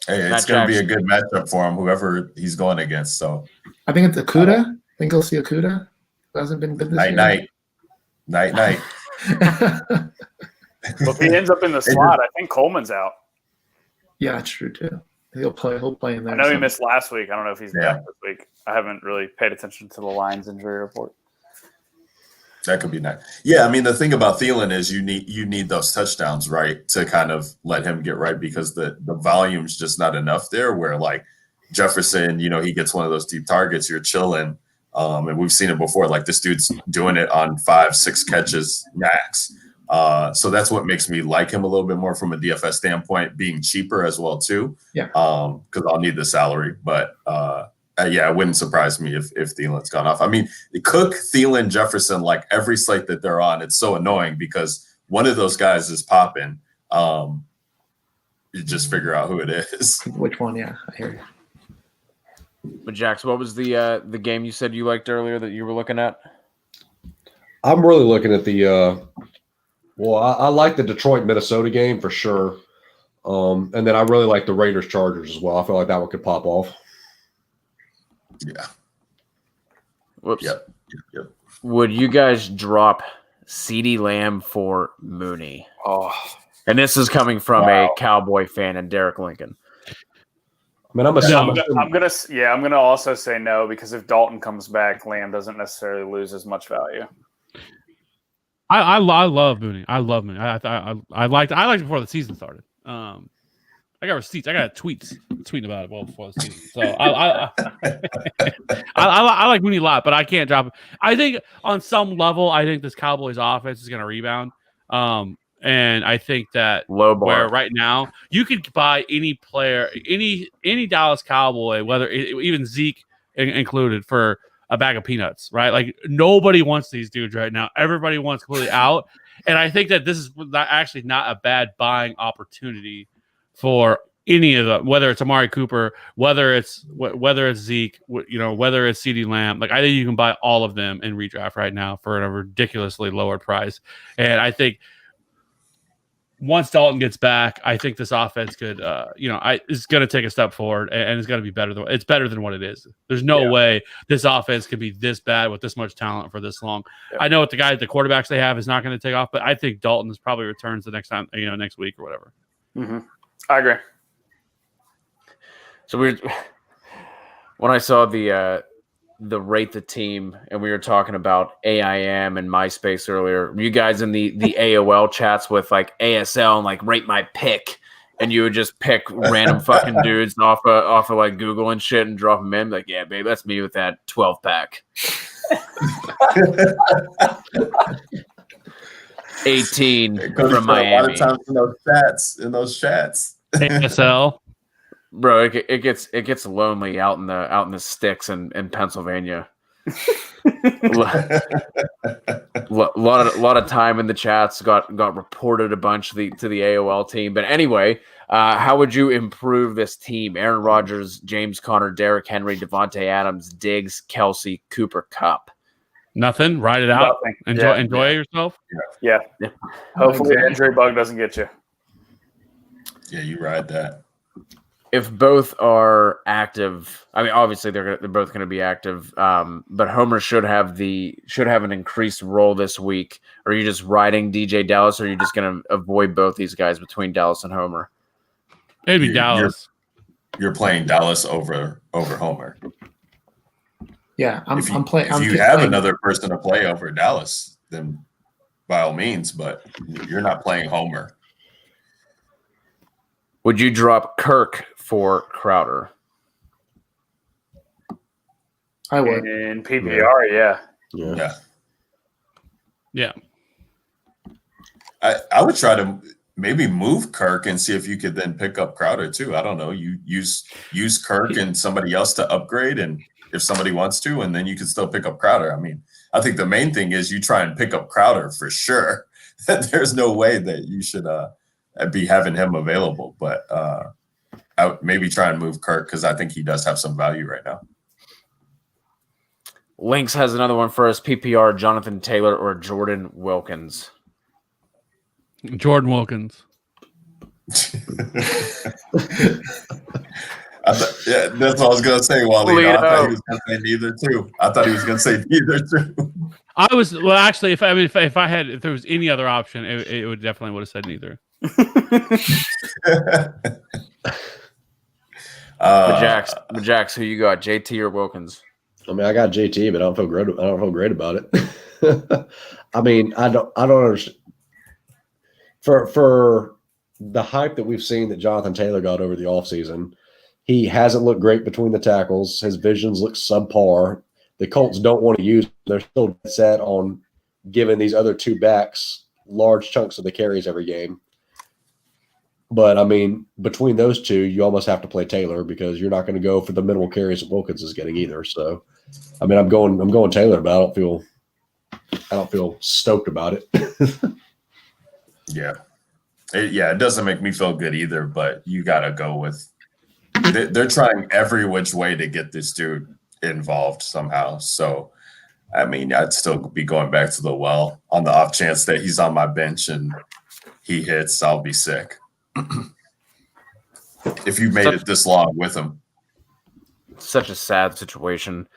Hey, it's going to be a good matchup for him, whoever he's going against. So I think it's Okuda. I think he'll see Okuda. Who hasn't been good this year. Night. Well, if he ends up in the slot, I think Coleman's out. Yeah, it's true too. He'll play in there. I know he missed last week. I don't know if he's back this week. I haven't really paid attention to the Lions injury report. That could be nice. Yeah, I mean, the thing about Thielen is you need those touchdowns, right, to kind of let him get right because the volume's just not enough there where, like, Jefferson, he gets one of those deep targets, you're chilling. And we've seen it before. Like, this dude's doing it on 5-6 catches max. So that's what makes me like him a little bit more from a DFS standpoint, being cheaper as well, too. Yeah. Because I'll need the salary. But, it wouldn't surprise me if Thielen's gone off. I mean, Cook, Thielen, Jefferson, like every slate that they're on, it's so annoying because one of those guys is popping. You just figure out who it is. Which one? Yeah, I hear you. But Jax, what was the game you said you liked earlier that you were looking at? I'm really looking at I like the Detroit Minnesota game for sure. And then I really like the Raiders Chargers as well. I feel like that one could pop off. Yeah. Whoops. Yep. Would you guys drop CeeDee Lamb for Mooney? Oh. And this is coming from a Cowboy fan and Derek Lincoln. I mean, I'm gonna also say no because if Dalton comes back, Lamb doesn't necessarily lose as much value. I love Mooney. I love Mooney. I liked it before the season started. I got receipts. I got tweets tweeting about it well before the season. So I like Mooney a lot, but I can't drop it. I think on some level, I think this Cowboys offense is going to rebound. And I think that where right now you could buy any player, any Dallas Cowboy, whether even Zeke included, for a bag of peanuts, right? Like nobody wants these dudes right now. Everybody wants completely out. And I think that this is actually not a bad buying opportunity for any of them, whether it's Amari Cooper, whether it's Zeke, whether it's CeeDee Lamb. Like I think you can buy all of them in redraft right now for a ridiculously lower price. And I think once Dalton gets back, I think this offense could, is going to take a step forward and it's going to be better. It's better than what it is. There's no way this offense can be this bad with this much talent for this long. Yeah. I know what the quarterbacks they have is not going to take off, but I think Dalton is probably returns the next time, next week or whatever. Mm-hmm. I agree. So when I saw the rate the team, and we were talking about AIM and MySpace earlier. Were you guys in the AOL chats with like ASL and like rate my pick, and you would just pick random fucking dudes off of like Google and shit and drop them in? Like, yeah, babe, that's me with that 12-pack. 18 from Miami. A lot of times in those chats. ASL. Bro, it gets lonely out in the sticks in Pennsylvania. lot of time in the chats got reported a bunch to the AOL team. But anyway, how would you improve this team? Aaron Rodgers, James Conner, Derrick Henry, Devontae Adams, Diggs, Kelsey, Cooper Kupp. Nothing. Ride it out. Enjoy yourself. Yeah. Hopefully, the injury bug doesn't get you. Yeah, you ride that. If both are active, I mean, obviously they're both going to be active. But Homer should have an increased role this week. Are you just riding DJ Dallas, or are you just going to avoid both these guys between Dallas and Homer? Maybe Dallas. You're playing Dallas over Homer. Yeah, I'm playing. If you have another person to play over Dallas, then by all means. But you're not playing Homer. Would you drop Kirk for Crowder? I would. In PPR, yeah. I would try to maybe move Kirk and see if you could then pick up Crowder too. I don't know. You use Kirk and somebody else to upgrade, and if somebody wants to, and then you can still pick up Crowder. I mean, I think the main thing is you try and pick up Crowder for sure. There's no way that you should be having him available, but I would maybe try and move Kirk because I think he does have some value right now. Lynx has another one for us. PPR, Jonathan Taylor or Jordan Wilkins? Jordan Wilkins. Yeah, that's what I was going to say, Wally. I thought he was going to say neither too. I thought he was going to say neither too. Actually, if there was any other option, it would definitely would have said neither. Jax, who you got, JT or Wilkins? I mean, I got JT, but I don't feel great about it. I mean, I don't understand. For the hype that we've seen that Jonathan Taylor got over the offseason, he hasn't looked great between the tackles. His visions look subpar. The Colts don't want to use him. They're still set on giving these other two backs large chunks of the carries every game. But, I mean, between those two, you almost have to play Taylor because you're not going to go for the minimal carries that Wilkins is getting either. So, I mean, I'm going Taylor, but I don't feel stoked about it. Yeah. It doesn't make me feel good either, but you got to go with – they're trying every which way to get this dude involved somehow. So, I mean, I'd still be going back to the well on the off chance that he's on my bench and he hits, I'll be sick. If you made it this long with him. Such a sad situation.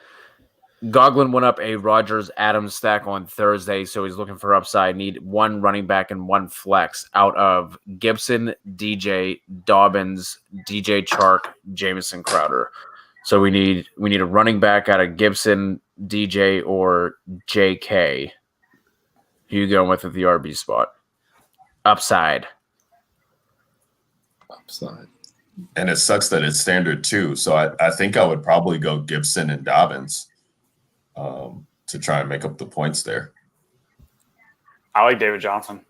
Goglin went up a Rodgers-Adams stack on Thursday, so he's looking for upside. Need one running back and one flex out of Gibson, DJ, Dobbins, DJ Chark, Jamison Crowder. So we need a running back out of Gibson, DJ, or JK. Who you going with at the RB spot? Upside. And it sucks that it's standard too. So I think I would probably go Gibson and Dobbins to try and make up the points there. I like David Johnson.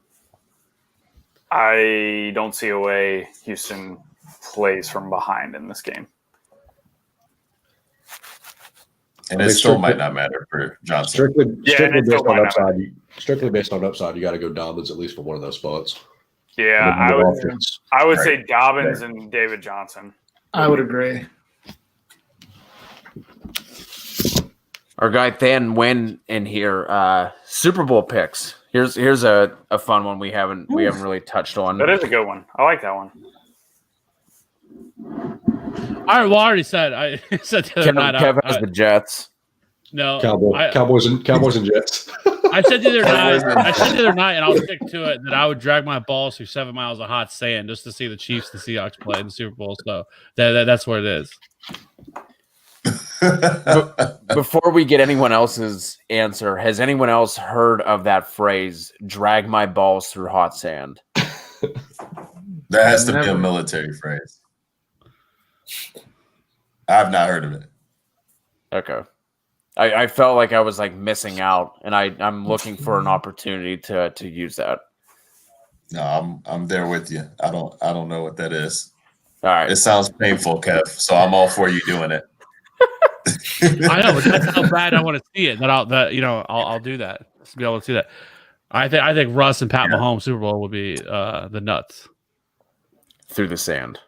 I don't see a way Houston plays from behind in this game. And it still might not matter for Johnson. Strictly based on upside, you got to go Dobbins at least for one of those spots. Yeah, I would say Dobbins and David Johnson. I would agree. Our guy Than Nguyen in here. Super Bowl picks. Here's a fun one we haven't really touched on. That is a good one. I like that one. I already said. I said the other night. Kev has the Jets. No, Cowboys and Jets. I said the other night, and I'll stick to it, that I would drag my balls through 7 miles of hot sand just to see the Chiefs, the Seahawks play in the Super Bowl. So that's what it is. Before we get anyone else's answer, has anyone else heard of that phrase, drag my balls through hot sand? That has to be a military phrase. I've not heard of it. Okay. I felt like I was like missing out, and I'm looking for an opportunity to use that. No, I'm there with you. I don't know what that is. All right. It sounds painful, Kev. So I'm all for you doing it. I know, but that's how bad I want to see it. I'll do that to be able to see that. I think Russ and Pat Mahomes Super Bowl would be the nuts through the sand.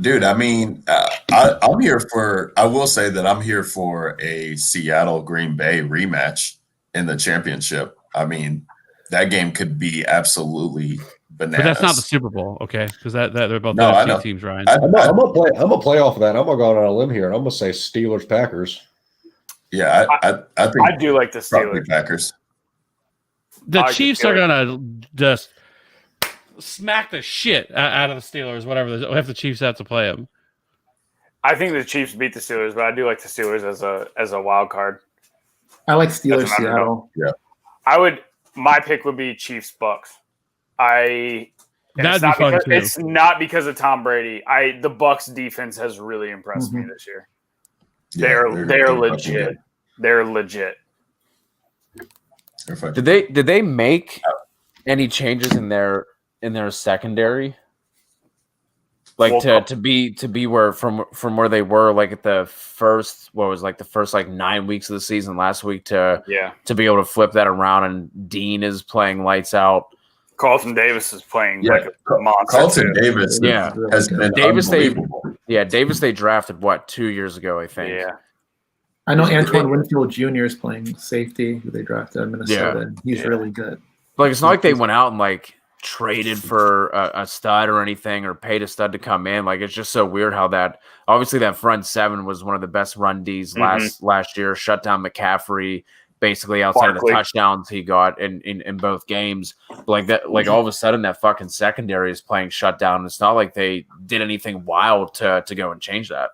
Dude, I mean, I'm here for. I will say that I'm here for a Seattle Green Bay rematch in the championship. I mean, that game could be absolutely bananas. But that's not the Super Bowl, okay? Because they're both NFC teams, Ryan. I'm gonna play off of that. I'm gonna go on a limb here, and I'm gonna say Steelers Packers. Yeah, I think I do like the Steelers. Packers. The Chiefs are gonna just smack the shit out of the Steelers. Whatever, if the Chiefs have to play them. I think the Chiefs beat the Steelers, but I do like the Steelers as a wild card. I like Steelers Seattle. Yeah, My pick would be Chiefs Bucks. It's not because of Tom Brady. The Bucks defense has really impressed me this year. They're legit. They're legit. Did they make any changes in their secondary? Like to be where from where they were like at the first 9 weeks of the season last week to be able to flip that around, and Dean is playing lights out. Carlton Davis is playing like a monster. Carlton Davis has been unbelievable. Davis they drafted 2 years ago, I think. Yeah. I know Antoine Winfield Jr. is playing safety, who they drafted in Minnesota. And he's really good. Like it's not like they went out and like traded for a stud or anything, or paid a stud to come in. Like it's just so weird how that front seven was one of the best run Ds last year. Shut down McCaffrey basically outside of the touchdowns he got in both games. But like that, like all of a sudden that fucking secondary is playing shutdown. It's not like they did anything wild to go and change that.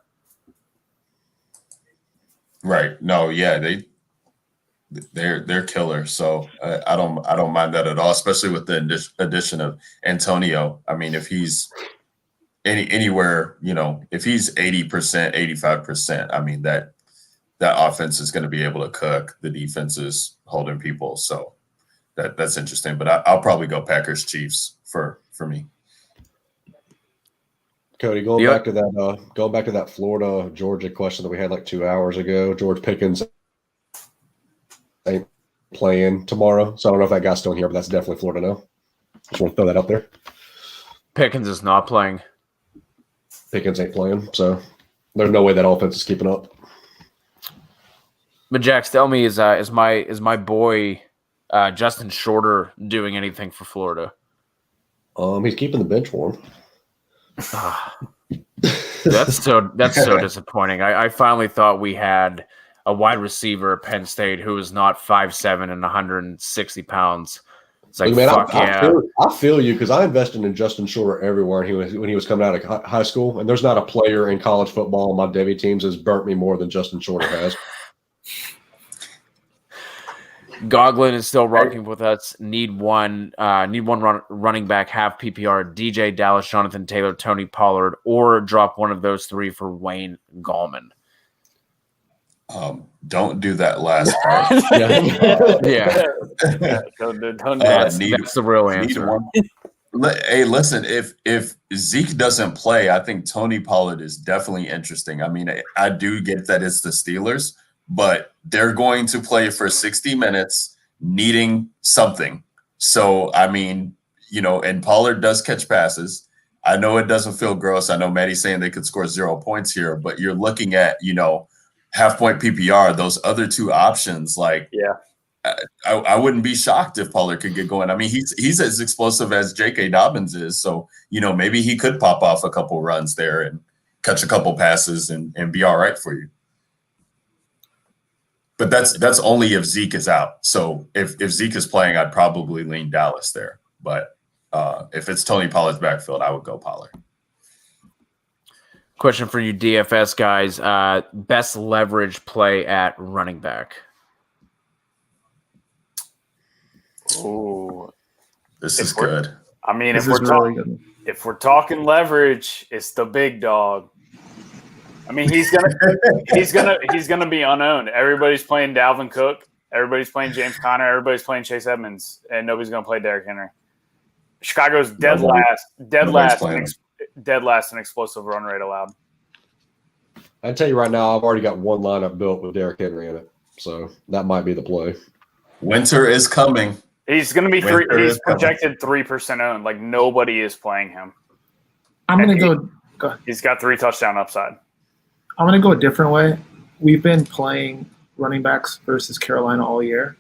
Right. No. Yeah. They're killer. So I don't mind that at all, especially with the addition of Antonio. I mean, if he's anywhere, if he's 80%, 85%, I mean that offense is going to be able to cook. The defense is holding people. So that's interesting. But I'll probably go Packers Chiefs for me. Cody, going back to that Florida Georgia question that we had like 2 hours ago. George Pickens ain't playing tomorrow, so I don't know if that guy's still in here, but that's definitely Florida now. Just want to throw that out there. Pickens is not playing. Pickens ain't playing, so there's no way that offense is keeping up. But Jax, tell me, is my boy Justin Shorter doing anything for Florida? He's keeping the bench warm. That's so disappointing. I finally thought we had a wide receiver at Penn State who is not 5'7" and 160 pounds. It's like, man, fuck I feel you, because I invested in Justin Shorter everywhere when he was coming out of high school, and there's not a player in college football on my Devy teams has burnt me more than Justin Shorter has. Goglin is still rocking with us. Need one running back, half PPR, DJ Dallas, Jonathan Taylor, Tony Pollard, or drop one of those three for Wayne Gallman. Don't do that last part. That's the real answer. Hey, listen, if Zeke doesn't play, I think Tony Pollard is definitely interesting. I mean, I do get that it's the Steelers, but they're going to play for 60 minutes needing something. So, I mean, and Pollard does catch passes. I know it doesn't feel gross. I know Maddie's saying they could score 0 points here, but you're looking at, half-point PPR, those other two options, I wouldn't be shocked if Pollard could get going. I mean, he's as explosive as J.K. Dobbins is, so maybe he could pop off a couple runs there and catch a couple passes and be all right for you. But that's only if Zeke is out. So if Zeke is playing, I'd probably lean Dallas there. But if it's Tony Pollard's backfield, I would go Pollard. Question for you, DFS guys: best leverage play at running back. Ooh, this is good. I mean, This is really good. if we're talking leverage, it's the big dog. I mean, he's gonna be unowned. Everybody's playing Dalvin Cook. Everybody's playing James Conner. Everybody's playing Chase Edmonds, and nobody's gonna play Derrick Henry. Chicago's dead last in explosive run rate allowed. I tell you right now, I've already got one lineup built with Derrick Henry in it, so that might be the play. Winter is coming. He's going to be he's projected 3% owned. Like nobody is playing him. I'm going to go. He's got 3 touchdown upside. I'm going to go a different way. We've been playing running backs versus Carolina all year.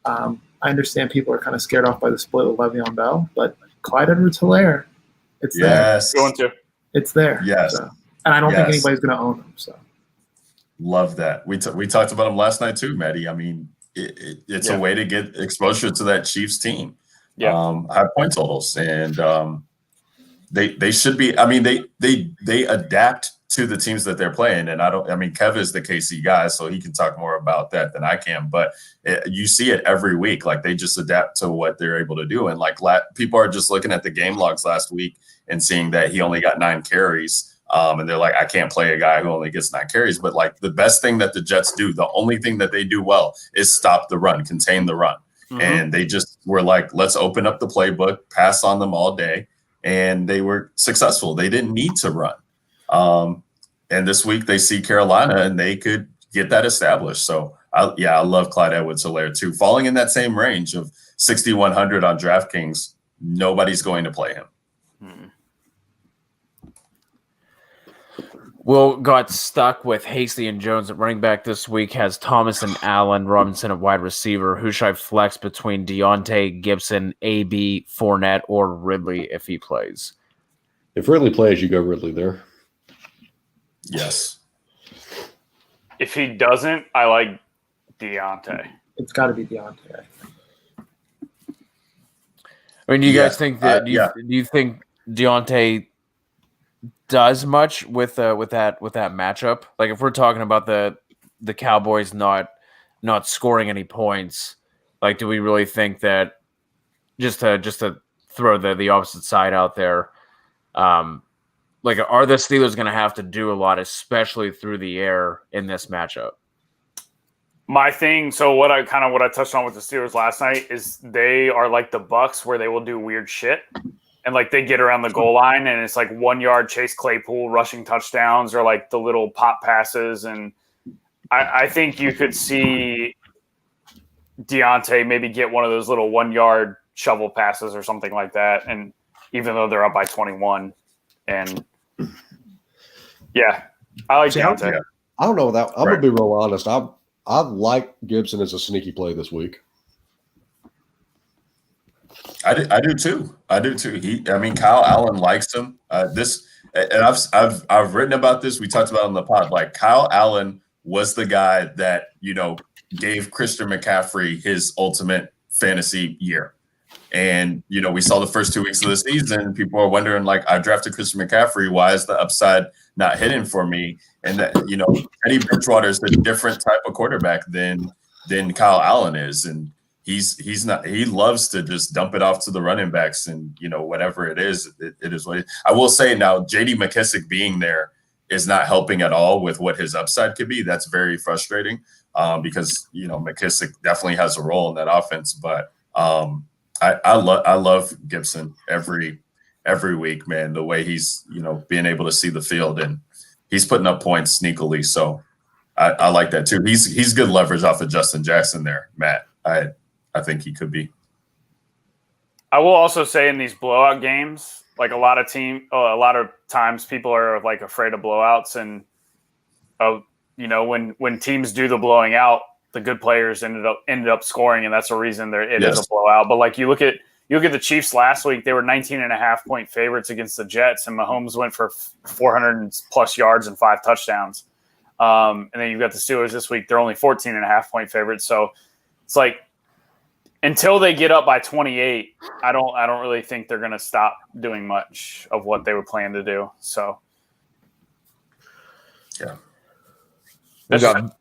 I understand people are kind of scared off by the split with Le'Veon Bell, but Clyde Edwards-Helaire, it's there. Going to. It's there. Yes. So, and I don't think anybody's going to own him. So love that. We talked about him last night too, Maddie. I mean, it's a way to get exposure to that Chiefs team. Yeah. High point totals, and they should be. I mean, they adapt to the teams that they're playing, and Kev is the KC guy, so he can talk more about that than I can. But you see it every week, like they just adapt to what they're able to do, and like people are just looking at the game logs last week and seeing that he only got 9 carries. And they're like, I can't play a guy who only gets 9 carries. But like the best thing that the Jets do, the only thing that they do well is stop the run, contain the run. Mm-hmm. And they just were like, let's open up the playbook, pass on them all day. And they were successful. They didn't need to run. And this week they see Carolina and they could get that established. So I love Clyde Edwards-Helaire too. Falling in that same range of 6,100 on DraftKings, nobody's going to play him. Will got stuck with Hasty and Jones at running back this week, has Thomas and Allen, Robinson at wide receiver. Who should I flex between Deontay, Gibson, AB, Fournette, or Ridley if he plays? If Ridley plays, you go Ridley there. Yes. If he doesn't, I like Deontay. It's got to be Deontay. I mean, do you guys think that? Do you think Deontay does much with that matchup? Like, if we're talking about the Cowboys not scoring any points, like, do we really think that just to throw the opposite side out there, like, are the Steelers going to have to do a lot, especially through the air in this matchup? My thing, so what I touched on with the Steelers last night is they are like the Bucs, where they will do weird shit. And like they get around the goal line and it's like 1 yard Chase Claypool rushing touchdowns or like the little pop passes. And I think you could see Deontay maybe get one of those little 1 yard shovel passes or something like that. And even though they're up by 21, and I like Deontay. I don't know that. I'm gonna be real honest. I like Gibson as a sneaky play this week. I do too. Kyle Allen likes him. I've written about this. We talked about it on the pod. Like, Kyle Allen was the guy that gave Christian McCaffrey his ultimate fantasy year. And we saw the first 2 weeks of the season. People are wondering, like, I drafted Christian McCaffrey. Why is the upside not hidden for me? And that Teddy Bridgewater is a different type of quarterback than Kyle Allen is, and he's not. He loves to just dump it off to the running backs, and whatever it is, it is what I will say. Now, J.D. McKissic being there is not helping at all with what his upside could be. That's very frustrating because McKissic definitely has a role in that offense. But I love Gibson every week, man. The way he's being able to see the field, and he's putting up points sneakily. So I like that too. He's good leverage off of Justin Jackson there, Matt. I think he could be. I will also say in these blowout games, like a lot of times people are like afraid of blowouts, and when teams do the blowing out, the good players ended up scoring, and that's the reason it is a blowout. But like you look at the Chiefs last week, they were 19.5-point favorites against the Jets, and Mahomes went for 400 plus yards and 5 touchdowns. And then you've got the Steelers this week; they're only 14.5-point favorites. So it's like until they get up by 28, I don't really think they're going to stop doing much of what they were planning to do. So yeah, we got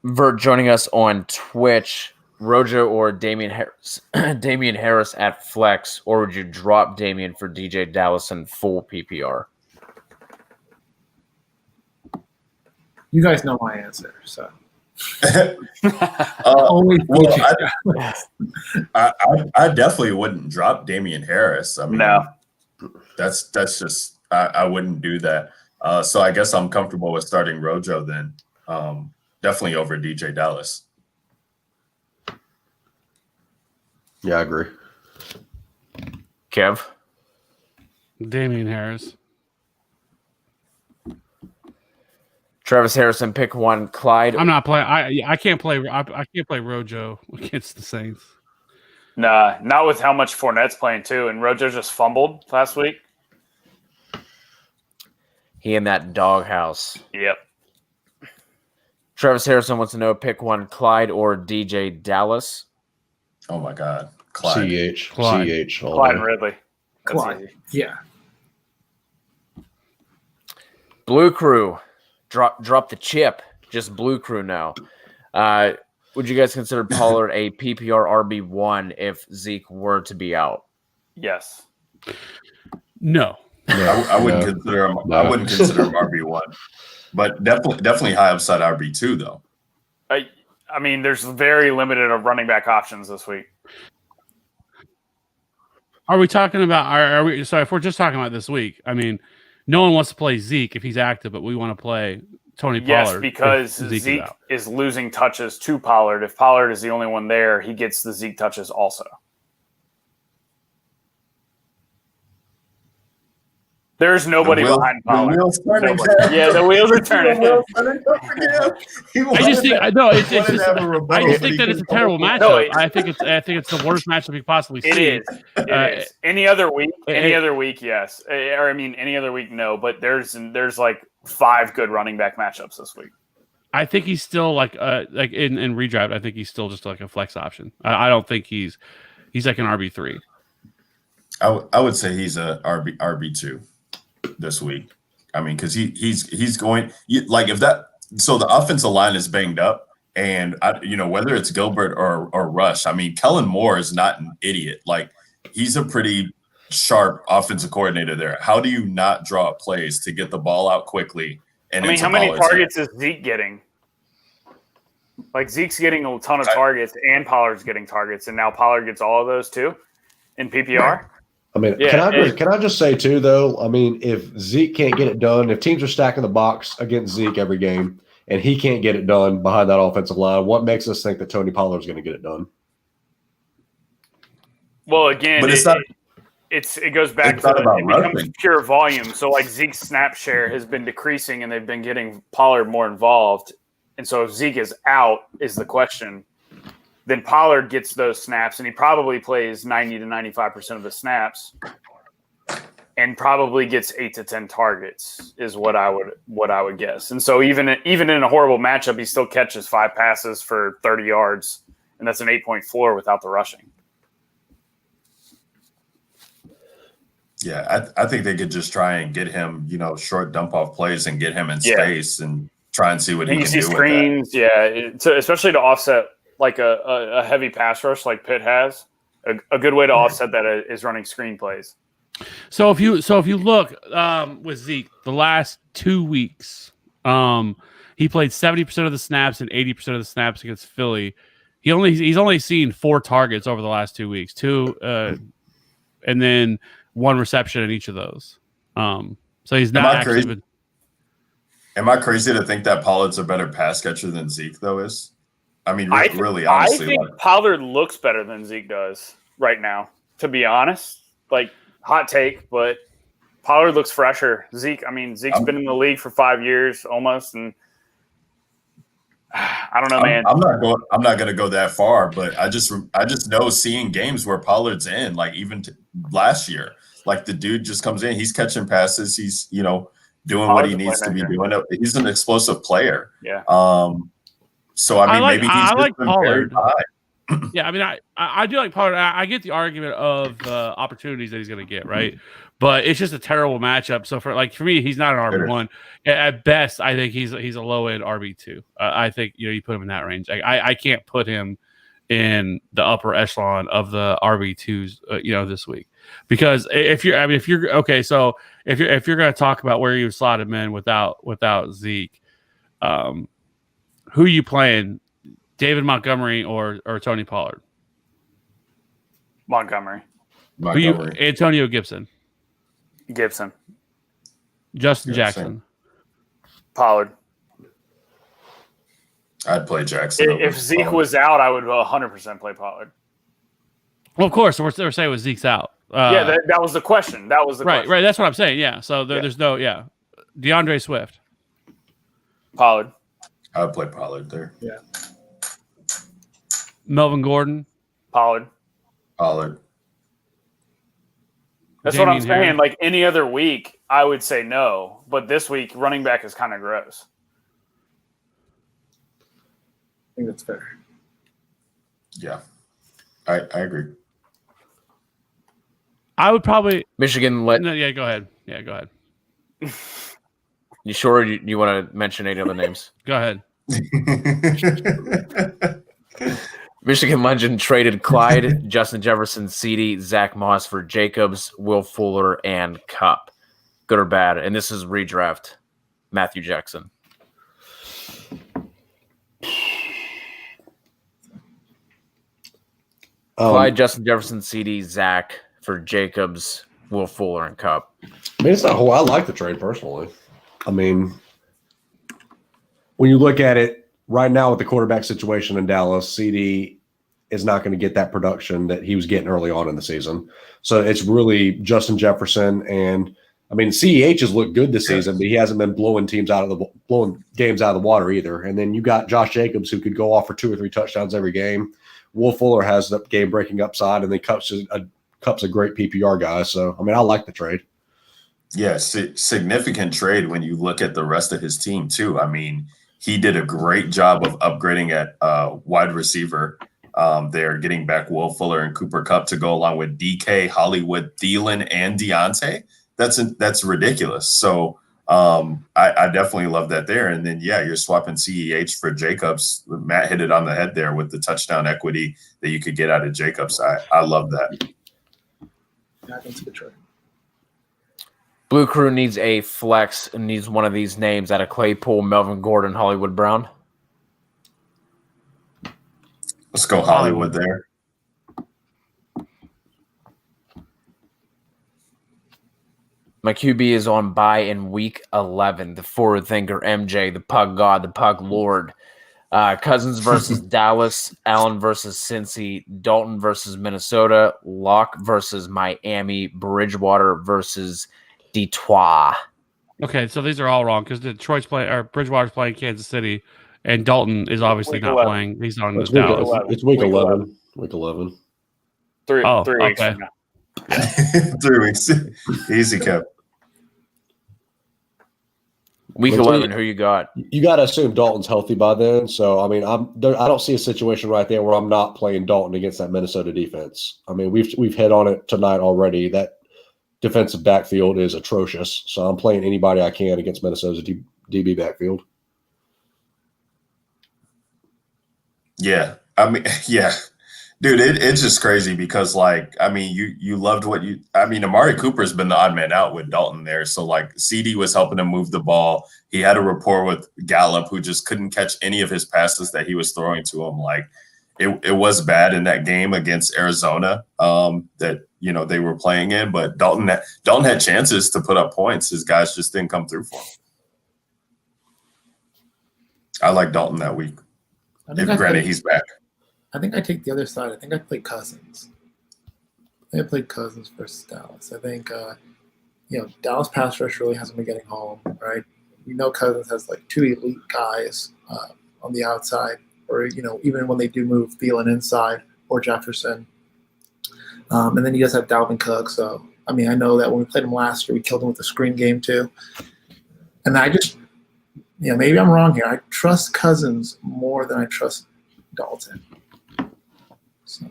Vert joining us on Twitch. Rojo or Damian Harris? Damian Harris at flex, or would you drop Damian for DJ Dallas in full PPR? You guys know my answer, so. I definitely wouldn't drop Damian Harris. I mean, no, that's just I wouldn't do that. So I guess I'm comfortable with starting Rojo then. Definitely over DJ Dallas. Yeah, I agree. Kev? Damian Harris. Travis Harrison, pick one. Clyde. I'm not playing. I can't play. I can't play Rojo against the Saints. Nah, not with how much Fournette's playing too. And Rojo just fumbled last week. He in that doghouse. Yep. Travis Harrison wants to know, pick one. Clyde or DJ Dallas? Oh my God, Clyde. CH. Clyde. CH. Clyde and Ridley. That's Clyde. easy. Yeah. Blue Crew. Drop the chip. Just Blue Crew now. Would you guys consider Pollard a PPR RB1 if Zeke were to be out? Yes. No. I wouldn't consider him. I wouldn't consider him RB1, but definitely high upside RB2 though. I mean, there's very limited of running back options this week. Are we talking about? Are we? So if we're just talking about this week, I mean, no one wants to play Zeke if he's active, but we want to play Tony Pollard. Yes, because Zeke is losing touches to Pollard. If Pollard is the only one there, he gets the Zeke touches also. There's nobody behind Pollard. The wheels turning. Yeah, the wheels are turning. I just think that it's a terrible matchup. No, I think it's the worst matchup you possibly see. It is. Any other week, yes. Or I mean, any other week, no. But there's like 5 good running back matchups this week. I think he's still like in redraft. I think he's still just like a flex option. I don't think he's like an RB3. I would say he's a RB2 this week. I mean, because he's going like if that. So the offensive line is banged up, and whether it's Gilbert or Rush. I mean, Kellen Moore is not an idiot. Like he's a pretty sharp offensive coordinator there. How do you not draw up plays to get the ball out quickly? And I mean, how many targets is Zeke getting? Like Zeke's getting a ton of targets, and Pollard's getting targets, and now Pollard gets all of those too in PPR. I mean, can I just say too though? I mean, if Zeke can't get it done, if teams are stacking the box against Zeke every game, and he can't get it done behind that offensive line, what makes us think that Tony Pollard's going to get it done? Well, again, but it goes back to it becomes pure volume. So like Zeke's snap share has been decreasing, and they've been getting Pollard more involved. And so if Zeke is out, is the question. Then Pollard gets those snaps, and he probably plays 90 to 95% of the snaps, and probably gets 8 to 10 targets is what I would guess. And so even in a horrible matchup, he still catches 5 passes for 30 yards, and that's an 8-point floor without the rushing. Yeah, I think they could just try and get him, short dump off plays and get him in space and try and see what he can do. Screens, with that. Especially to offset like a heavy pass rush like Pitt has. A good way to offset that is running screen plays. So if you look with Zeke, the last 2 weeks, he played 70% of the snaps and 80% of the snaps against Philly. He's only seen 4 targets over the last 2 weeks, 2 and then 1 reception in each of those. So he's not actually. Am I crazy to think that Pollard's a better pass catcher than Zeke though is? I mean, really, honestly, I think Pollard looks better than Zeke does right now. To be honest, like hot take, but Pollard looks fresher. Zeke's been in the league for 5 years almost, and I don't know, man. I'm not going to go that far, but I just know seeing games where Pollard's in, like even last year, like the dude just comes in, he's catching passes, he's doing what he needs to be doing. He's an explosive player. Yeah. So I mean, maybe he's I just like been very Pollard. high. Yeah, I mean, I do like Pollard. I get the argument of opportunities that he's going to get, right? But it's just a terrible matchup. So for me, he's not an RB1. At best, I think he's a low end RB2. I think you put him in that range. I can't put him in the upper echelon of the RB2s, this week, because if you're going to talk about where you slot him in without Zeke, who are you playing? David Montgomery or Tony Pollard? Montgomery. Antonio Gibson. Justin Jackson. Pollard. I'd play Jackson. If Zeke was out, I would 100% play Pollard. Well, of course, we're saying with Zeke's out. That was the question. That was the question. Right. That's what I'm saying. Yeah. So there's no. DeAndre Swift. Pollard. I'd play Pollard there. Yeah. Melvin Gordon. Pollard. That's what I'm saying. Harris. Like any other week, I would say no. But this week, running back is kind of gross. I think that's fair. Yeah. I agree. I would probably Michigan. Go ahead. Yeah, go ahead. You sure you want to mention any other names? Go ahead. Michigan legend traded Clyde, Justin Jefferson, CD, Zach Moss for Jacobs, Will Fuller, and Cup. Good or bad? And this is redraft. Matthew Jackson. Clyde, Justin Jefferson, CD, Zach for Jacobs, Will Fuller, and Cup. I mean, it's not I like the trade personally. I mean, when you look at it right now with the quarterback situation in Dallas, CD is not going to get that production that he was getting early on in the season. So it's really Justin Jefferson, and I mean, CEH has looked good this season, but he hasn't been blowing games out of the water either. And then you got Josh Jacobs, who could go off for 2 or 3 touchdowns every game. Will Fuller has the game breaking upside, and then Cup's a great PPR guy. So I mean, I like the trade. Yeah, significant trade when you look at the rest of his team too. I mean, he did a great job of upgrading at wide receiver. They're getting back Will Fuller and Cooper Kupp to go along with DK, Hollywood, Thielen, and Deontay. That's ridiculous. So I definitely love that there. And then, you're swapping CEH for Jacobs. Matt hit it on the head there with the touchdown equity that you could get out of Jacobs. I love that. Yeah, I think it's a good trade. Blue Crew needs a flex and needs one of these names out of Claypool, Melvin Gordon, Hollywood Brown. Let's go Hollywood there. My QB is on bye in week 11. The forward thinker, MJ, the puck god, the puck lord. Cousins versus Dallas, Allen versus Cincy, Dalton versus Minnesota, Locke versus Miami, Bridgewater versus Detroit. Okay, so these are all wrong because Bridgewater's playing Kansas City, and Dalton is obviously not playing. He's on the Dallas. It's week 11. Week 11. 3 weeks okay. from now. 3 weeks. Easy, Kev. Week 11, who you got? You got to assume Dalton's healthy by then. So, I mean, I don't see a situation right there where I'm not playing Dalton against that Minnesota defense. I mean, we've hit on it tonight already. That defensive backfield is atrocious. So I'm playing anybody I can against Minnesota's DB backfield. Yeah. I mean, yeah. Dude, it's just crazy because, you loved Amari Cooper's been the odd man out with Dalton there. So, CD was helping him move the ball. He had a rapport with Gallup, who just couldn't catch any of his passes that he was throwing to him. It was bad in that game against Arizona that, they were playing in. But Dalton had chances to put up points. His guys just didn't come through for him. I like Dalton that week. Granted, he's back. I think I take the other side. I think I play Cousins. I played Cousins versus Dallas. I think, Dallas pass rush really hasn't been getting home, right? Cousins has 2 elite guys on the outside, or even when they do move Thielen inside or Jefferson. And then you guys have Dalvin Cook. So I know that when we played him last year, we killed him with the screen game too. And I just, maybe I'm wrong here. I trust Cousins more than I trust Dalton. So.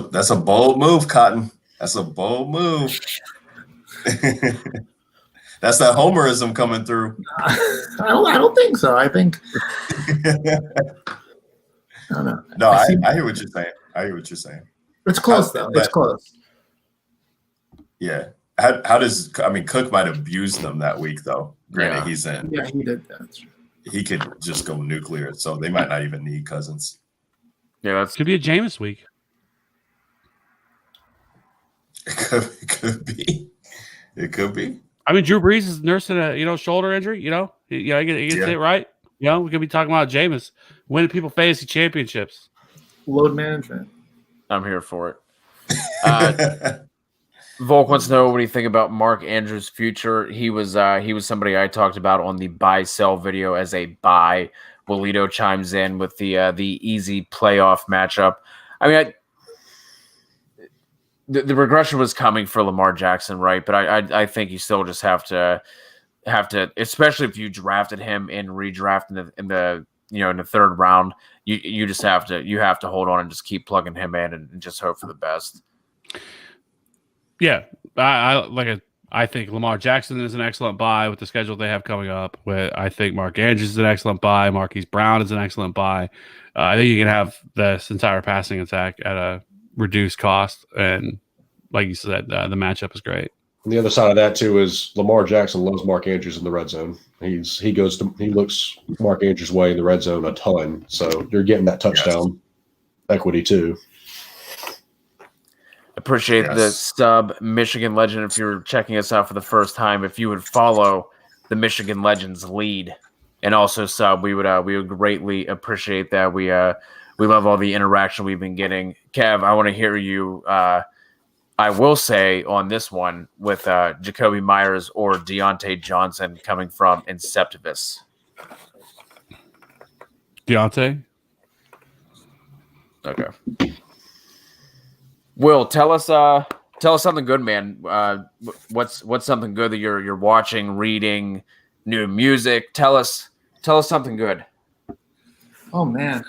That's a bold move, Cotton. That's a bold move. That's that homerism coming through. I don't think so. I think. I don't know. No, I hear what you're saying. It's close though. It's close. Yeah. How does Cook might have abused them that week though. Granted, he's in. Yeah, he did that. He could just go nuclear, so they might not even need Cousins. Yeah, that could be a Jameis week. It could be. It could be. Drew Brees is nursing a shoulder injury. He gets it right. We could be talking about Jameis winning people fantasy championships. Load management. I'm here for it. Volk wants to know what do you think about Mark Andrews' future. He was somebody I talked about on the buy sell video as a buy. Walito chimes in with the easy playoff matchup. The regression was coming for Lamar Jackson, right? But I think you still just have to, especially if you drafted him and redraft in the third round, you just have to hold on and just keep plugging him in and just hope for the best. Yeah, I think Lamar Jackson is an excellent buy with the schedule they have coming up. I think Mark Andrews is an excellent buy. Marquise Brown is an excellent buy. I think you can have this entire passing attack at a reduced cost, and like you said, the matchup is great. And the other side of that too is Lamar Jackson loves Mark Andrews in the red zone. He looks Mark Andrews' way in the red zone a ton, so you're getting that touchdown equity too. Appreciate the sub, Michigan Legend. If you're checking us out for the first time, if you would follow the Michigan Legends lead and also sub, we would greatly appreciate that. We love all the interaction we've been getting. Kev, I want to hear you. I will say on this one with Jacoby Myers or Deontay Johnson coming from Inceptivus. Deontay. Okay. Will, tell us something good, man. What's something good that you're watching, reading, new music? Tell us something good. Oh man.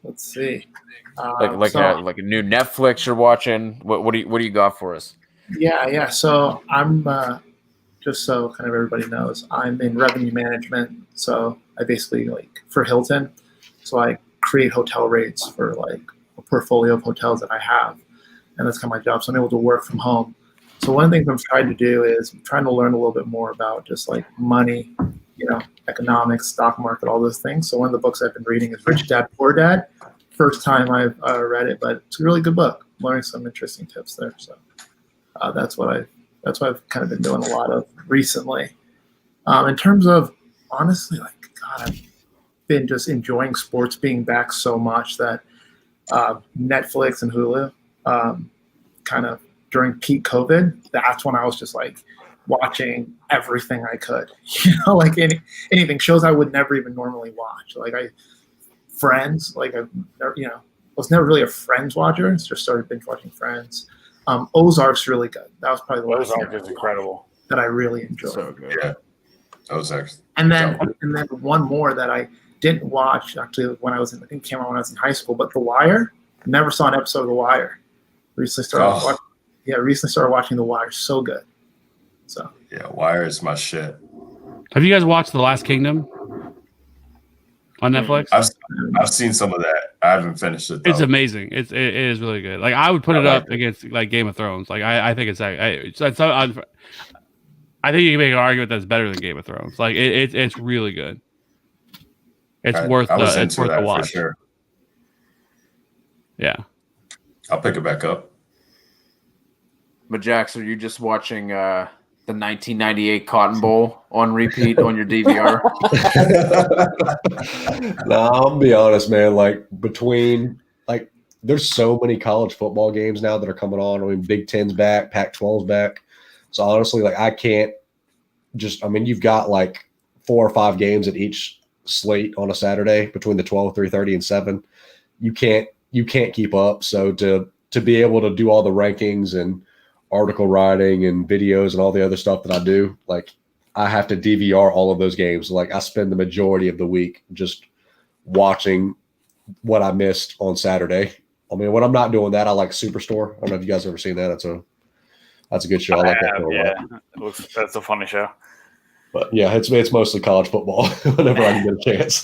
Let's see. Like a new Netflix you're watching. What do you got for us? Yeah. So I'm just so kind of everybody knows, I'm in revenue management. So I basically for Hilton. So I create hotel rates for a portfolio of hotels that I have, and that's kind of my job. So I'm able to work from home. So one of the things I'm trying to do is I'm trying to learn a little bit more about just money, economics, stock market, all those things. So one of the books I've been reading is Rich Dad Poor Dad. First time I've read it, but it's a really good book. Learning some interesting tips there. So that's what I've kind of been doing a lot of recently. In terms of honestly, I've been just enjoying sports being back so much that Netflix and Hulu, kind of during peak COVID, that's when I was just watching everything I could, anything, shows I would never even normally watch. Friends, I was never really a Friends watcher. Just started binge watching Friends. Ozark's really good. That was probably the one Ozark is incredible that I really enjoyed. So good. Yeah, Ozark. And then one more that I didn't watch actually when I was it came out when I was in high school. But The Wire, never saw an episode of The Wire. Recently started watching The Wire. So good. So yeah, Wire is my shit. Have you guys watched The Last Kingdom on Netflix? I've seen some of that. I haven't finished it though. It's amazing. It is really good. I would put it up against Game of Thrones. I think it's I think you can make an argument that's better than Game of Thrones. It's really good. It's worth the watch. For sure. Yeah. I'll pick it back up. But Jax, are you just watching the 1998 Cotton Bowl on repeat on your DVR? No, I'll be honest, man. Between there's so many college football games now that are coming on. Big Ten's back, Pac-12's back. So honestly, I can't just. You've got 4 or 5 games at each slate on a Saturday between the 12, 3:30, and 7. You can't keep up. So to be able to do all the rankings and article writing and videos and all the other stuff that I do, like I have to DVR all of those games. Like I spend the majority of the week just watching what I missed on Saturday. I mean, when I'm not doing that, I like Superstore. I don't know if you guys have ever seen that. That's a good show. I like that show a lot. That's a funny show. But yeah, it's mostly college football whenever I can get a chance.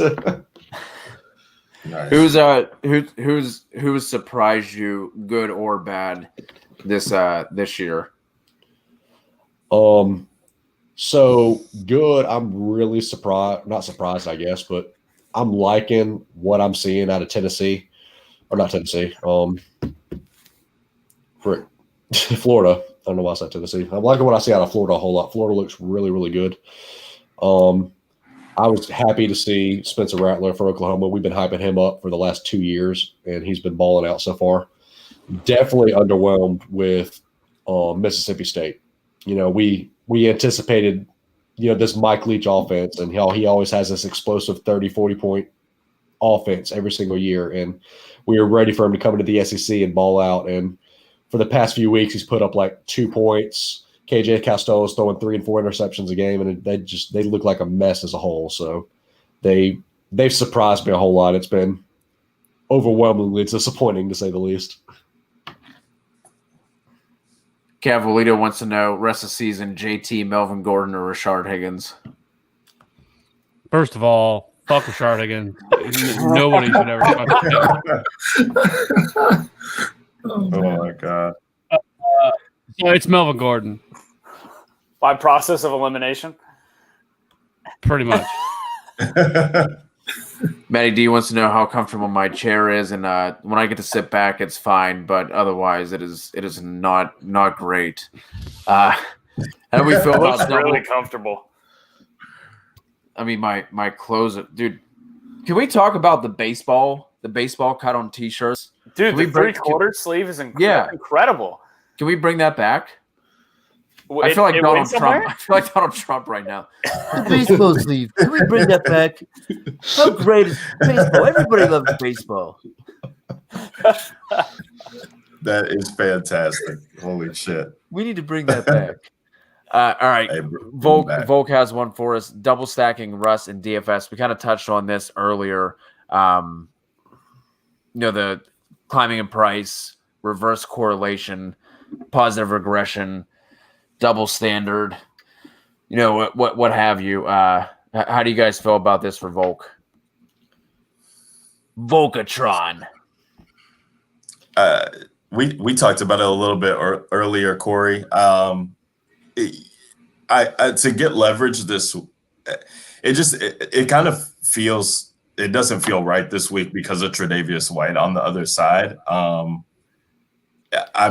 Nice. Who's surprised you, good or bad, this year? So good. I'm really surprised. Not surprised, I guess, but I'm liking what I'm seeing out of Tennessee, or not Tennessee. Florida. I don't know why I said Tennessee. I'm liking what I see out of Florida a whole lot. Florida looks really, really good. I was happy to see Spencer Rattler for Oklahoma. We've been hyping him up for the last 2 years, and he's been balling out so far. Definitely underwhelmed with Mississippi State. You know, we anticipated, this Mike Leach offense and how he always has this explosive 30, 40-point offense every single year. And we were ready for him to come into the SEC and ball out. And for the past few weeks, he's put up like 2 points. KJ Costello's throwing 3 and 4 interceptions a game, and they look like a mess as a whole. So they've surprised me a whole lot. It's been overwhelmingly disappointing, to say the least. Cavalito wants to know rest of the season: JT, Melvin Gordon, or Rashard Higgins. First of all, fuck Rashard Higgins. Nobody should ever fuck him. Oh my God. So it's Melvin Gordon. By process of elimination? Pretty much. Matty D wants to know how comfortable my chair is, and when I get to sit back, it's fine, but otherwise, it is not great. How do we feel about It's really comfortable. I mean, my clothes, dude. Can we talk about the baseball cut on T-shirts? Dude, the 3/4 sleeve is incredible. Can we bring that back? I feel like Donald Trump. I feel like Donald Trump right now. The baseball sleeve. Can we bring that back? How great is baseball? Everybody loves baseball. That is fantastic. Holy shit. We need to bring that back. All right. Hey, Volk has one for us. Double stacking Russ and DFS. We kind of touched on this earlier. The climbing in price, reverse correlation, positive regression, double standard, what have you. How do you guys feel about this for Volk? Volkatron. We talked about it a little bit earlier, Corey. To get leverage this, it kind of feels, it doesn't feel right this week because of Tre'Davious White on the other side. I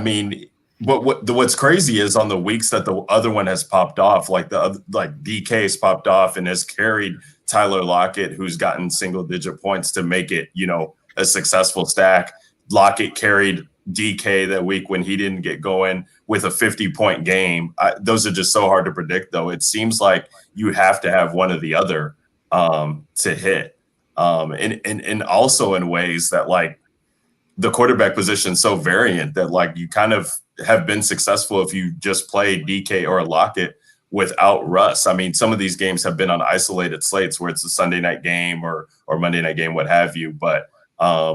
mean, what's crazy is on the weeks that the other one has popped off, like DK has popped off and has carried Tyler Lockett, who's gotten single-digit points to make it, a successful stack. Lockett carried DK that week when he didn't get going with a 50-point game. Those are just so hard to predict, though. It seems like you have to have one or the other to hit, and also in ways that like the quarterback position is so variant that like you kind of have been successful if you just play DK or Lockett without Russ. I mean, some of these games have been on isolated slates where it's a Sunday night game or Monday night game, what have you. But I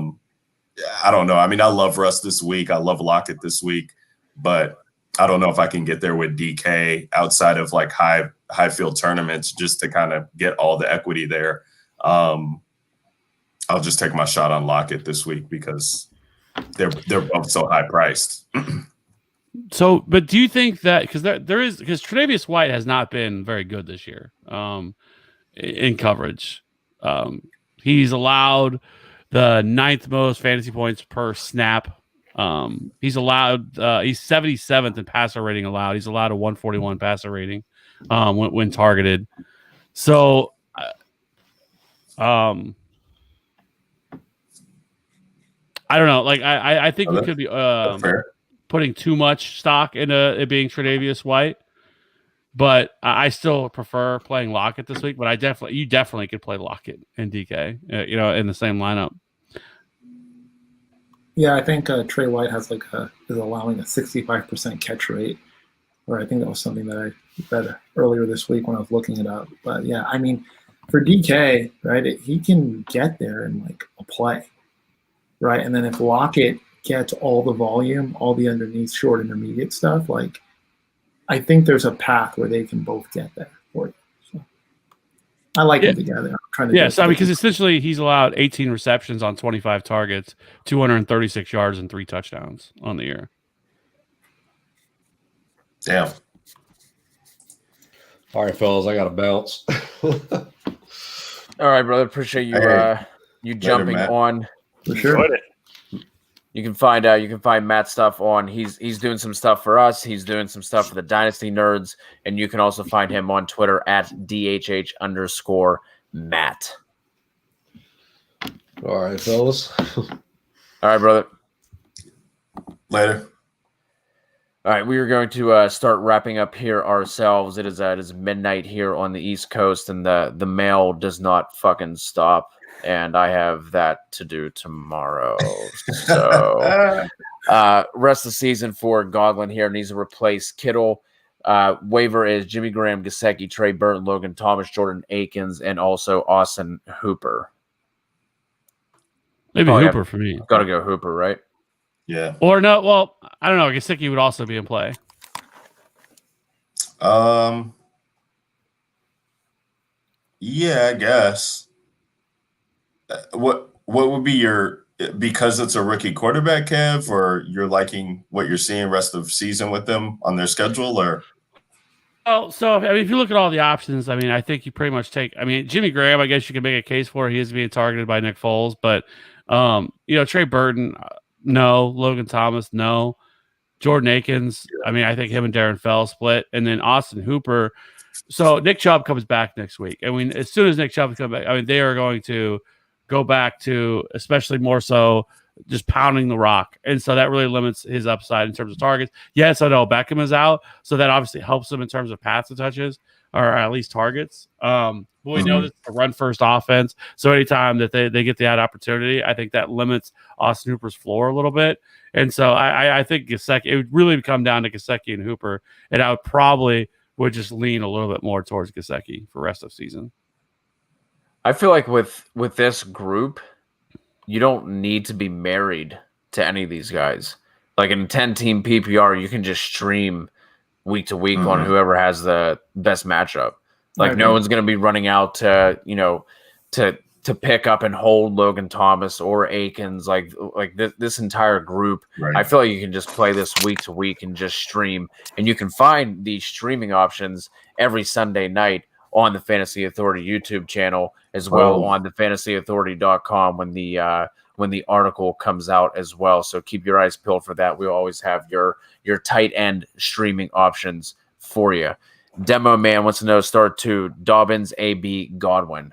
don't know. I mean, I love Russ this week. I love Lockett this week, but I don't know if I can get there with DK outside of like high field tournaments just to kind of get all the equity there. I'll just take my shot on Lockett this week because they're both so high priced. So, but do you think that because Tre'Davious White has not been very good this year in coverage. He's allowed the 9th most fantasy points per snap. He's 77th in passer rating allowed. He's allowed a 141 passer rating when targeted. So, I don't know. Like I think we could be putting too much stock into it being Tre'Davious White. But I still prefer playing Lockett this week. But you definitely could play Lockett and DK, in the same lineup. Yeah, I think Trey White is allowing a 65% catch rate, or I think that was something that I read earlier this week when I was looking it up. But yeah, I mean, for DK, right, he can get there in like a play, right? And then if Lockett gets all the volume, all the underneath short intermediate stuff, like I think there's a path where they can both get there for you. So I like them together. I'm trying to because essentially he's allowed 18 receptions on 25 targets, 236 yards, and 3 touchdowns on the year. Damn. All right, fellas, I got to bounce. All right, brother. Appreciate you you jumping on. For sure. Enjoyed it. You can find Matt's stuff on. He's doing some stuff for us. He's doing some stuff for the Dynasty Nerds, and you can also find him on Twitter at DHH_Matt. All right, fellas. All right, brother. Later. All right, we are going to start wrapping up here ourselves. It is midnight here on the East Coast, and the mail does not fucking stop. And I have that to do tomorrow. So rest of the season for Godwin here needs to replace Kittle. Waiver is Jimmy Graham, Gesicki, Trey Burton, Logan Thomas, Jordan Akins, and also Austin Hooper. Maybe Hooper for me. Got to go Hooper, right? Yeah. Or no, well, I don't know. Gesicki would also be in play. Yeah, I guess. What would be your, because it's a rookie quarterback, Kev, or you're liking what you're seeing rest of season with them on their schedule, or? Oh, so if you look at all the options, I think you pretty much take. Jimmy Graham, I guess you can make a case for. He is being targeted by Nick Foles, but Trey Burton, no. Logan Thomas, no. Jordan Akins, I think him and Darren Fell split, and then Austin Hooper. So Nick Chubb comes back next week. As soon as Nick Chubb comes back, they are going to go back to, especially more so, just pounding the rock. And so that really limits his upside in terms of targets. Yes, I know Beckham is out, so that obviously helps him in terms of pass to touches, or at least targets. But we know this is a run-first offense, so anytime that they get the opportunity, I think that limits Austin Hooper's floor a little bit. And so I think Gesicki, it would really come down to Gesicki and Hooper, and I would just lean a little bit more towards Gesicki for rest of season. I feel like with this group, you don't need to be married to any of these guys. Like in a 10-team PPR, you can just stream week to week on whoever has the best matchup. Like no one's going to be running out to pick up and hold Logan Thomas or Akins. Like this entire group, Right. I feel like you can just play this week to week and just stream. And you can find these streaming options every Sunday night on the Fantasy Authority YouTube channel, as well on the fantasyauthority.com when the article comes out as well. So keep your eyes peeled for that. We'll always have your tight end streaming options for you. Demo Man wants to know start 2, Dobbins, AB, Godwin.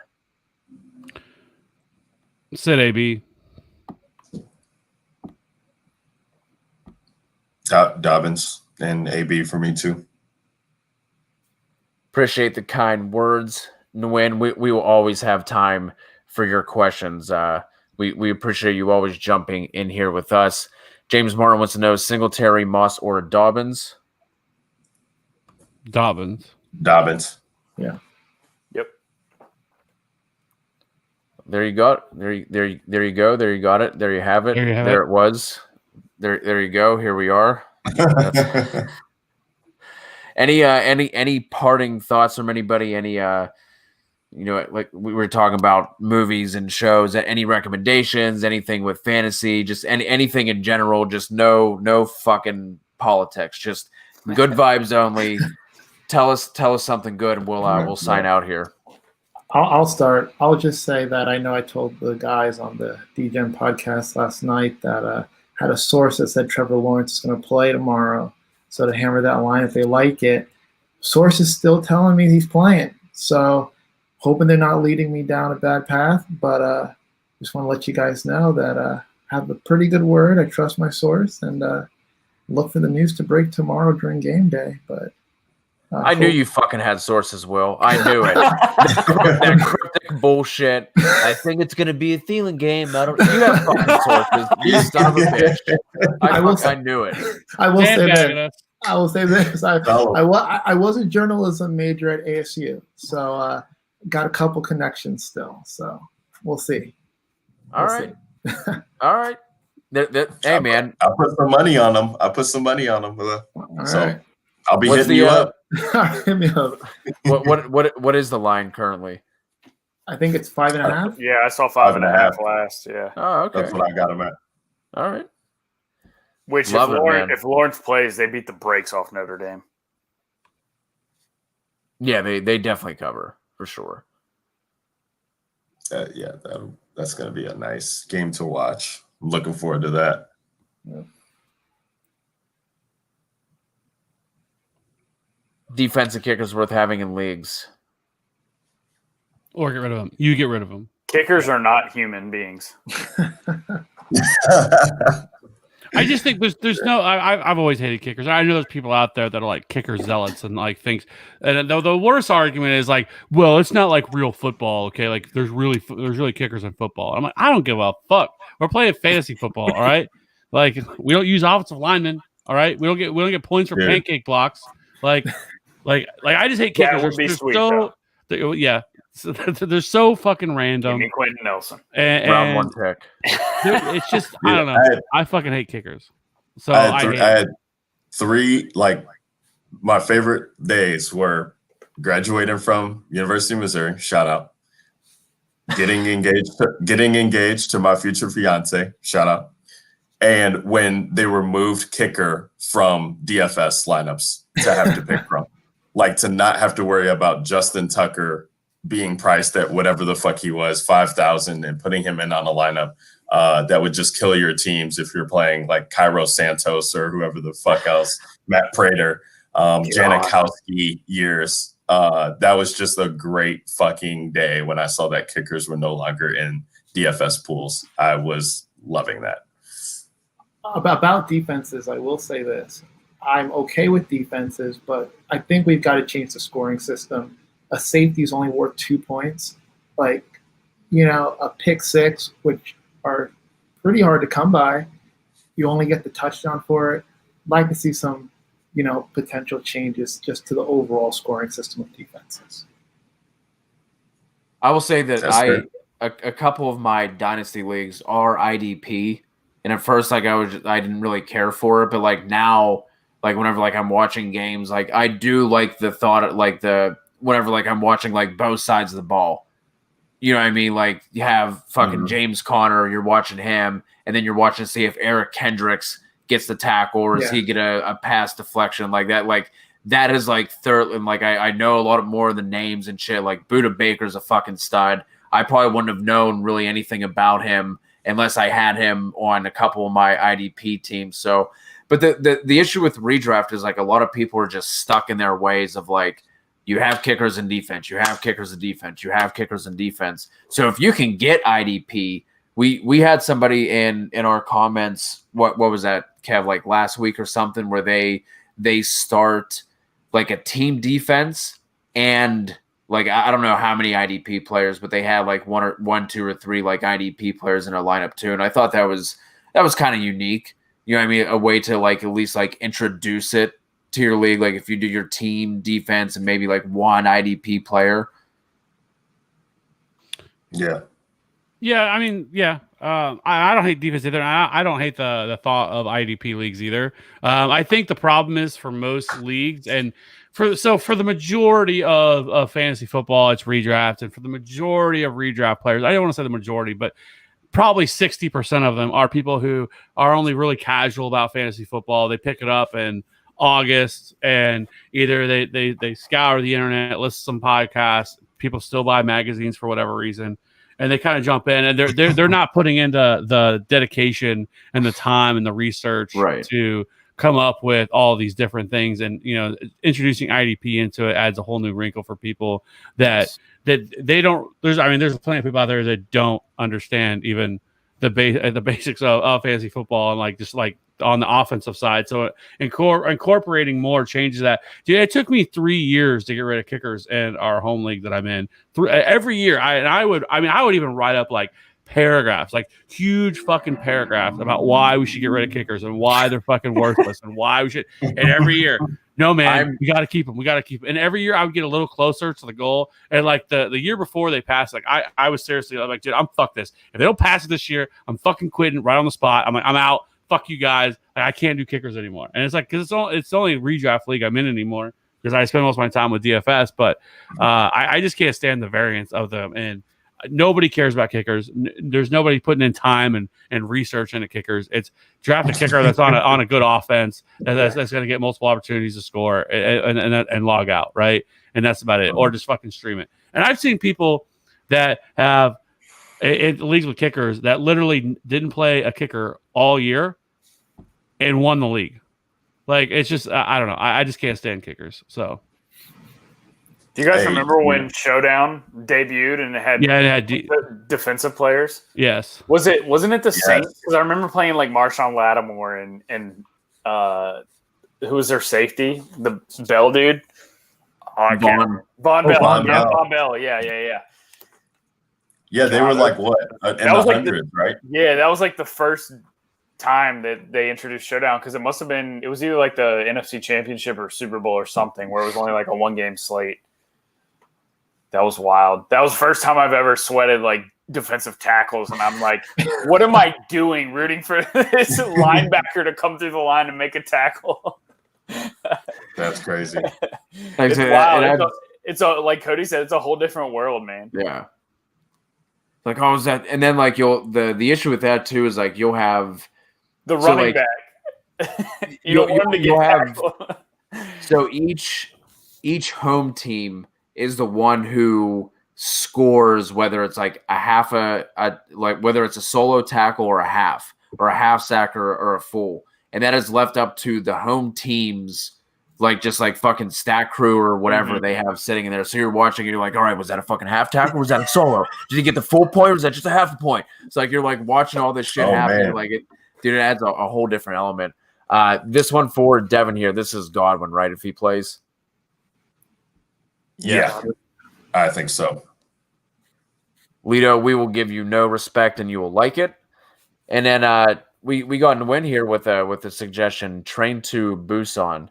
Sit AB. Dobbins and AB for me too. Appreciate the kind words, Nguyen. We will always have time for your questions. We appreciate you always jumping in here with us. James Martin wants to know Singletary, Moss, or Dobbins. Dobbins. Yeah. Yep. There you go. There you go. There you got it. There you have it. There it was. There you go. Here we are. Any parting thoughts from anybody? Any like we were talking about movies and shows. Any recommendations? Anything with fantasy? Just anything in general. Just no fucking politics. Just good vibes only. Tell us something good, and we'll sign out here. I'll start. I'll just say that I know I told the guys on the DGen podcast last night that had a source that said Trevor Lawrence is going to play tomorrow. So to hammer that line, if they like it, source is still telling me he's playing. So hoping they're not leading me down a bad path, but just want to let you guys know that I have a pretty good word. I trust my source, and look for the news to break tomorrow during game day. But I knew you fucking had sources, Will. I knew it. That cryptic bullshit. I think it's going to be a Thielen game. You have fucking sources. You son of a bitch. I knew it. I will say Sandbagging this. us. I will say this. I was a journalism major at ASU, so got a couple connections still. So we'll see. All right. All right. Hey, man. I put some money on them. Right. I'll be hitting you up. Hit me up. What is the line currently? I think it's 5.5. Yeah, I saw 5.5 last. Yeah. Oh, okay. That's what I got them at. All right. Which if Lawrence plays, they beat the brakes off Notre Dame. Yeah, they definitely cover for sure. That's going to be a nice game to watch. I'm looking forward to that. Yeah. Defensive kickers worth having in leagues. Or get rid of them. You get rid of them. Kickers are not human beings. I just think there's no. I've always hated kickers. I know there's people out there that are like kicker zealots and like things. And the worst argument is like, well, it's not like real football, okay? Like there's really kickers in football. I'm like, I don't give a fuck. We're playing fantasy football, all right? Like we don't use offensive linemen, all right? We don't get points for pancake blocks. Like I just hate kickers. That would be sweet. They're so fucking random. Give me Quentin Nelson. Round one pick. Dude, it's just I don't know. I fucking hate kickers. So I had three, like, my favorite days were graduating from University of Missouri. Shout out. Getting engaged to my future fiance. Shout out. And when they removed kicker from DFS lineups to have to pick from, like to not have to worry about Justin Tucker being priced at whatever the fuck he was, 5,000, and putting him in on a lineup that would just kill your teams if you're playing like Cairo Santos or whoever the fuck else, Matt Prater, Janikowski years. That was just a great fucking day when I saw that kickers were no longer in DFS pools. I was loving that. About defenses, I will say this. I'm okay with defenses, but I think we've got to change the scoring system. A safety is only worth 2 points. Like, a pick six, which are pretty hard to come by. You only get the touchdown for it. I'd like to see some, potential changes just to the overall scoring system of defenses. I will say that a couple of my dynasty leagues are IDP, and at first, like I didn't really care for it, but like now, like whenever like I'm watching games, like I do like the thought, like whenever like I'm watching like both sides of the ball. You know what I mean? Like you have fucking James Conner, you're watching him, and then you're watching to see if Eric Kendricks gets the tackle or does he get a pass deflection like that. Like that is like third, and like I know a lot more of the names and shit. Like Buda Baker's a fucking stud. I probably wouldn't have known really anything about him unless I had him on a couple of my IDP teams. So, but the issue with redraft is like a lot of people are just stuck in their ways of like, you have kickers in defense, you have kickers in defense, you have kickers in defense. So if you can get IDP, we had somebody in our comments, what was that, Kev, like last week or something, where they start like a team defense and like I don't know how many IDP players, but they had like one, two, or three like IDP players in their lineup too. And I thought that was kind of unique. You know what I mean? A way to like at least like introduce it to your league. Like if you do your team defense and maybe like one IDP player. Yeah. Yeah. I mean, yeah. I don't hate defense either. I don't hate the thought of IDP leagues either. I think the problem is for most leagues and for the majority of fantasy football, it's redraft. And for the majority of redraft players, I don't want to say the majority, but probably 60% of them are people who are only really casual about fantasy football. They pick it up in August and either they scour the internet, listen to some podcasts. People still buy magazines for whatever reason, and they kind of jump in and they're not putting into the dedication and the time and the research to come up with all these different things. And introducing IDP into it adds a whole new wrinkle for people that they don't. There's plenty of people out there that don't understand even the basics of fantasy football and like just like on the offensive side. So incorporating more changes that. Dude, it took me 3 years to get rid of kickers in our home league that I'm in. Every year, I would even write up like paragraphs, like huge fucking paragraphs about why we should get rid of kickers and why they're fucking worthless and why we should. And every year, no man, we got to keep them. We got to keep them. And every year I would get a little closer to the goal. And like the year before they passed, like I was seriously like, dude, I'm fuck this. If they don't pass it this year, I'm fucking quitting right on the spot. I'm like, I'm out. Fuck you guys. Like, I can't do kickers anymore. And it's like, because it's only a redraft league I'm in anymore because I spend most of my time with DFS. But I just can't stand the variance of them. And nobody cares about kickers. There's nobody putting in time and research into kickers. It's draft a kicker that's on a good offense that's going to get multiple opportunities to score and log out, right? And that's about it. Or just fucking stream it. And I've seen people that have in leagues with kickers that literally didn't play a kicker all year and won the league. Like, it's just I don't know. I just can't stand kickers. So. Do you guys remember when Showdown debuted and it had defensive players? Yes. Wasn't it the Saints? Because I remember playing like Marshawn Lattimore and who was their safety? The Bell dude. Von Bell. Yeah. Yeah, they were like what in the hundreds, right? Yeah, that was like the first time that they introduced Showdown because it was either like the NFC Championship or Super Bowl or something where it was only like a 1-game slate. That was wild. That was the first time I've ever sweated like defensive tackles, and I'm like, what am I doing rooting for this linebacker to come through the line and make a tackle? That's crazy. It's wild. It's like Cody said, it's a whole different world, man. Yeah. Like, how is that? And then like the issue with that too is like you'll have the running back. you don't want him to get tackled. So each home team is the one who scores, whether it's like whether it's a solo tackle or a half sack or a full, and that is left up to the home teams, like just like fucking stat crew or whatever they have sitting in there. So you're watching and you're like, all right, was that a fucking half tackle or was that a solo? Did he get the full point or was that just a half a point? It's like you're like watching all this shit happen. Man. Like it adds a whole different element. This one for Devin here, this is Godwin, right? If he plays. Yeah, I think so. Lito, we will give you no respect and you will like it. And then we got a win here with a suggestion, Train to Busan.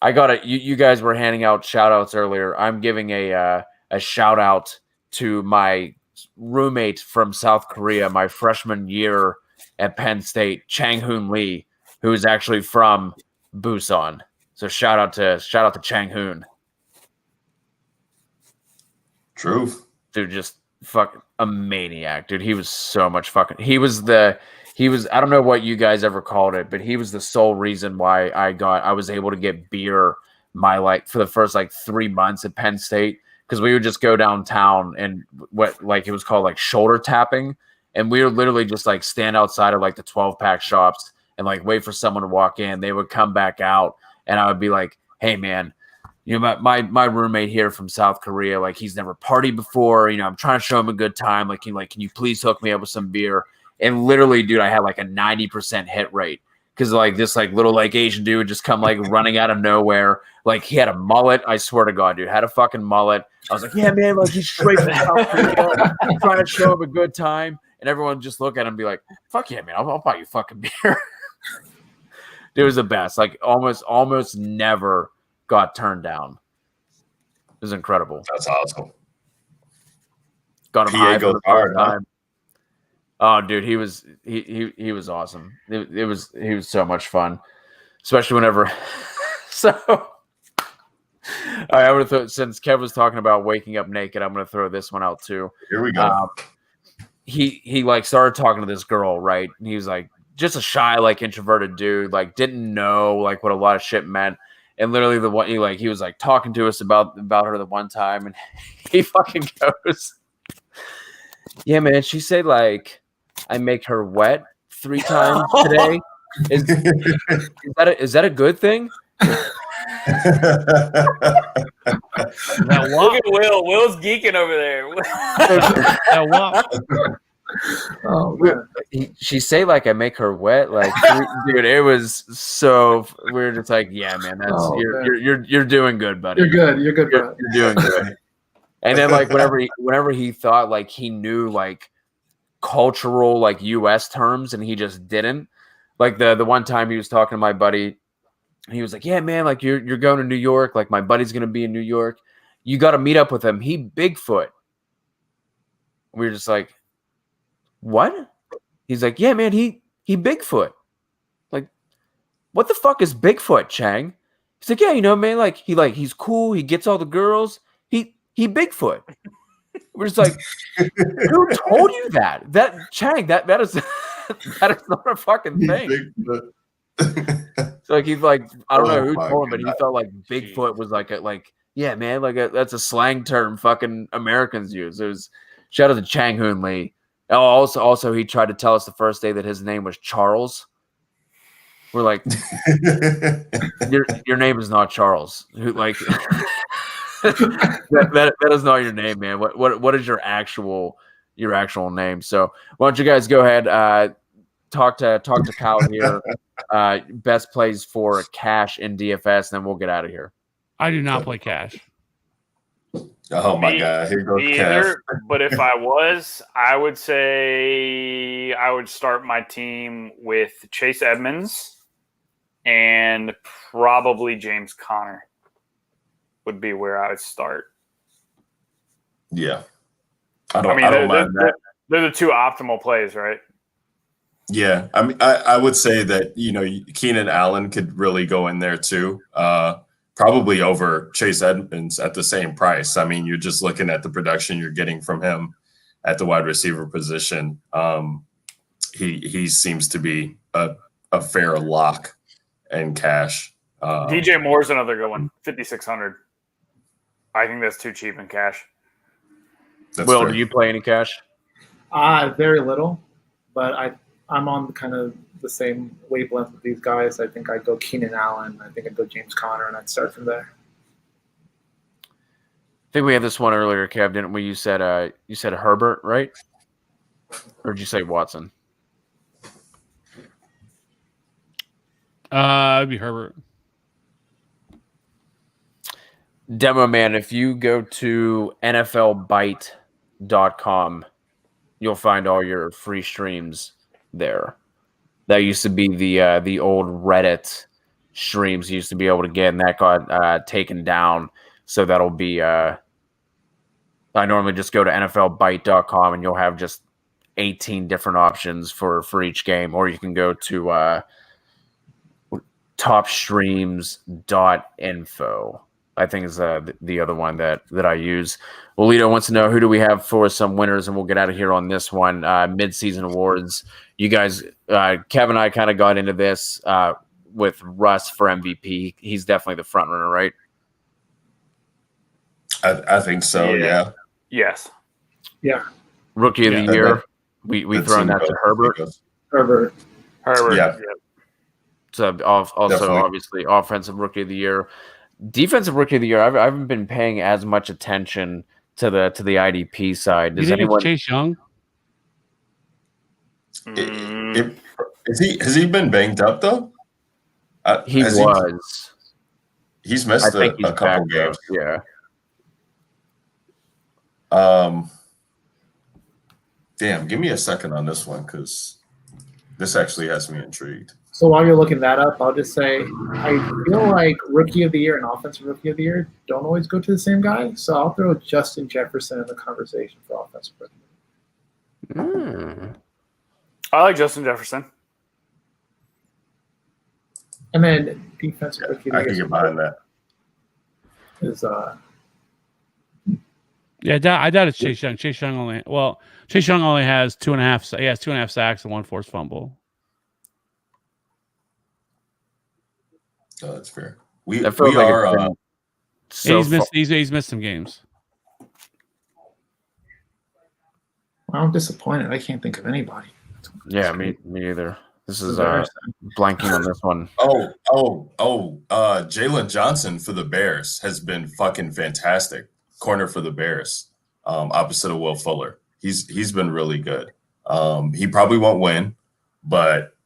I got it. You guys were handing out shout outs earlier. I'm giving a shout out to my roommate from South Korea, my freshman year at Penn State, Chang-Hoon Lee, who is actually from Busan. So shout out to Chang-Hoon. Truth. Dude, just fucking a maniac, dude. He was so much fucking. He was I don't know what you guys ever called it, but he was the sole reason why I was able to get beer for the first 3 months at Penn State, because we would just go downtown and it was called shoulder tapping, and we would literally just stand outside of the 12-pack shops and wait for someone to walk in. They would come back out, and I would be like, "Hey, man. You know, my roommate here from South Korea, he's never partied before. You know, I'm trying to show him a good time. Can you please hook me up with some beer?" And literally, dude, I had a 90% hit rate because this little Asian dude would just come running out of nowhere. He had a mullet. I swear to God, dude, had a fucking mullet. I was like, "Yeah, man, he's straight from South Korea. I'm trying to show him a good time." And everyone would just look at him and be like, "Fuck yeah, man, I'll buy you fucking beer." It was the best. Almost never got turned down. It was incredible. That's awesome. Got him high for the first time. Oh, dude, he was awesome. He was so much fun, especially whenever. So, all right, I'm gonna throw, since Kev was talking about waking up naked, I'm gonna throw this one out too. Here we go. He started talking to this girl, right? And he was just a shy, introverted dude, didn't know what a lot of shit meant. And literally he was talking to us about her the one time, and he fucking goes, "Yeah, man, she said I make her wet 3 times today. Is that a good thing?" Look at Will. Will's geeking over there. she say like I make her wet, like dude, it was so we're just like, yeah, man, that's you're doing good, buddy. You're good, bro. You're doing good. And then like whenever he thought like he knew like cultural like US terms and he just didn't. Like the one time he was talking to my buddy, he was like, yeah, man, like you're going to New York, like my buddy's gonna be in New York. You got to meet up with him. He Bigfoot. We were just like, what? He's like, yeah, man, he Bigfoot. Like, what the fuck is Bigfoot, Chang? He's like, yeah, you know, man, like he's cool. He gets all the girls. He Bigfoot. We're just like, who told you that? That Chang, that is that is not a fucking thing. So like he's like, I don't know who told him, but he felt like Bigfoot was like yeah, man, like that's a slang term fucking Americans use. It was shout out to Chang Hoon Lee. Oh, also he tried to tell us the first day that his name was Charles. We're like, your name is not Charles. Who like that is not your name, man. What is your actual name? So why don't you guys go ahead, talk to Kyle here. Best plays for cash in DFS, and then we'll get out of here. I do not play cash. Oh my God! Here goes cash. But if I would say I would start my team with Chase Edmonds and probably James Conner would be where I would start. Yeah, I don't mind that. They're the two optimal plays, right? Yeah, I mean, I would say that Keenan Allen could really go in there too. Probably over Chase Edmonds at the same price. I mean, you're just looking at the production you're getting from him at the wide receiver position. He seems to be a fair lock in cash. DJ Moore's another good one, 5,600. I think that's too cheap in cash. Will, do you play any cash? Very little, but I'm on kind of the same wavelength with these guys. I think I'd go Keenan Allen. I think I'd go James Conner, and I'd start from there. I think we had this one earlier, Kev, didn't we? You said Herbert, right? Or did you say Watson? It'd be Herbert. Demo man, if you go to NFLBite.com, you'll find all your free streams there. That used to be the old Reddit streams you used to be able to get, and that got taken down. So that'll be I normally just go to NFLBite.com and you'll have just 18 different options for each game, or you can go to topstreams.info. I think is the other one that I use. Lito wants to know, who do we have for some winners, and we'll get out of here on this one. Mid-season awards. You guys, Kev and I kind of got into this with Russ for MVP. He's definitely the front runner, right? I think so. Yeah. Yes. Yeah. Rookie of the year. We thrown that to Herbert. Herbert. Yeah. So also definitely. Obviously offensive rookie of the year. Defensive rookie of the year, I haven't been paying as much attention to the IDP side. Does anyone? Chase Young? Has he been banged up though? He's missed a couple games. Yeah. Damn, give me a second on this one because this actually has me intrigued. So while you're looking that up, I'll just say I feel like rookie of the year and offensive rookie of the year don't always go to the same guy. So I'll throw Justin Jefferson in the conversation for offensive rookie. I like Justin Jefferson. And then defensive rookie of the year. I can get behind that. Is Yeah, I doubt it's Chase Young. Chase Young only has 2.5. He has 2.5 sacks and 1 forced fumble. Oh, that's fair. We are. He's missed some games. Well, I'm disappointed. I can't think of anybody. Yeah, me either. This is blanking on this one. Jalen Johnson for the Bears has been fucking fantastic. Corner for the Bears, opposite of Will Fuller. He's been really good. He probably won't win, but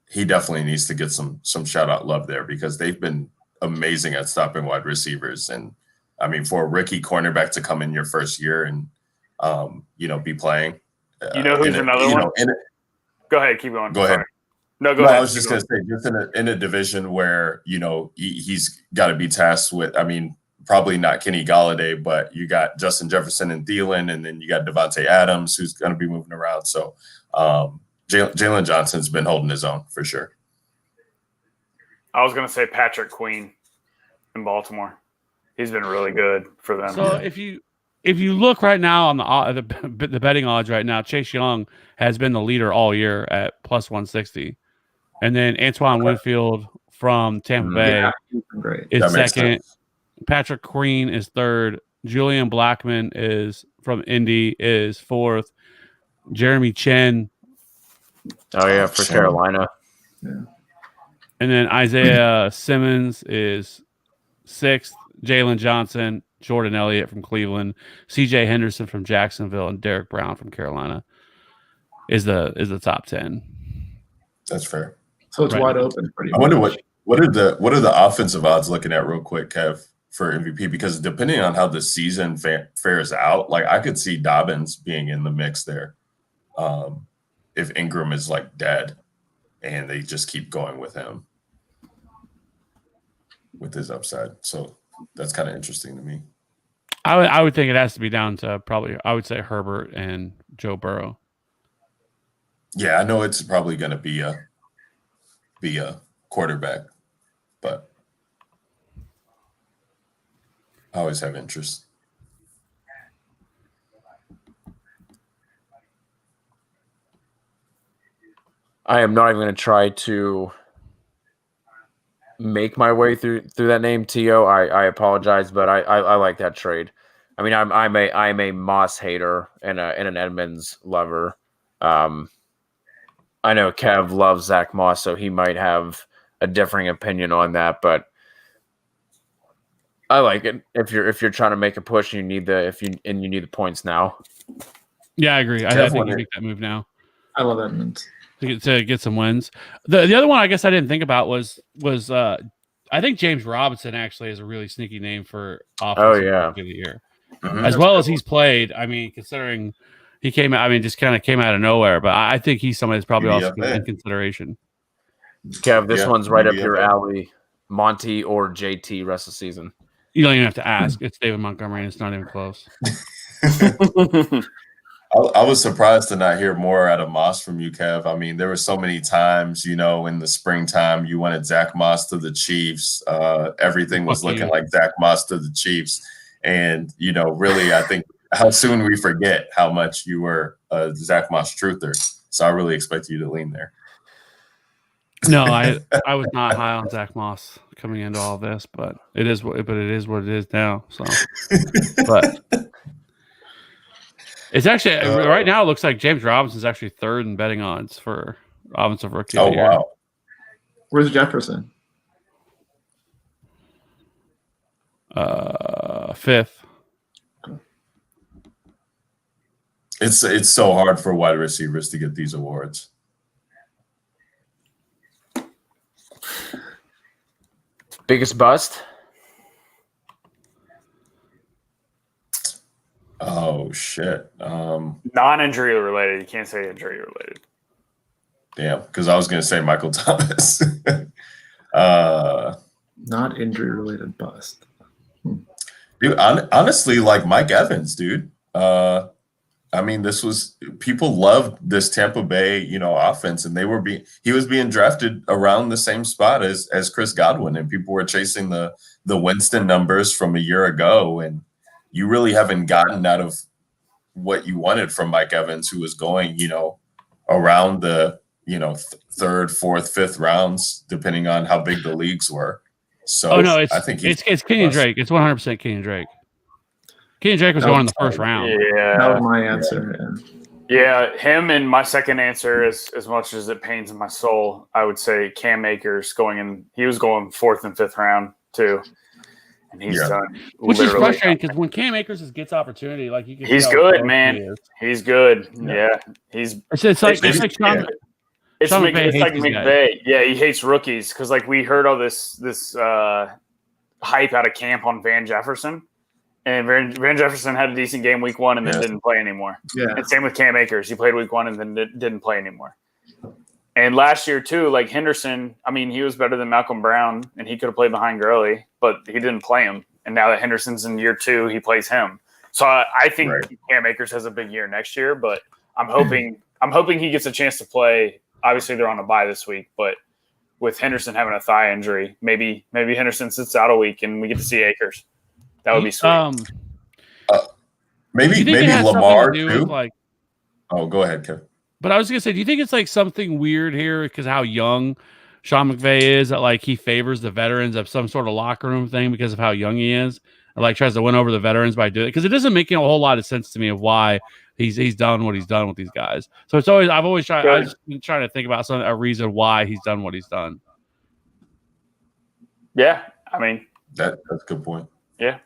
he definitely needs to get some shout out love there because they've been amazing at stopping wide receivers. And I mean, for a rookie cornerback to come in your first year and be playing, who's another one? Go ahead, keep going. Go ahead. No, go ahead. I was just going to say, just in a division where he's got to be tasked with. I mean, probably not Kenny Galladay, but you got Justin Jefferson and Thielen, and then you got Devontae Adams, who's going to be moving around. So Jalen Johnson's been holding his own for sure. I was going to say Patrick Queen in Baltimore. He's been really good for them. So if you look right now on the betting odds right now, Chase Young has been the leader all year at plus 160, and then Antoine Winfield from Tampa Bay is second. Patrick Queen is third. Julian Blackmon is from Indy is fourth. Jeremy Chen. Oh yeah, for Carolina. Yeah. And then Isaiah Simmons is sixth. Jalen Johnson, Jordan Elliott from Cleveland, C.J. Henderson from Jacksonville, and Derek Brown from Carolina is the top 10. That's fair. So it's wide open. I wonder what are the offensive odds looking at real quick, Kev, for MVP? Because depending on how the season fares out, like I could see Dobbins being in the mix there. If Ingram is like dead and they just keep going with him with his upside. So that's kind of interesting to me. I would think it has to be down to probably, I would say, Herbert and Joe Burrow. Yeah, I know it's probably going to be a quarterback, but I always have interest. I am not even going to try to make my way through that name, T.O. I apologize, but I like that trade. I mean, I'm a Moss hater and an Edmonds lover. I know Kev loves Zach Moss, so he might have a differing opinion on that, but I like it. If you're trying to make a push, and you need the points now. Yeah, I agree. I think you make that move now. I love Edmonds to get some wins. The other one I guess I didn't think about was I think James Robinson actually is a really sneaky name for offensive of the year, as well as he's played. I mean, considering he came out, just kind of came out of nowhere, but I think he's somebody that's probably also in consideration. Kev, this one's right up your alley. Monty or JT rest of the season. You don't even have to ask. It's David Montgomery, and it's not even close. I was surprised to not hear more out of Moss from you, Kev. I mean, there were so many times, in the springtime, you wanted Zach Moss to the Chiefs. Everything was looking like Zach Moss to the Chiefs. And, really, I think how soon we forget how much you were a Zach Moss truther. So I really expect you to lean there. No, I was not high on Zach Moss coming into all this, but it is what it is now. So, but it's actually right now. It looks like James Robinson is actually third in betting odds for offensive rookie of the year. Wow! Where's Jefferson? Fifth. It's so hard for wide receivers to get these awards. Biggest bust? Oh shit! Non-injury related. You can't say injury related. Damn, because I was going to say Michael Thomas. Not injury related bust. Dude, honestly, like Mike Evans, dude. I mean, people loved this Tampa Bay, offense, and he was being drafted around the same spot as Chris Godwin, and people were chasing the Winston numbers from a year ago, and you really haven't gotten out of what you wanted from Mike Evans, who was going, around the, third, fourth, fifth rounds, depending on how big the leagues were. So I think it's Kenyon Drake. It's 100% Kenyon Drake. Kenyon Drake was going in the first round. Yeah, that was my answer. Yeah, him. And my second answer is, as much as it pains in my soul, I would say Cam Akers going in. He was going fourth and fifth round too. and he's done. Which is literally frustrating nothing. because when Cam Akers gets opportunity, like you can He's tell good, how man. he is. He's good. Yeah, he's. It's like Sean It's Sean like McVay hates these McVay. Yeah, he hates rookies because like we heard all this hype out of camp on Van Jefferson, and Van Jefferson had a decent game week 1 and then didn't play anymore. Yeah. And same with Cam Akers. He played week 1 and then didn't play anymore. And last year too, like Henderson, I mean, he was better than Malcolm Brown, and he could have played behind Gurley, but he didn't play him. And now that Henderson's in year 2, he plays him. So I think Cam Akers has a big year next year, but I'm hoping he gets a chance to play. Obviously, they're on a bye this week, but with Henderson having a thigh injury, maybe Henderson sits out a week and we get to see Akers. That would be sweet. Maybe Lamar too. Oh, go ahead, Kevin. But I was gonna say, do you think it's like something weird here because how young Sean McVay is that like he favors the veterans of some sort of locker room thing because of how young he is, and like tries to win over the veterans by doing it? Because it doesn't make a whole lot of sense to me of why he's done what he's done with these guys. So it's always I've always tried. I just been trying to think about a reason why he's done what he's done. Yeah, I mean that's a good point. Yeah.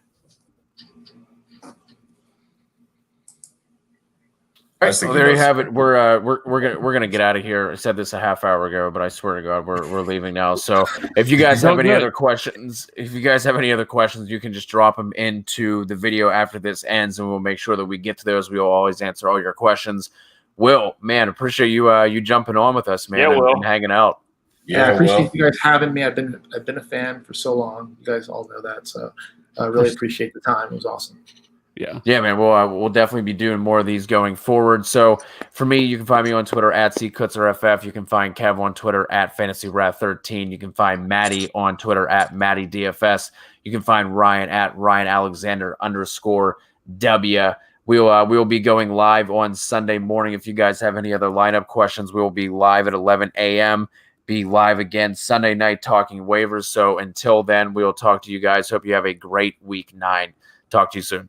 All right, well, there you have it. We're gonna get out of here. I said this a half hour ago, but I swear to God, we're leaving now. So if you guys have any other questions, you can just drop them into the video after this ends, and we'll make sure that we get to those. We will always answer all your questions. Will, man, appreciate you jumping on with us, man, and hanging out. Yeah, I appreciate you guys having me. I've been a fan for so long. You guys all know that, so I really appreciate the time. It was awesome. Yeah, man. We'll definitely be doing more of these going forward. So for me, you can find me on Twitter at @CKutzerFF. You can find Kev on Twitter at FantasyWrath13. You can find Maddie on Twitter at MaddieDFS. You can find Ryan at RyanAlexander_W. We will be going live on Sunday morning. If you guys have any other lineup questions, we will be live at 11 a.m. Be live again Sunday night talking waivers. So until then, we will talk to you guys. Hope you have a great week 9. Talk to you soon.